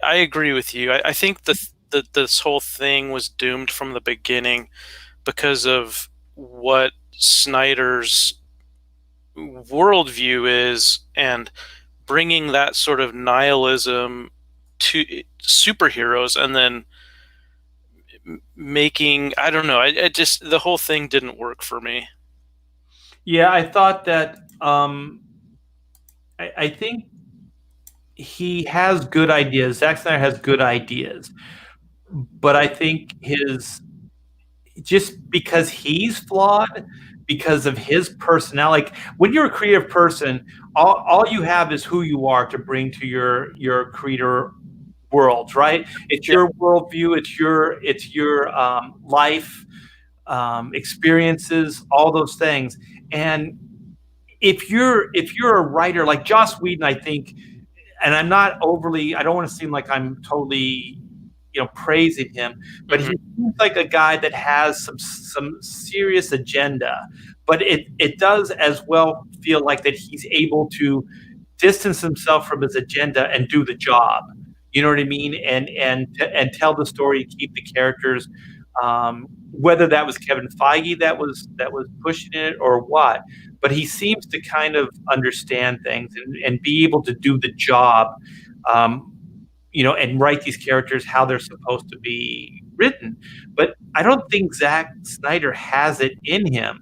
agree with you. I think this whole thing was doomed from the beginning because of what Snyder's worldview is, and bringing that sort of nihilism to superheroes, and then making, I don't know, it just, the whole thing didn't work for me. Yeah, I thought that I think he has good ideas. Zack Snyder has good ideas, but I think just because he's flawed, because of his personality. Like when you're a creative person, all you have is who you are to bring to your creator worlds, right? It's your worldview, it's your life experiences, all those things. And if you're a writer like Joss Whedon, I think and I'm not overly. I don't want to seem like I'm totally, praising him, but Hmm. he seems like a guy that has some serious agenda. But it does as well feel like that he's able to distance himself from his agenda and do the job. You know what I mean? And tell the story, keep the characters. Whether that was Kevin Feige that was pushing it or what, but he seems to kind of understand things and be able to do the job. Um, and write these characters how they're supposed to be written. But I don't think Zack Snyder has it in him.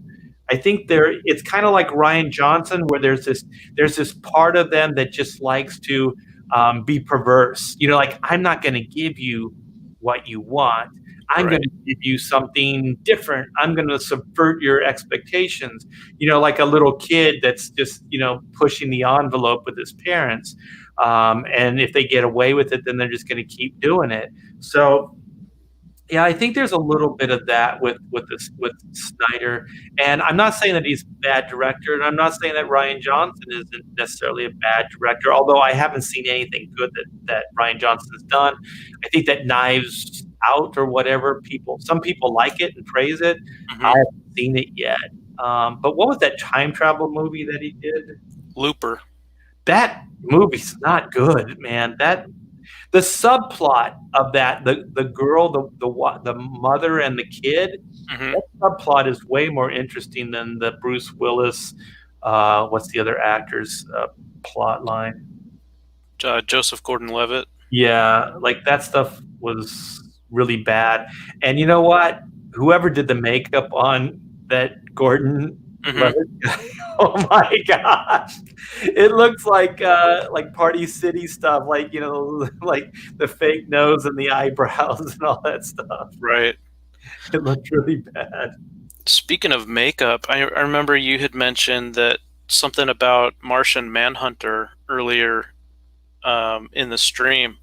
I think it's kind of like Ryan Johnson, where there's this part of them that just likes to be perverse. Like, I'm not going to give you what you want. I'm going Right. to give you something different. I'm going to subvert your expectations. Like a little kid that's just pushing the envelope with his parents. And if they get away with it, then they're just going to keep doing it. So yeah, I think there's a little bit of that with Snyder, and I'm not saying that he's a bad director, and I'm not saying that Ryan Johnson isn't necessarily a bad director. Although I haven't seen anything good that Ryan Johnson has done. I think that Knives Out or whatever, some people like it and praise it. I Hmm. haven't seen it yet. But what was that time travel movie that he did? Looper. That movie's not good, man. The subplot of that, the girl, the mother and the kid, Hmm. that subplot is way more interesting than the Bruce Willis. What's the other actor's plot line? Joseph Gordon-Levitt. Yeah, like that stuff was really bad. And you know what? Whoever did the makeup on that Gordon Hmm. Levitt guy, oh my gosh, it looks like Party City stuff, like like the fake nose and the eyebrows and all that stuff. Right. It looked really bad. Speaking of makeup, I remember you had mentioned that something about Martian Manhunter earlier in the stream,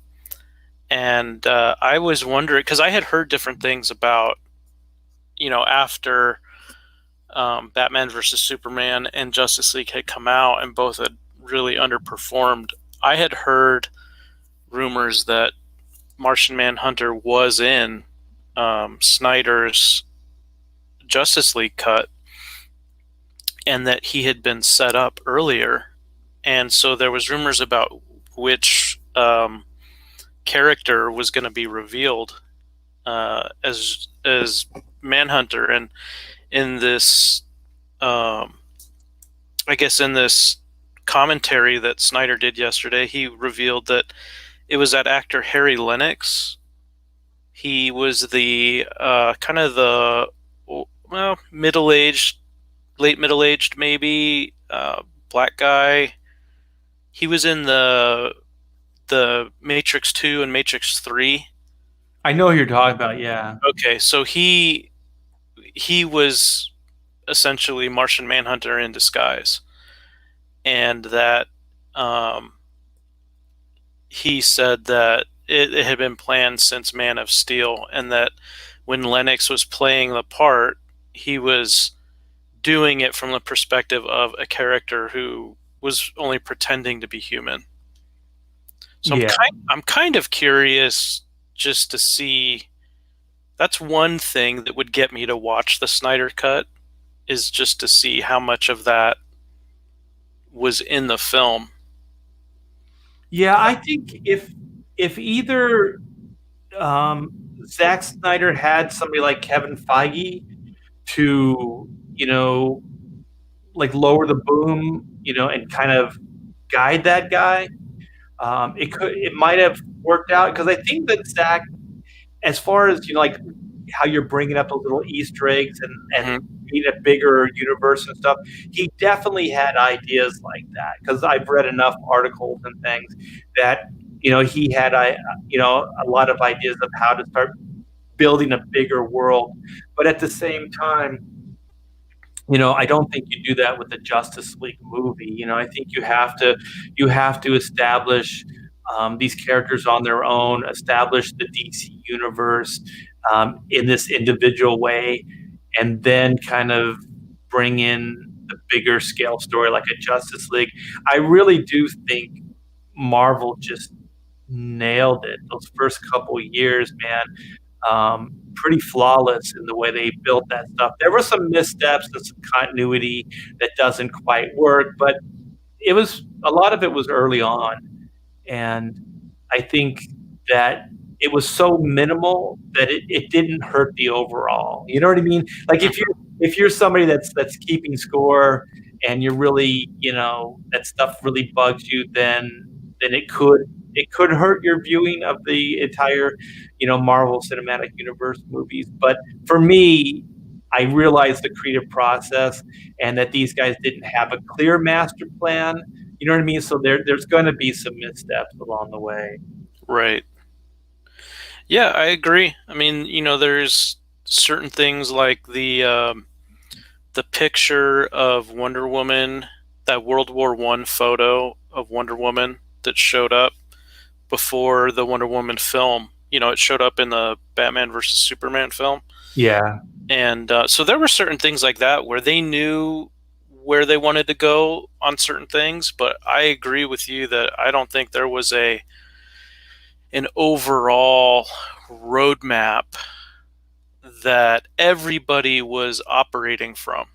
and I was wondering because I had heard different things about after Batman versus Superman and Justice League had come out and both had really underperformed. I had heard rumors that Martian Manhunter was in Snyder's Justice League cut and that he had been set up earlier, and so there was rumors about which character was going to be revealed as Manhunter, and in this, I guess in this commentary that Snyder did yesterday, he revealed that it was that actor Harry Lennox. He was the kind of the middle-aged, late middle-aged maybe black guy. He was in the Matrix 2 and Matrix 3. I know who you're talking about. Yeah. Okay, so he was essentially Martian Manhunter in disguise, and that um, he said that it had been planned since Man of Steel, and that when Lennox was playing the part, he was doing it from the perspective of a character who was only pretending to be human. So Yeah. I'm kind of curious just to see. That's one thing that would get me to watch the Snyder Cut, is just to see how much of that was in the film. Yeah, I think if either Zack Snyder had somebody like Kevin Feige to, like lower the boom, and kind of guide that guy, it might have worked out because I think that Zach, as far as like how you're bringing up those little Easter eggs and Mm-hmm. being a bigger universe and stuff, he definitely had ideas like that because I've read enough articles and things that he had a lot of ideas of how to start building a bigger world, but at the same time, I don't think you do that with the Justice League movie. I think you have to establish these characters on their own, establish the DC universe in this individual way, and then kind of bring in the bigger scale story like a Justice League. I really do think Marvel just nailed it. Those first couple years, man, pretty flawless in the way they built that stuff. There were some missteps and some continuity that doesn't quite work, but it was a lot of it was early on, and I think that it was so minimal that it didn't hurt the overall. You know what I mean? Like if you're somebody that's keeping score and you're really, that stuff really bugs you, then it could hurt your viewing of the entire, Marvel Cinematic Universe movies. But for me, I realized the creative process and that these guys didn't have a clear master plan. You know what I mean? So there's going to be some missteps along the way. Right. Yeah, I agree. I mean, there's certain things like the picture of Wonder Woman, that World War One photo of Wonder Woman that showed up before the Wonder Woman film. It showed up in the Batman versus Superman film. Yeah. And so there were certain things like that where they knew where they wanted to go on certain things, but I agree with you that I don't think there was an overall roadmap that everybody was operating from.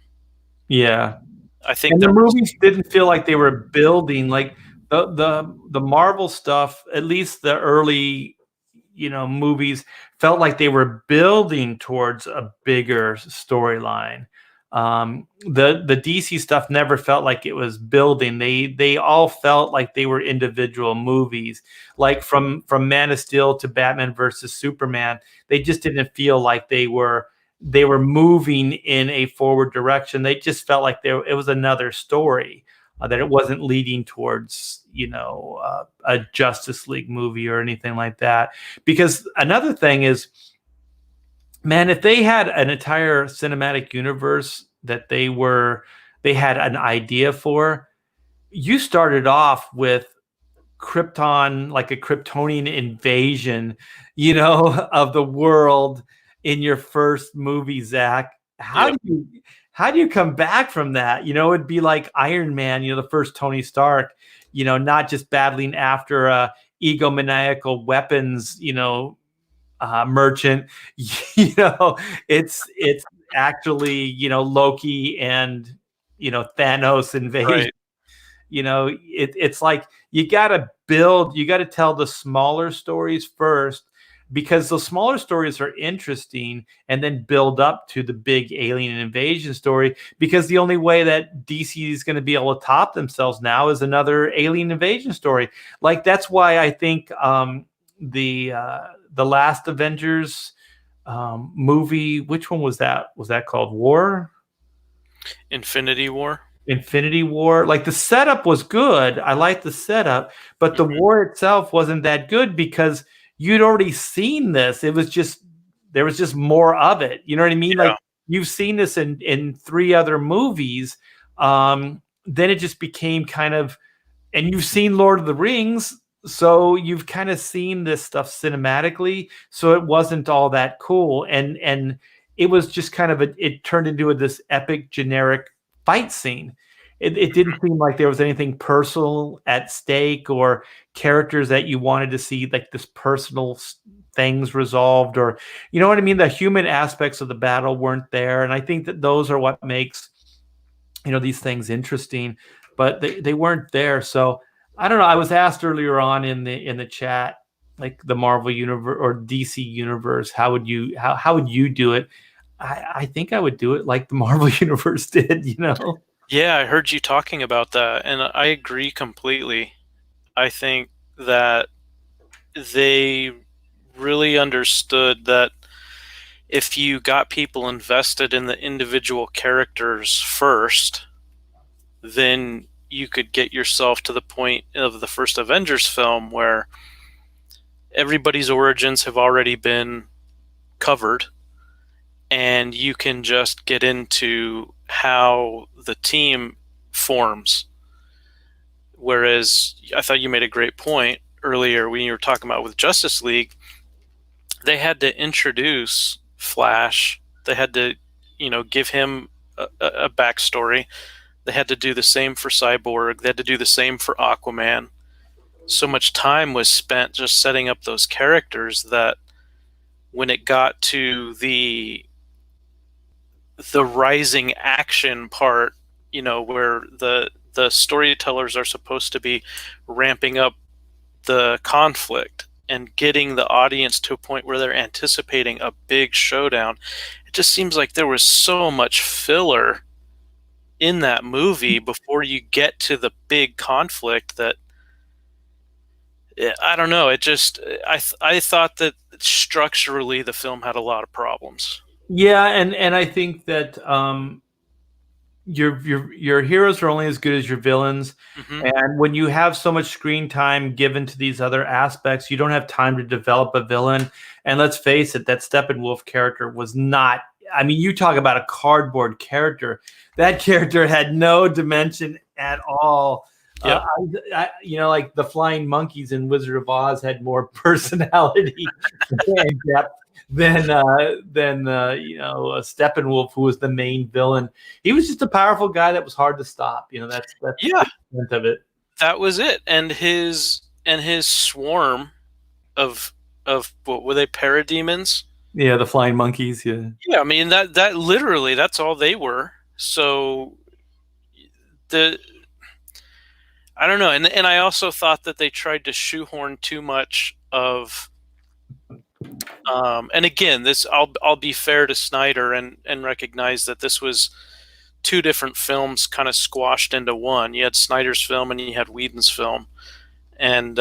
Yeah. I think And the there was, movies didn't feel like they were building like the Marvel stuff, at least the early, movies felt like they were building towards a bigger storyline. The DC stuff never felt like it was building. They all felt like they were individual movies. Like from Man of Steel to Batman versus Superman, they just didn't feel like they were moving in a forward direction. They just felt like it was another story, that it wasn't leading towards, a Justice League movie or anything like that. Because another thing is, man, if they had an entire cinematic universe that they had an idea for, you started off with Krypton, like a Kryptonian invasion, of the world in your first movie, Zach. How yep, do you how do you come back from that? It'd be like Iron Man, the first Tony Stark, not just battling after a egomaniacal weapons, merchant. It's actually, Loki and Thanos invasion. right, It's like you got to tell the smaller stories first, because the smaller stories are interesting, and then build up to the big alien invasion story, because the only way that DC is going to be able to top themselves now is another alien invasion story. Like that's why I think the last Avengers movie, which one was that? Was that called War? Infinity War. Infinity War. Like the setup was good. I liked the setup, but the Mhm. war itself wasn't that good because you'd already seen this. There was just more of it. You know what I mean? Like Yeah, you've seen this in three other movies. Then it just became kind of, and you've seen Lord of the Rings, so you've kind of seen this stuff cinematically, so it wasn't all that cool, and it was just kind of it turned into this epic generic fight scene. It didn't seem like there was anything personal at stake, or characters that you wanted to see like this personal things resolved, or you know what I mean, the human aspects of the battle weren't there, and I think that those are what makes these things interesting, but they weren't there. So I don't know. I was asked earlier on in the chat, like the Marvel universe or DC universe, how would you do it? I think I would do it like the Marvel universe did. yeah, I heard you talking about that, and I agree completely. I think that they really understood that if you got people invested in the individual characters first, then you could get yourself to the point of the first Avengers film where everybody's origins have already been covered, and you can just get into how the team forms. Whereas I thought you made a great point earlier when you were talking about with Justice League, they had to introduce Flash. They had to, give him a backstory. They had to do the same for Cyborg. They had to do the same for Aquaman. so much time was spent just setting up those characters that when it got to the rising action part, where the storytellers are supposed to be ramping up the conflict and getting the audience to a point where they're anticipating a big showdown, it just seems like there was so much filler in that movie before you get to the big conflict that I don't know. It just I thought that structurally the film had a lot of problems. Yeah, and I think that your heroes are only as good as your villains. Hmm. And when you have so much screen time given to these other aspects, you don't have time to develop a villain. And let's face it, that Steppenwolf character was not. I mean, you talk about a cardboard character. That character had no dimension at all. Yep. Like the flying monkeys in Wizard of Oz had more personality and depth than Steppenwolf, who was the main villain. He was just a powerful guy that was hard to stop. That's Yeah, the extent of it. that was it. And his swarm of what were they, parademons? Yeah, the flying monkeys. Yeah. Yeah, I mean that literally that's all they were. So the I don't know, and I also thought that they tried to shoehorn too much of. And again, this I'll be fair to Snyder and recognize that this was two different films kind of squashed into one. You had Snyder's film and you had Whedon's film, and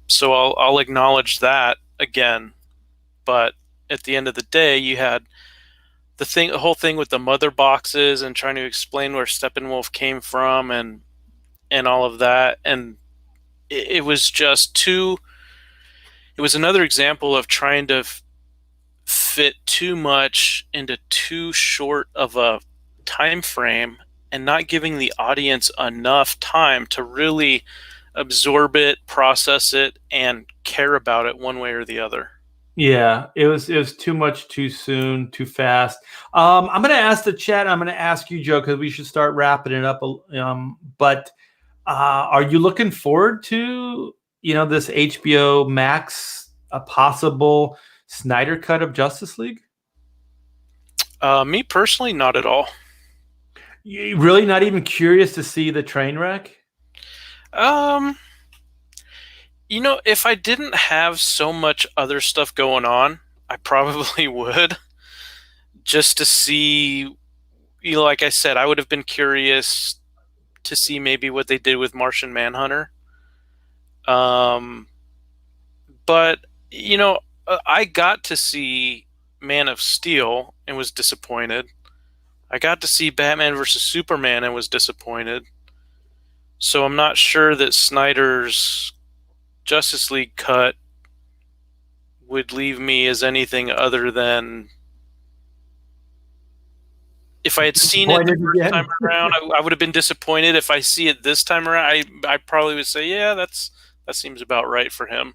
so I'll acknowledge that again. But at the end of the day, you had the whole thing with the mother boxes and trying to explain where Steppenwolf came from and all of that, and it was just too. It was another example of trying to fit too much into too short of a time frame and not giving the audience enough time to really absorb it, process it, and care about it one way or the other. Yeah, it was too much, too soon, too fast. I'm going to ask the chat. I'm going to ask you, Joe, because we should start wrapping it up. But are you looking forward to this HBO Max, a possible Snyder cut of Justice League? Me personally, not at all. You really not even curious to see the train wreck? If I didn't have so much other stuff going on, I probably would. Just to see, like I said, I would have been curious to see maybe what they did with Martian Manhunter. But I got to see Man of Steel and was disappointed. I got to see Batman versus Superman and was disappointed. So I'm not sure that Snyder's Justice League cut would leave me as anything other than, if I had seen it the first time around, I would have been disappointed. If I see it this time around, I probably would say, yeah, that seems about right for him.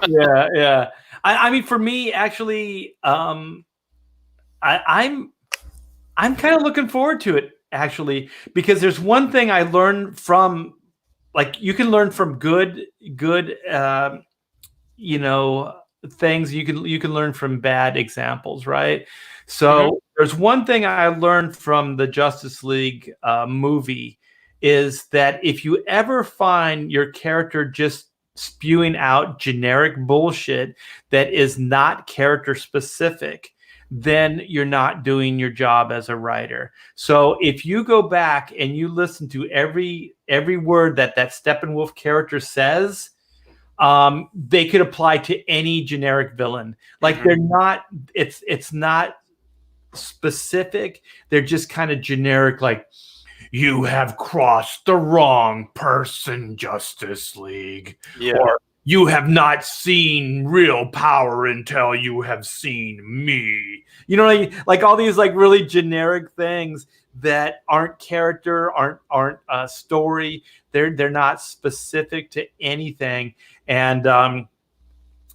Yeah. I mean, for me, actually, I'm kind of looking forward to it, actually, because there's one thing I learned from, like, you can learn from good things. You can learn from bad examples, right? So there's one thing I learned from the Justice League movie is that if you ever find your character just spewing out generic bullshit that is not character specific, then you're not doing your job as a writer. So if you go back and you listen to every word that Steppenwolf character says, they could apply to any generic villain. Like they're not, it's not specific. They're just kind of generic, like, you have crossed the wrong person, Justice League. Yeah. Or you have not seen real power until you have seen me. You know what I mean? Like all these like really generic things that aren't character, aren't story. They're not specific to anything. And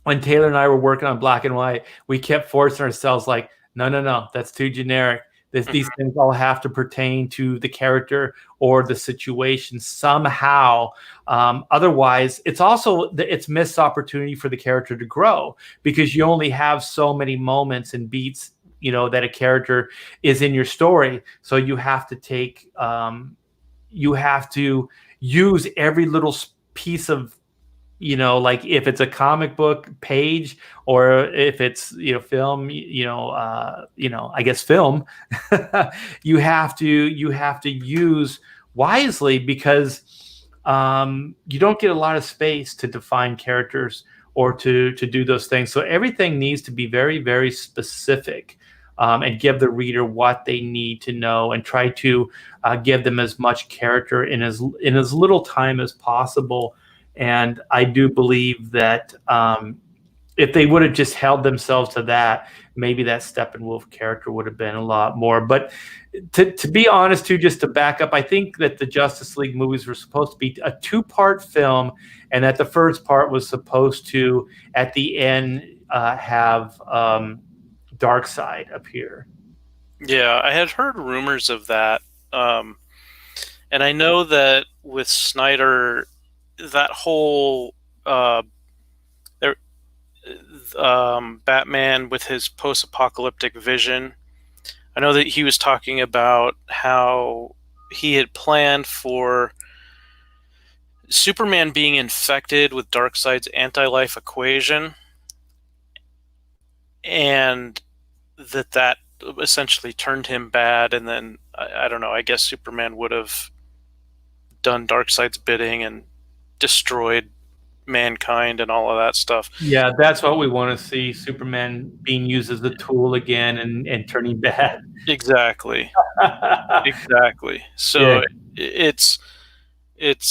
when Taylor and I were working on Black and White, we kept forcing ourselves like, no, that's too generic. These things all have to pertain to the character or the situation somehow. Otherwise, it's missed opportunity for the character to grow, because you only have so many moments and beats, that a character is in your story. So you have to use every little piece of, like if it's a comic book page, or if it's film, I guess film. You have to use wisely, because you don't get a lot of space to define characters or to do those things. So everything needs to be very, very specific, and give the reader what they need to know, and try to give them as much character in as little time as possible. And I do believe that if they would have just held themselves to that, maybe that Steppenwolf character would have been a lot more. But to be honest, too, just to back up, I think that the Justice League movies were supposed to be a two-part film, and that the first part was supposed to, at the end, have Darkseid appear. Yeah, I had heard rumors of that. And I know that with Snyder, that whole Batman with his post-apocalyptic vision, I know that he was talking about how he had planned for Superman being infected with Darkseid's anti-life equation, and that essentially turned him bad. And then I don't know, I guess Superman would have done Darkseid's bidding and destroyed mankind and all of that stuff. Yeah, that's what we want to see, Superman being used as a tool again, and turning bad. Exactly. Exactly. So Yeah. it's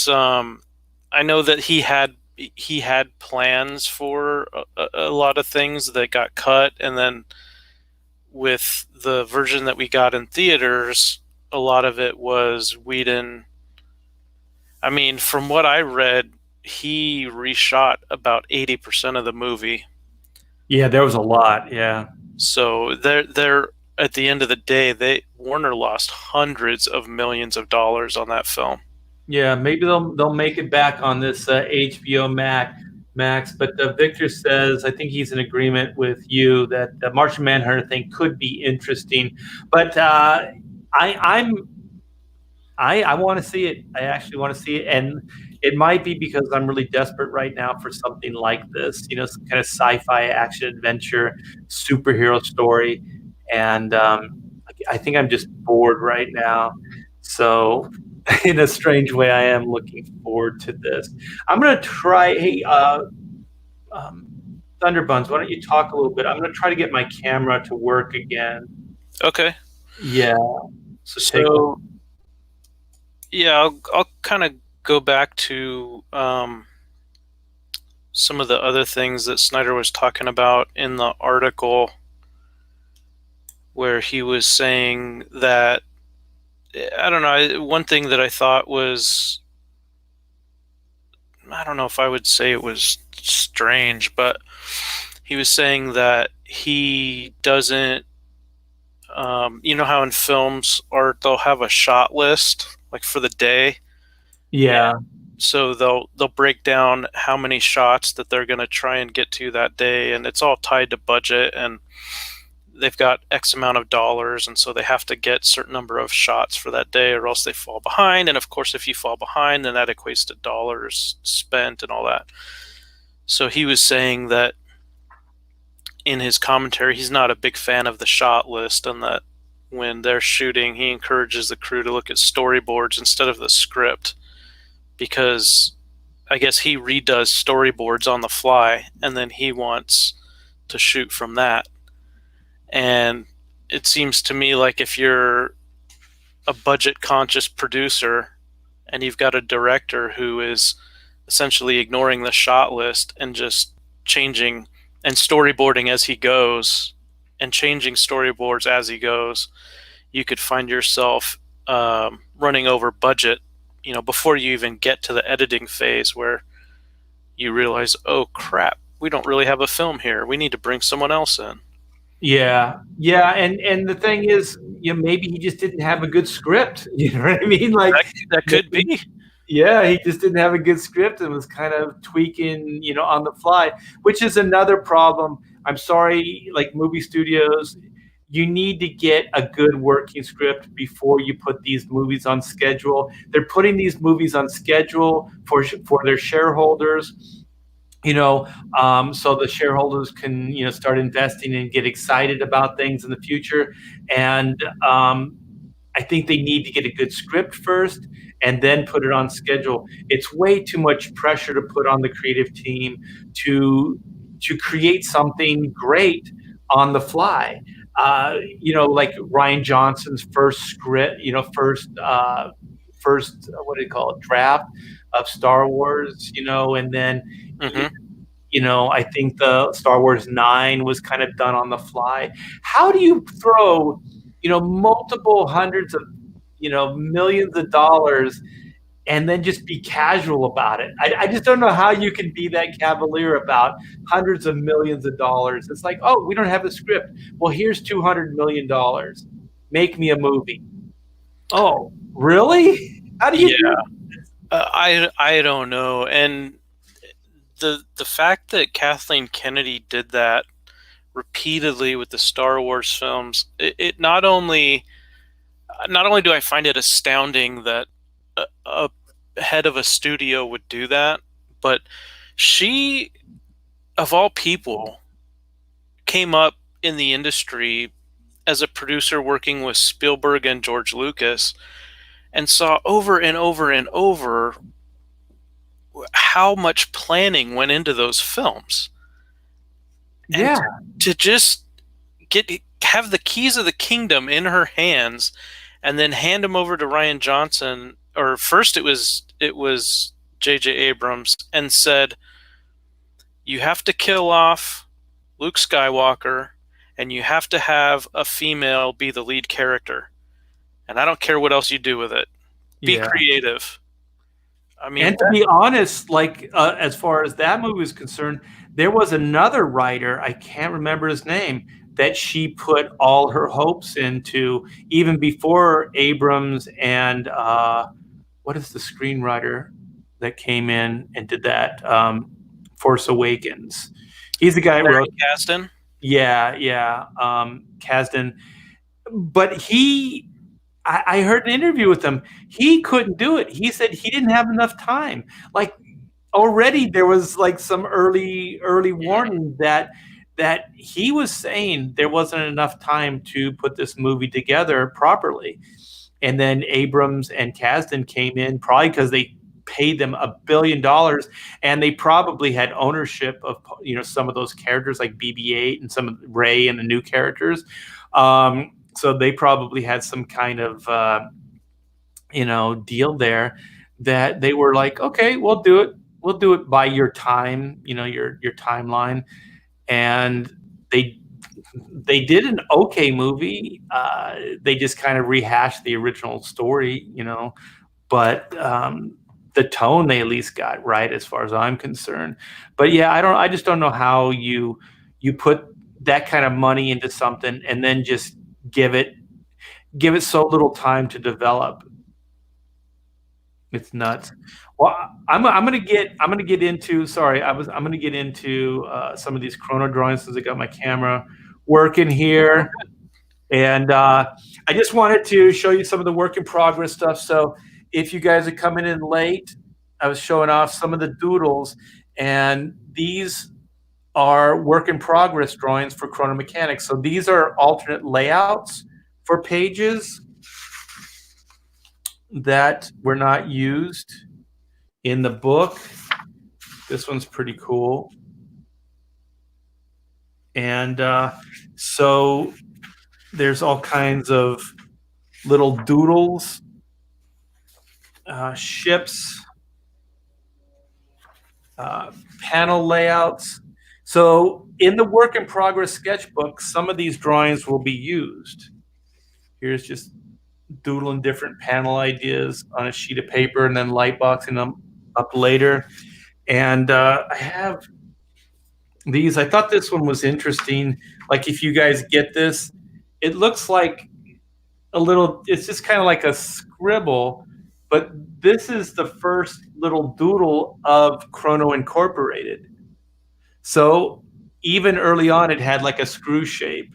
I know that he had plans for a lot of things that got cut, and then with the version that we got in theaters, a lot of it was Whedon. I mean, from what I read, he reshot about 80% of the movie. Yeah, there was a lot. Yeah. So they're at the end of the day, Warner lost hundreds of millions of dollars on that film. Yeah, maybe they'll make it back on this HBO Max. But Victor says, I think he's in agreement with you that the Martian Manhunter thing could be interesting. But I want to see it. I actually want to see it, and it might be because I'm really desperate right now for something like this. Some kind of sci-fi action adventure superhero story, and I think I'm just bored right now. So, in a strange way, I am looking forward to this. I'm gonna try. Hey, um, Thunderbuns, why don't you talk a little bit? I'm gonna try to get my camera to work again. Okay. Yeah. So yeah, I'll kind of go back to some of the other things that Snyder was talking about in the article, where he was saying that, I don't know, one thing that I thought was, I don't know if I would say it was strange, but he was saying that he doesn't, you know how in films art they'll have a shot list like for the day. Yeah. So they'll break down how many shots that they're going to try and get to that day, and it's all tied to budget, and they've got X amount of dollars, and so they have to get certain number of shots for that day, or else they fall behind. And of course, if you fall behind, then that equates to dollars spent and all that. So he was saying that in his commentary, he's not a big fan of the shot list, and that when they're shooting, he encourages the crew to look at storyboards instead of the script, because I guess he redoes storyboards on the fly, and then he wants to shoot from that. And it seems to me like if you're a budget-conscious producer and you've got a director who is essentially ignoring the shot list and just changing and storyboarding as he goes and changing storyboards as he goes, you could find yourself running over budget, before you even get to the editing phase, where you realize, oh crap, we don't really have a film here. We need to bring someone else in. Yeah, and the thing is, maybe he just didn't have a good script. You know what I mean? Like, That could maybe, be. yeah, he just didn't have a good script and was kind of tweaking, on the fly, which is another problem. I'm sorry, like movie studios, you need to get a good working script before you put these movies on schedule. They're putting these movies on schedule for their shareholders, you know so the shareholders can start investing and get excited about things in the future. And I think they need to get a good script first and then put it on schedule. It's way too much pressure to put on the creative team to create something great on the fly. Like Ryan Johnson's first script, first what do you call it, draft of Star Wars, and then Hmm. I think the Star Wars 9 was kind of done on the fly. How do you throw, multiple hundreds of, millions of dollars and then just be casual about it? I just don't know how you can be that cavalier about hundreds of millions of dollars. It's like, oh, we don't have the script. Well, here's $200 million. Make me a movie. Oh, really? How do you Yeah, do? I don't know, and the fact that Kathleen Kennedy did that repeatedly with the Star Wars films, it not only do I find it astounding that a head of a studio would do that, but she, of all people, came up in the industry as a producer working with Spielberg and George Lucas and saw over and over and over how much planning went into those films. And Yeah, to just get have the keys of the kingdom in her hands and then hand them over to Ryan Johnson, or first it was JJ Abrams, and said, you have to kill off Luke Skywalker and you have to have a female be the lead character. And I don't care what else you do with it. Be yeah. creative. I mean, And to be honest, like as far as that movie is concerned, there was another writer, I can't remember his name, that she put all her hopes into even before Abrams and what is the screenwriter that came in and did that? Force Awakens. He's the guy that Larry wrote, Kasdan. yeah, yeah, Kasdan. But I heard an interview with him. He couldn't do it. He said he didn't have enough time. Like already there was like some early warning that he was saying there wasn't enough time to put this movie together properly. And then Abrams and Kasdan came in probably because they paid them $1 billion, and they probably had ownership of some of those characters like BB-8 and some of Ray and the new characters. So they probably had some kind of deal there that they were like, okay, we'll do it. We'll do it by your time, your timeline. And they they did an okay movie. They just kind of rehashed the original story, but the tone they at least got right as far as I'm concerned. But yeah, I just don't know how you put that kind of money into something and then just give it so little time to develop. It's nuts. Well, I'm gonna get into. Sorry, I'm gonna get into some of these chrono drawings since I got my camera working here, and I just wanted to show you some of the work in progress stuff. So if you guys are coming in late, I was showing off some of the doodles, and these are work in progress drawings for chrono mechanics. So these are alternate layouts for pages that were not used in the book. This one's pretty cool. And so there's all kinds of little doodles, ships, panel layouts. So in the work in progress sketchbook, some of these drawings will be used. Here's just doodling different panel ideas on a sheet of paper and then light boxing them up later. And I have these. I thought this one was interesting. Like if you guys get this, it looks like a little. It's just kind of like a scribble, but this is the first little doodle of Chrono Incorporated. So even early on, it had like a screw shape.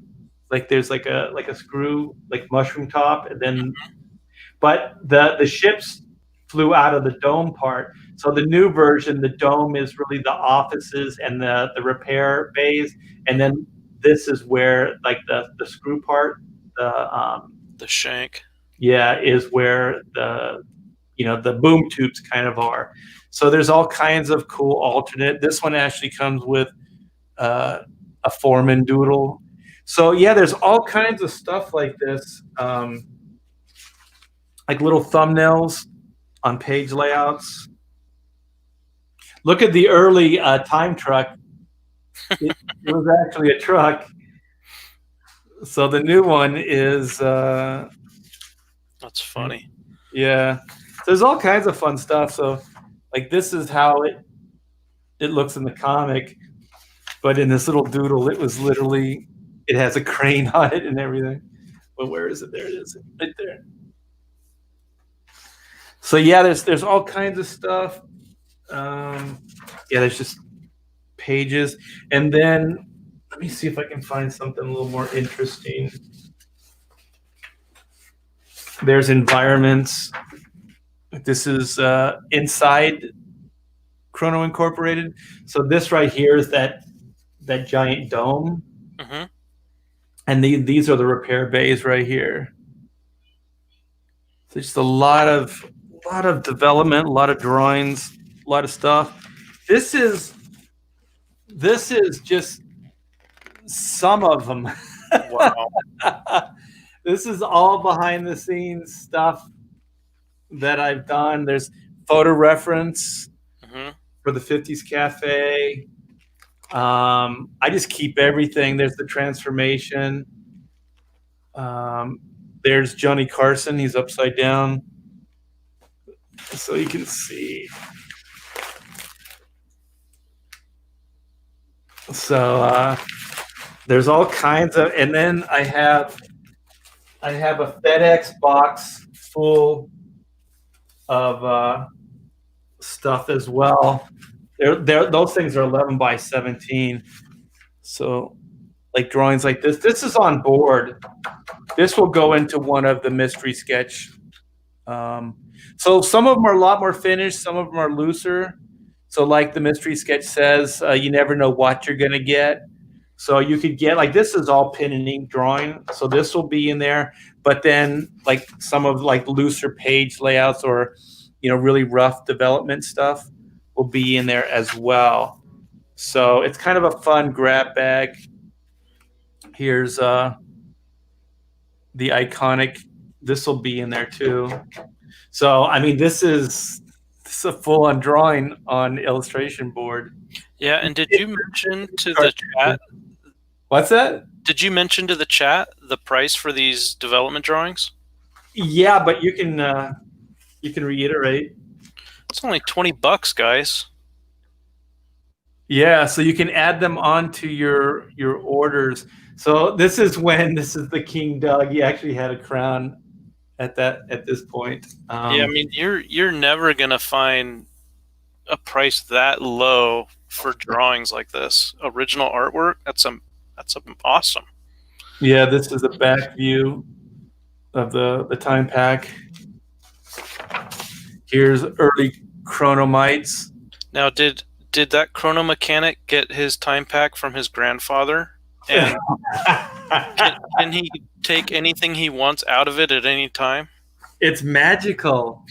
Like there's like a screw, like mushroom top, and then but the ships flew out of the dome part. So the new version, the dome is really the offices and the repair bays, and then this is where like the screw part, The shank. yeah, is where the boom tubes kind of are. So there's all kinds of cool alternate. This one actually comes with a foreman doodle. So yeah, there's all kinds of stuff like this, like little thumbnails on page layouts. Look at the early time truck. It was actually a truck. So the new one is. That's funny. Yeah, so there's all kinds of fun stuff. So, like this is how it looks in the comic, but in this little doodle, it was literally it has a crane on it and everything. But where is it? There it is, right there. So yeah, there's all kinds of stuff. Yeah, there's just pages, and then let me see if I can find something a little more interesting. There's environments. This is inside Chrono Incorporated. So this right here is that giant dome, and these are the repair bays right here. So just a lot of development, a lot of drawings, a lot of stuff. This is just some of them. Wow. This is all behind the scenes stuff that I've done. There's photo reference for the 50s Cafe. I just keep everything. There's the transformation. There's Johnny Carson. He's upside down. So you can see. So there's all kinds of, and then I have a FedEx box full of stuff as well. Those things are 11 by 17. So like drawings like this. This is on board. This will go into one of the mystery sketch. So some of them are a lot more finished. Some of them are looser. So like the mystery sketch says, you never know what you're going to get. So you could get, like, this is all pen and ink drawing. So this will be in there. But then like some of like looser page layouts or, really rough development stuff will be in there as well. So it's kind of a fun grab bag. Here's the iconic. This will be in there too. So I mean, this is a full-on drawing on illustration board. Yeah, and did you mention to the chat? What's that? Did you mention to the chat the price for these development drawings? Yeah, but you can reiterate. It's only $20, guys. Yeah, so you can add them onto your orders. So this is the King Doug. He actually had a crown at this point. Yeah, I mean, you're never gonna find a price that low for drawings like this. Original artwork. That's awesome. Yeah, this is the back view of the time pack. Here's early Chronomites. Now, did that chrono mechanic get his time pack from his grandfather? And can he take anything he wants out of it at any time? It's magical.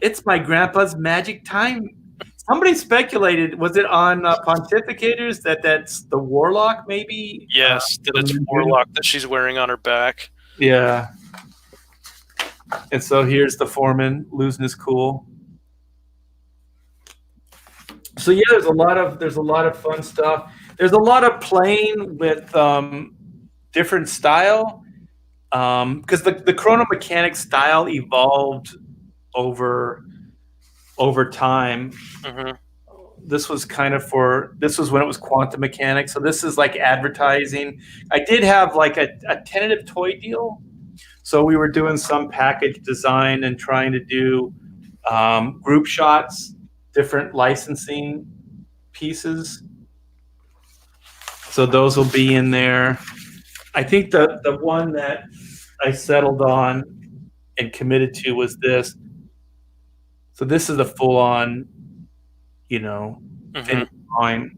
It's my grandpa's magic time. Somebody speculated, was it on Pontificators that's the Warlock maybe? Yes, that it's Warlock that she's wearing on her back. Yeah. And so here's the foreman losing his cool. So yeah, there's a lot of fun stuff. There's a lot of playing with different style, because the chrono mechanic style evolved over time. this was kind of this was when it was quantum mechanics. So this is like advertising. I did have like a tentative toy deal. So we were doing some package design and trying to do group shots, different licensing pieces. So those will be in there. I think the one that I settled on and committed to was this. So this is a full-on, Mhm. drawing.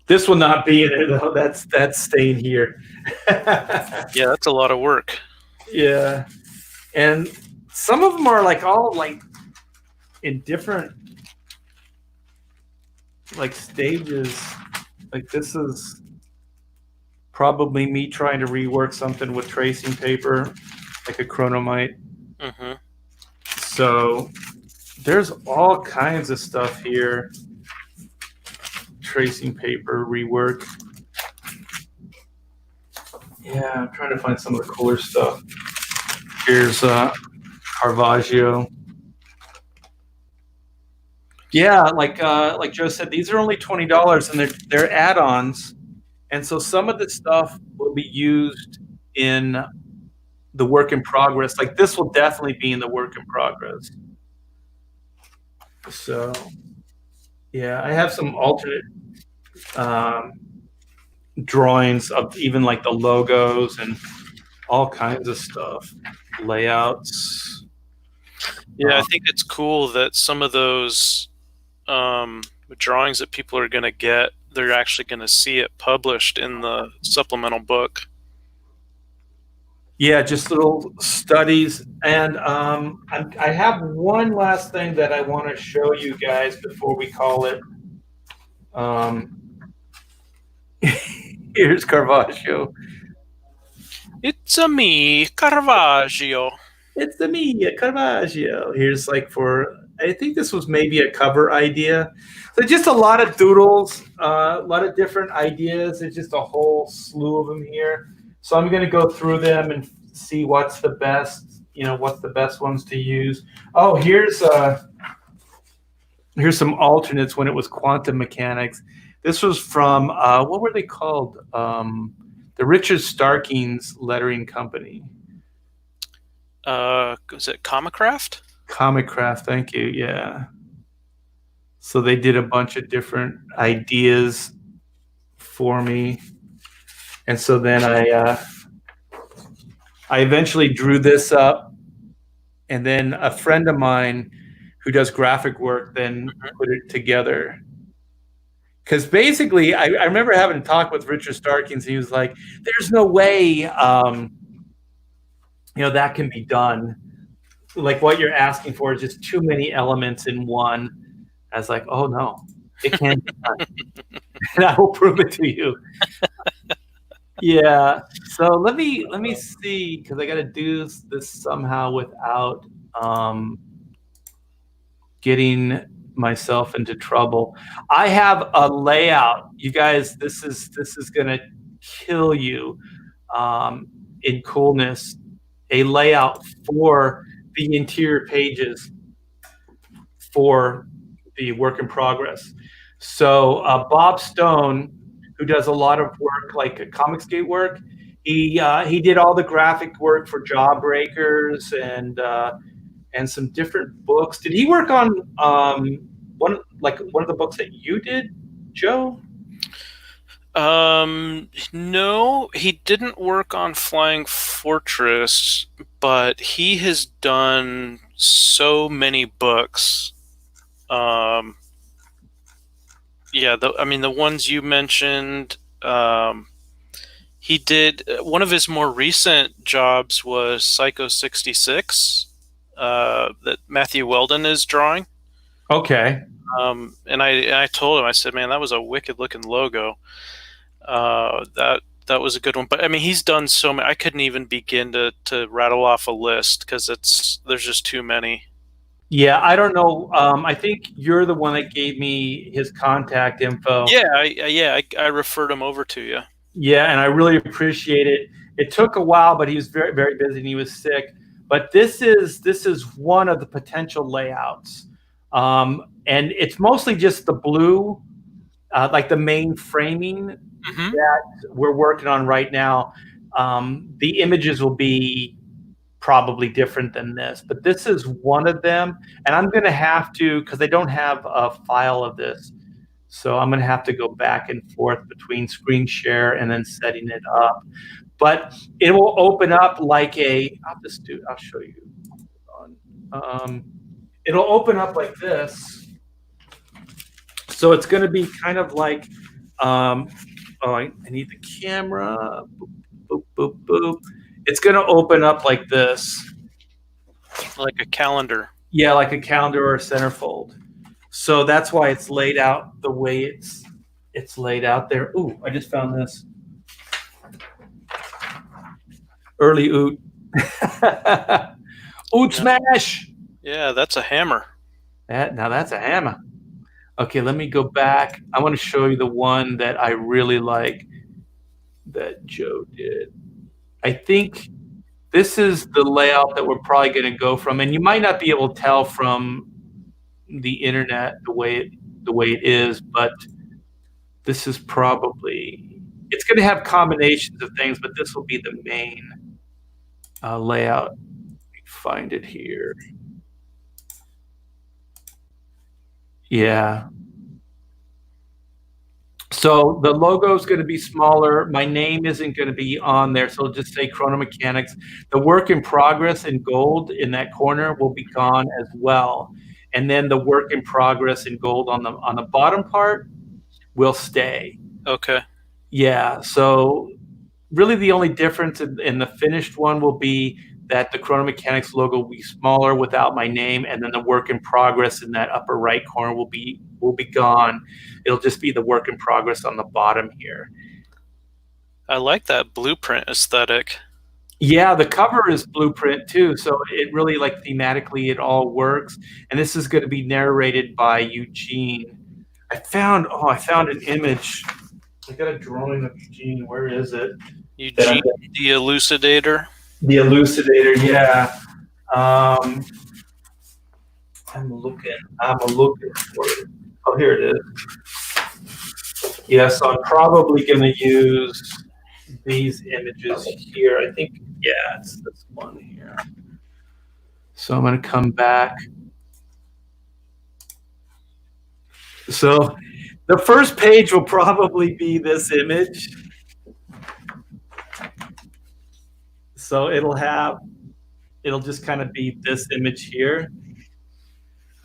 This will not be in it though. That's staying here. Yeah, that's a lot of work. Yeah, and some of them are like all like in different like stages. Like this is probably me trying to rework something with tracing paper, like a chronomite. Mhm. So there's all kinds of stuff here. Tracing paper rework. Yeah, I'm trying to find some of the cooler stuff. Here's Caravaggio. Yeah, like Joe said, these are only $20, and they're add-ons, and so some of the stuff will be used in the work in progress. Like this will definitely be in the work in progress. So yeah, I have some alternate drawings of even like the logos and all kinds of stuff, layouts. Yeah, I think it's cool that some of those drawings that people are going to get, they're actually going to see it published in the supplemental book. Yeah, just little studies. And I have one last thing that I want to show you guys before we call it. Here's Caravaggio. It's a me, Caravaggio. It's the me, Caravaggio. Here's like I think this was maybe a cover idea. So just a lot of doodles, a lot of different ideas. There's just a whole slew of them here. So I'm going to go through them and see what's the best, what's the best ones to use. Oh, here's some alternates when it was quantum mechanics. This was from, what were they called? The Richard Starkings Lettering Company. Was it Comicraft? Comicraft, thank you. Yeah. So they did a bunch of different ideas for me, and so then I eventually drew this up, and then a friend of mine who does graphic work then put it together. Because basically, I remember having a talk with Richard Starkings, and he was like, "There's no way, that can be done. Like what you're asking for is just too many elements in one." I was like, "Oh no, it can be done, and I will prove it to you." Yeah. So let me see, because I got to do this somehow without getting myself into trouble. I have a layout, you guys. This is gonna kill you in coolness. A layout for the interior pages for the work in progress. So Bob Stone, who does a lot of work like Comicsgate work, he did all the graphic work for Jawbreakers and some different books. Did he work on one of the books that you did, Joe? No, he didn't work on Flying Fortress, but he has done so many books. Yeah, the ones you mentioned, he did. One of his more recent jobs was Psycho 66, that Matthew Weldon is drawing. Okay. And I told him, I said, man, that was a wicked looking logo. That was a good one. But I mean, he's done so many. I couldn't even begin to rattle off a list because there's just too many. Yeah, I don't know. I think you're the one that gave me his contact info. Yeah, I referred him over to you. Yeah, and I really appreciate it. It took a while, but he was very, very busy and he was sick. But this is one of the potential layouts. And it's mostly just the blue, like the main framing that we're working on right now. The images will be probably different than this, but this is one of them. And I'm going to have to, because I don't have a file of this, so I'm going to have to go back and forth between screen share and then setting it up. But it will open up like I'll show you. It'll open up like this. So it's going to be kind of like, I need the camera. Boop, boop, boop, boop. It's going to open up like this. Like a calendar. Yeah, like a calendar or a centerfold. So that's why it's laid out the way it's laid out there. Ooh, I just found this. Early oot. Oot smash. Yeah, that's a hammer. Now that's a hammer. Okay, let me go back. I want to show you the one that I really like that Joe did. I think this is the layout that we're probably going to go from, and you might not be able to tell from the internet the way it is, but this is probably, it's going to have combinations of things, but this will be the main layout. Let me find it here. Yeah. So the logo is going to be smaller. My name isn't going to be on there, so it'll just say Chrono Mechanics. The work in progress in gold in that corner will be gone as well, and then the work in progress in gold on the bottom part will stay. Okay. Yeah. So really, the only difference in the finished one will be that the Chrono Mechanics logo will be smaller without my name, and then the work in progress in that upper right corner will be gone. It'll just be the work in progress on the bottom here. I like that blueprint aesthetic. Yeah, the cover is blueprint too, so it really, like, thematically it all works. And this is going to be narrated by Eugene. I found an image. I got a drawing of Eugene. Where is it? Eugene the Elucidator. The Elucidator, yeah. I'm looking for it. Oh, here it is. Yeah, so I'm probably going to use these images here. I think, yeah, it's this one here. So I'm going to come back. So the first page will probably be this image. So it'll just kind of be this image here.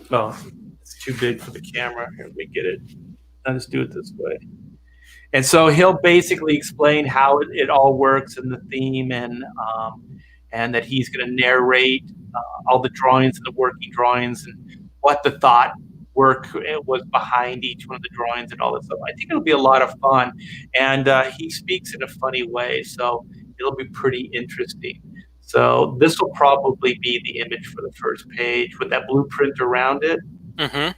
Oh, it's too big for the camera. Here, let me get it. I'll just do it this way. And so he'll basically explain how it all works in the theme, and that he's going to narrate all the drawings and the working drawings and what the thought work was behind each one of the drawings and all that stuff. I think it'll be a lot of fun, and he speaks in a funny way, so it'll be pretty interesting. So this will probably be the image for the first page with that blueprint around it. Mm-hmm.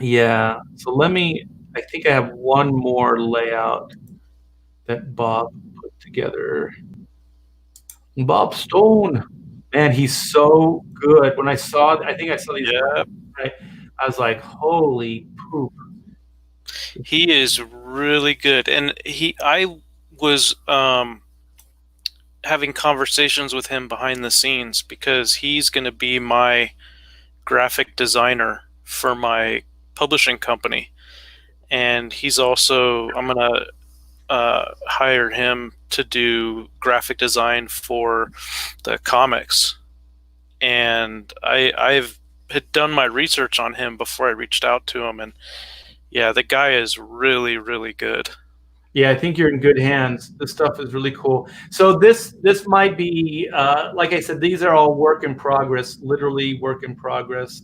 Yeah. So I think I have one more layout that Bob put together. Bob Stone, man, he's so good. When I think I saw these. Yeah. Right, I was like, holy poop. He is really good, and I was having conversations with him behind the scenes because he's going to be my graphic designer for my publishing company, and he's also, I'm going to hire him to do graphic design for the comics. And I've had done my research on him before I reached out to him, and yeah, the guy is really, really good. Yeah, I think you're in good hands. This stuff is really cool. So this might be, like I said, these are all work in progress, literally work in progress.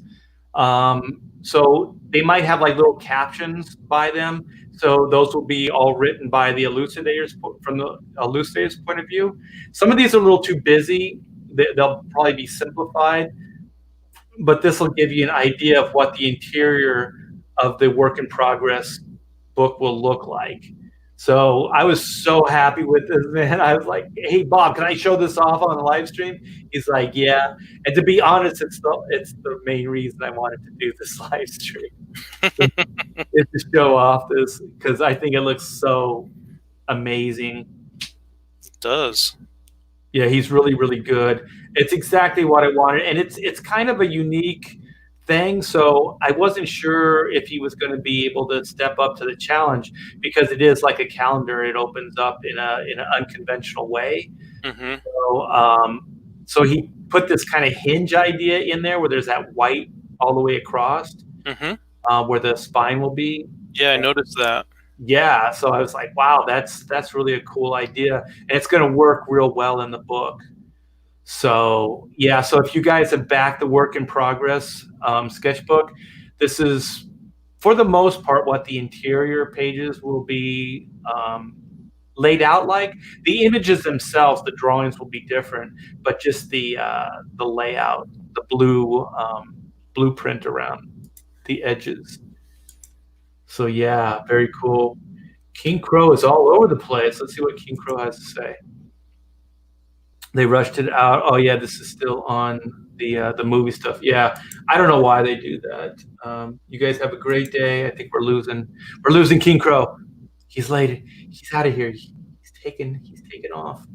So they might have like little captions by them. So those will be all written by the elucidators from the elucidators' point of view. Some of these are a little too busy. They'll probably be simplified, but this will give you an idea of what the interior of the work in progress book will look like. So I was so happy with this, man. I was like, "Hey, Bob, can I show this off on the live stream?" He's like, "Yeah." And to be honest, it's the main reason I wanted to do this live stream is to show off this because I think it looks so amazing. It does. Yeah, he's really, really good. It's exactly what I wanted, and it's kind of a unique thing. So I wasn't sure if he was going to be able to step up to the challenge because it is like a calendar. It opens up in an unconventional way. Mm-hmm. So he put this kind of hinge idea in there where there's that white all the way across, Mm-hmm. where the spine will be. Yeah, I noticed that. Yeah, so I was like, wow, that's really a cool idea, and it's going to work real well in the book. So yeah, so if you guys have backed the work in progress sketchbook, this is for the most part what the interior pages will be laid out like. The images themselves, the drawings will be different, but just the layout, the blue blueprint around the edges. So yeah, very cool. King Crow is all over the place. Let's see what King Crow has to say. They rushed it out. Oh yeah, this is still on the movie stuff. Yeah, I don't know why they do that. You guys have a great day. I think we're losing King Crow. He's late. He's out of here. He's taken off.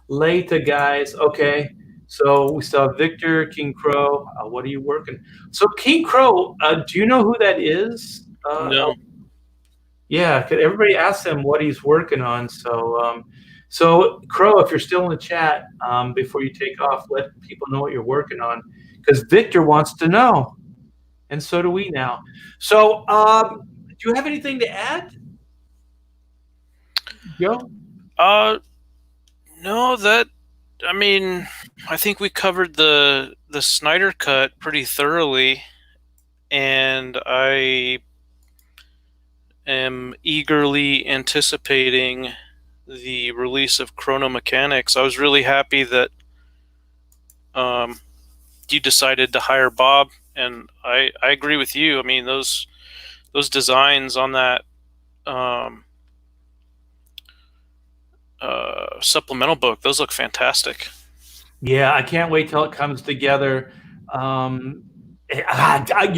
Later, guys. Okay. So we saw Victor, King Crow. What are you working? So King Crow, do you know who that is? No. Yeah, could everybody ask him what he's working on? So Crow, if you're still in the chat, before you take off, let people know what you're working on, because Victor wants to know, and so do we now. So, do you have anything to add, Joe? No, I mean, I think we covered the Snyder cut pretty thoroughly, and I am eagerly anticipating the release of Chrono Mechanics. I was really happy that you decided to hire Bob, and I agree with you. I mean, those designs on that supplemental book, those look fantastic. Yeah, I can't wait till it comes together. You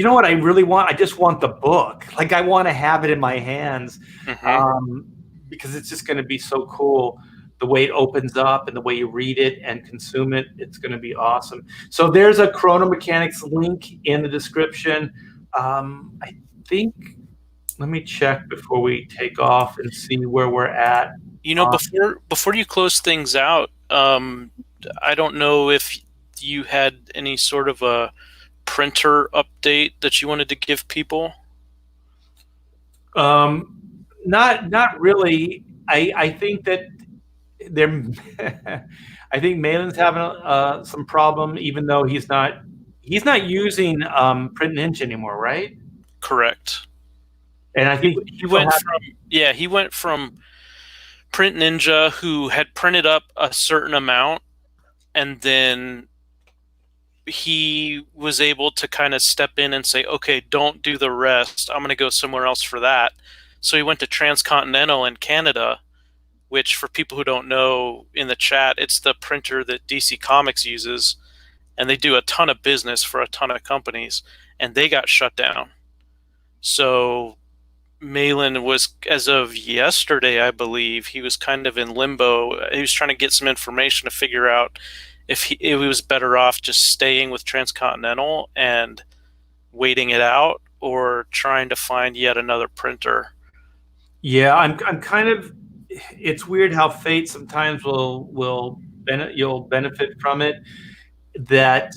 know what I really want? I just want the book. Like I want to have it in my hands, Mm-hmm. because it's just going to be so cool. The way it opens up and the way you read it and consume it, it's going to be awesome. So there's a Chrono Mechanics link in the description. I think. Let me check before we take off and see where we're at. You know, before you close things out, I don't know if you had any sort of a printer update that you wanted to give people. Not really. I think that they're. I think Malin's having some problem, even though he's not using Print Ninja anymore, right? Correct. And I think he went from Print Ninja, who had printed up a certain amount, and then he was able to kind of step in and say, okay, don't do the rest. I'm going to go somewhere else for that. So he went to Transcontinental in Canada, which for people who don't know in the chat, it's the printer that DC Comics uses, and they do a ton of business for a ton of companies, and they got shut down. So Malin was, as of yesterday, I believe, he was kind of in limbo. He was trying to get some information to figure out if he was better off just staying with Transcontinental and waiting it out, or trying to find yet another printer. Yeah, I'm kind of. It's weird how fate sometimes you'll benefit from it. That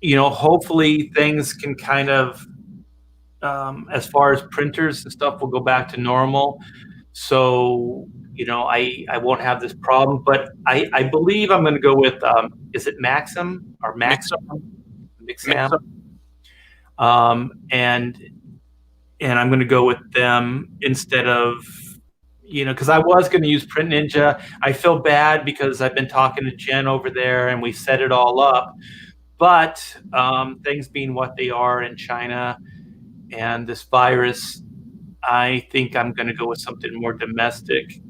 hopefully things can kind of, as far as printers and stuff, will go back to normal. So I won't have this problem. But I believe I'm going to go with is it Maxim or Maxim? Mixam. And I'm going to go with them instead of, because I was going to use Print Ninja. I feel bad because I've been talking to Jen over there and we set it all up. But things being what they are in China and this virus, I think I'm going to go with something more domestic.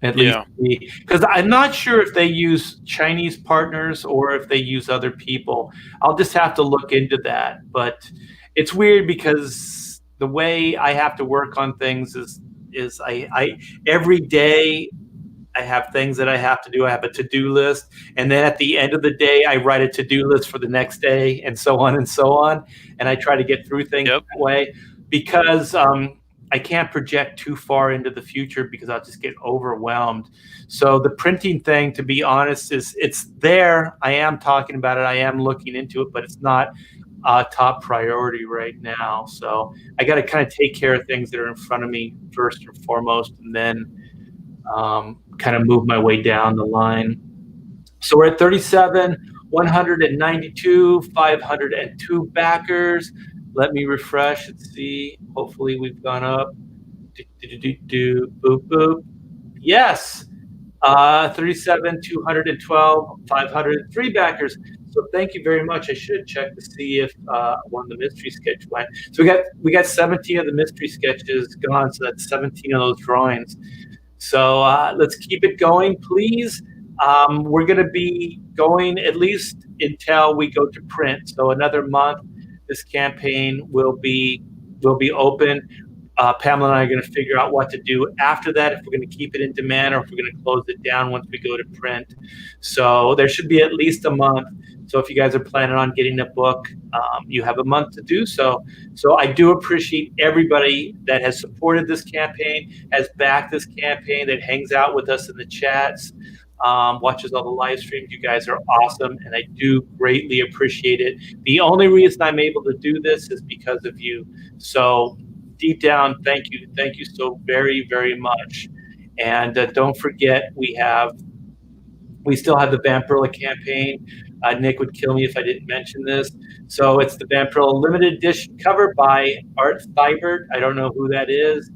At least, Yeah. because I'm not sure if they use Chinese partners or if they use other people. I'll just have to look into that. But it's weird because the way I have to work on things is I every day I have things that I have to do. I have a to-do list, and then at the end of the day, I write a to-do list for the next day, and so on and so on. And I try to get through things Yep. that way because I can't project too far into the future because I'll just get overwhelmed. So the printing thing, to be honest, is it's there. I am talking about it. I am looking into it, but it's not a top priority right now. So I got to kind of take care of things that are in front of me first and foremost, and then kind of move my way down the line. So we're at 37, 192, 502 backers. Let me refresh and see. Hopefully we've gone up. Boop, boop. Yes. 37, 212, 503 backers. So thank you very much. I should check to see if one of the mystery sketch went. So we got 17 of the mystery sketches gone. So that's 17 of those drawings. So let's keep it going, please. We're going to be going at least until we go to print. So another month, this campaign will be open. Pamela and I are going to figure out what to do after that, if we're going to keep it in demand or if we're going to close it down once we go to print. So there should be at least a month. So if you guys are planning on getting a book, you have a month to do so. So I do appreciate everybody that has supported this campaign, has backed this campaign, that hangs out with us in the chats, watches all the live streams. You guys are awesome, and I do greatly appreciate it. The only reason I'm able to do this is because of you. So deep down, thank you so very, very much. And don't forget, we still have the Vampirilla campaign. Nick would kill me if I didn't mention this. So it's the Vampirilla limited edition cover by Art Thibert. I don't know who that is,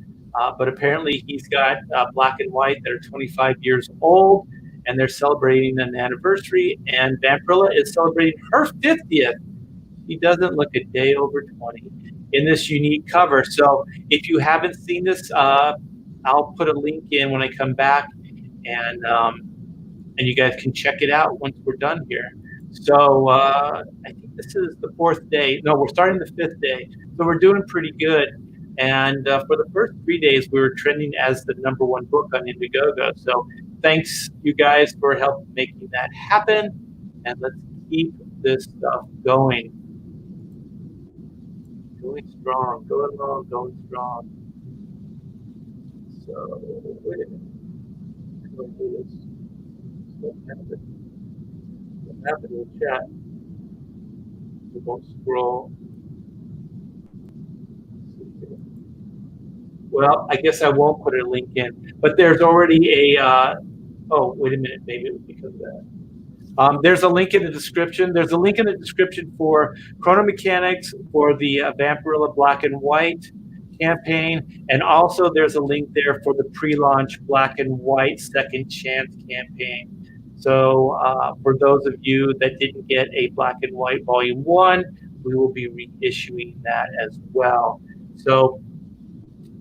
but apparently he's got black and white that are 25 years old, and they're celebrating an anniversary. And Vampirilla is celebrating her 50th. He doesn't look a day over 20 in this unique cover. So if you haven't seen this, I'll put a link in when I come back, and you guys can check it out once we're done here. So I think this is the 4th day. No, we're starting the 5th day. So we're doing pretty good. And for the first 3 days, we were trending as the #1 book on Indiegogo. So thanks, you guys, for helping making that happen. And let's keep this stuff going. Going strong, going long, going strong. So, wait a minute. I'm going to do this. What happened in the chat? We won't scroll. Well, I guess I won't put a link in, but there's already a, oh, wait a minute, maybe it was because of that. There's a link in the description. There's a link in the description for Chrono Mechanics for the Vampirilla Black and White campaign, and also there's a link there for the pre-launch Black and White Second Chance campaign. So for those of you that didn't get a Black and White Volume 1, we will be reissuing that as well. So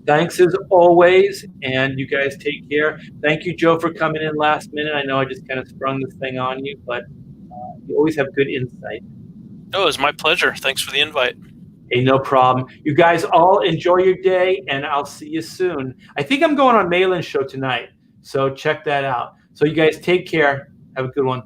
thanks as always, and you guys take care. Thank you, Joe, for coming in last minute. I know I just kind of sprung this thing on you, but you always have good insight. Oh, it was my pleasure. Thanks for the invite. Hey, no problem. You guys all enjoy your day, and I'll see you soon. I think I'm going on Malin's show tonight, so check that out. So you guys take care. Have a good one.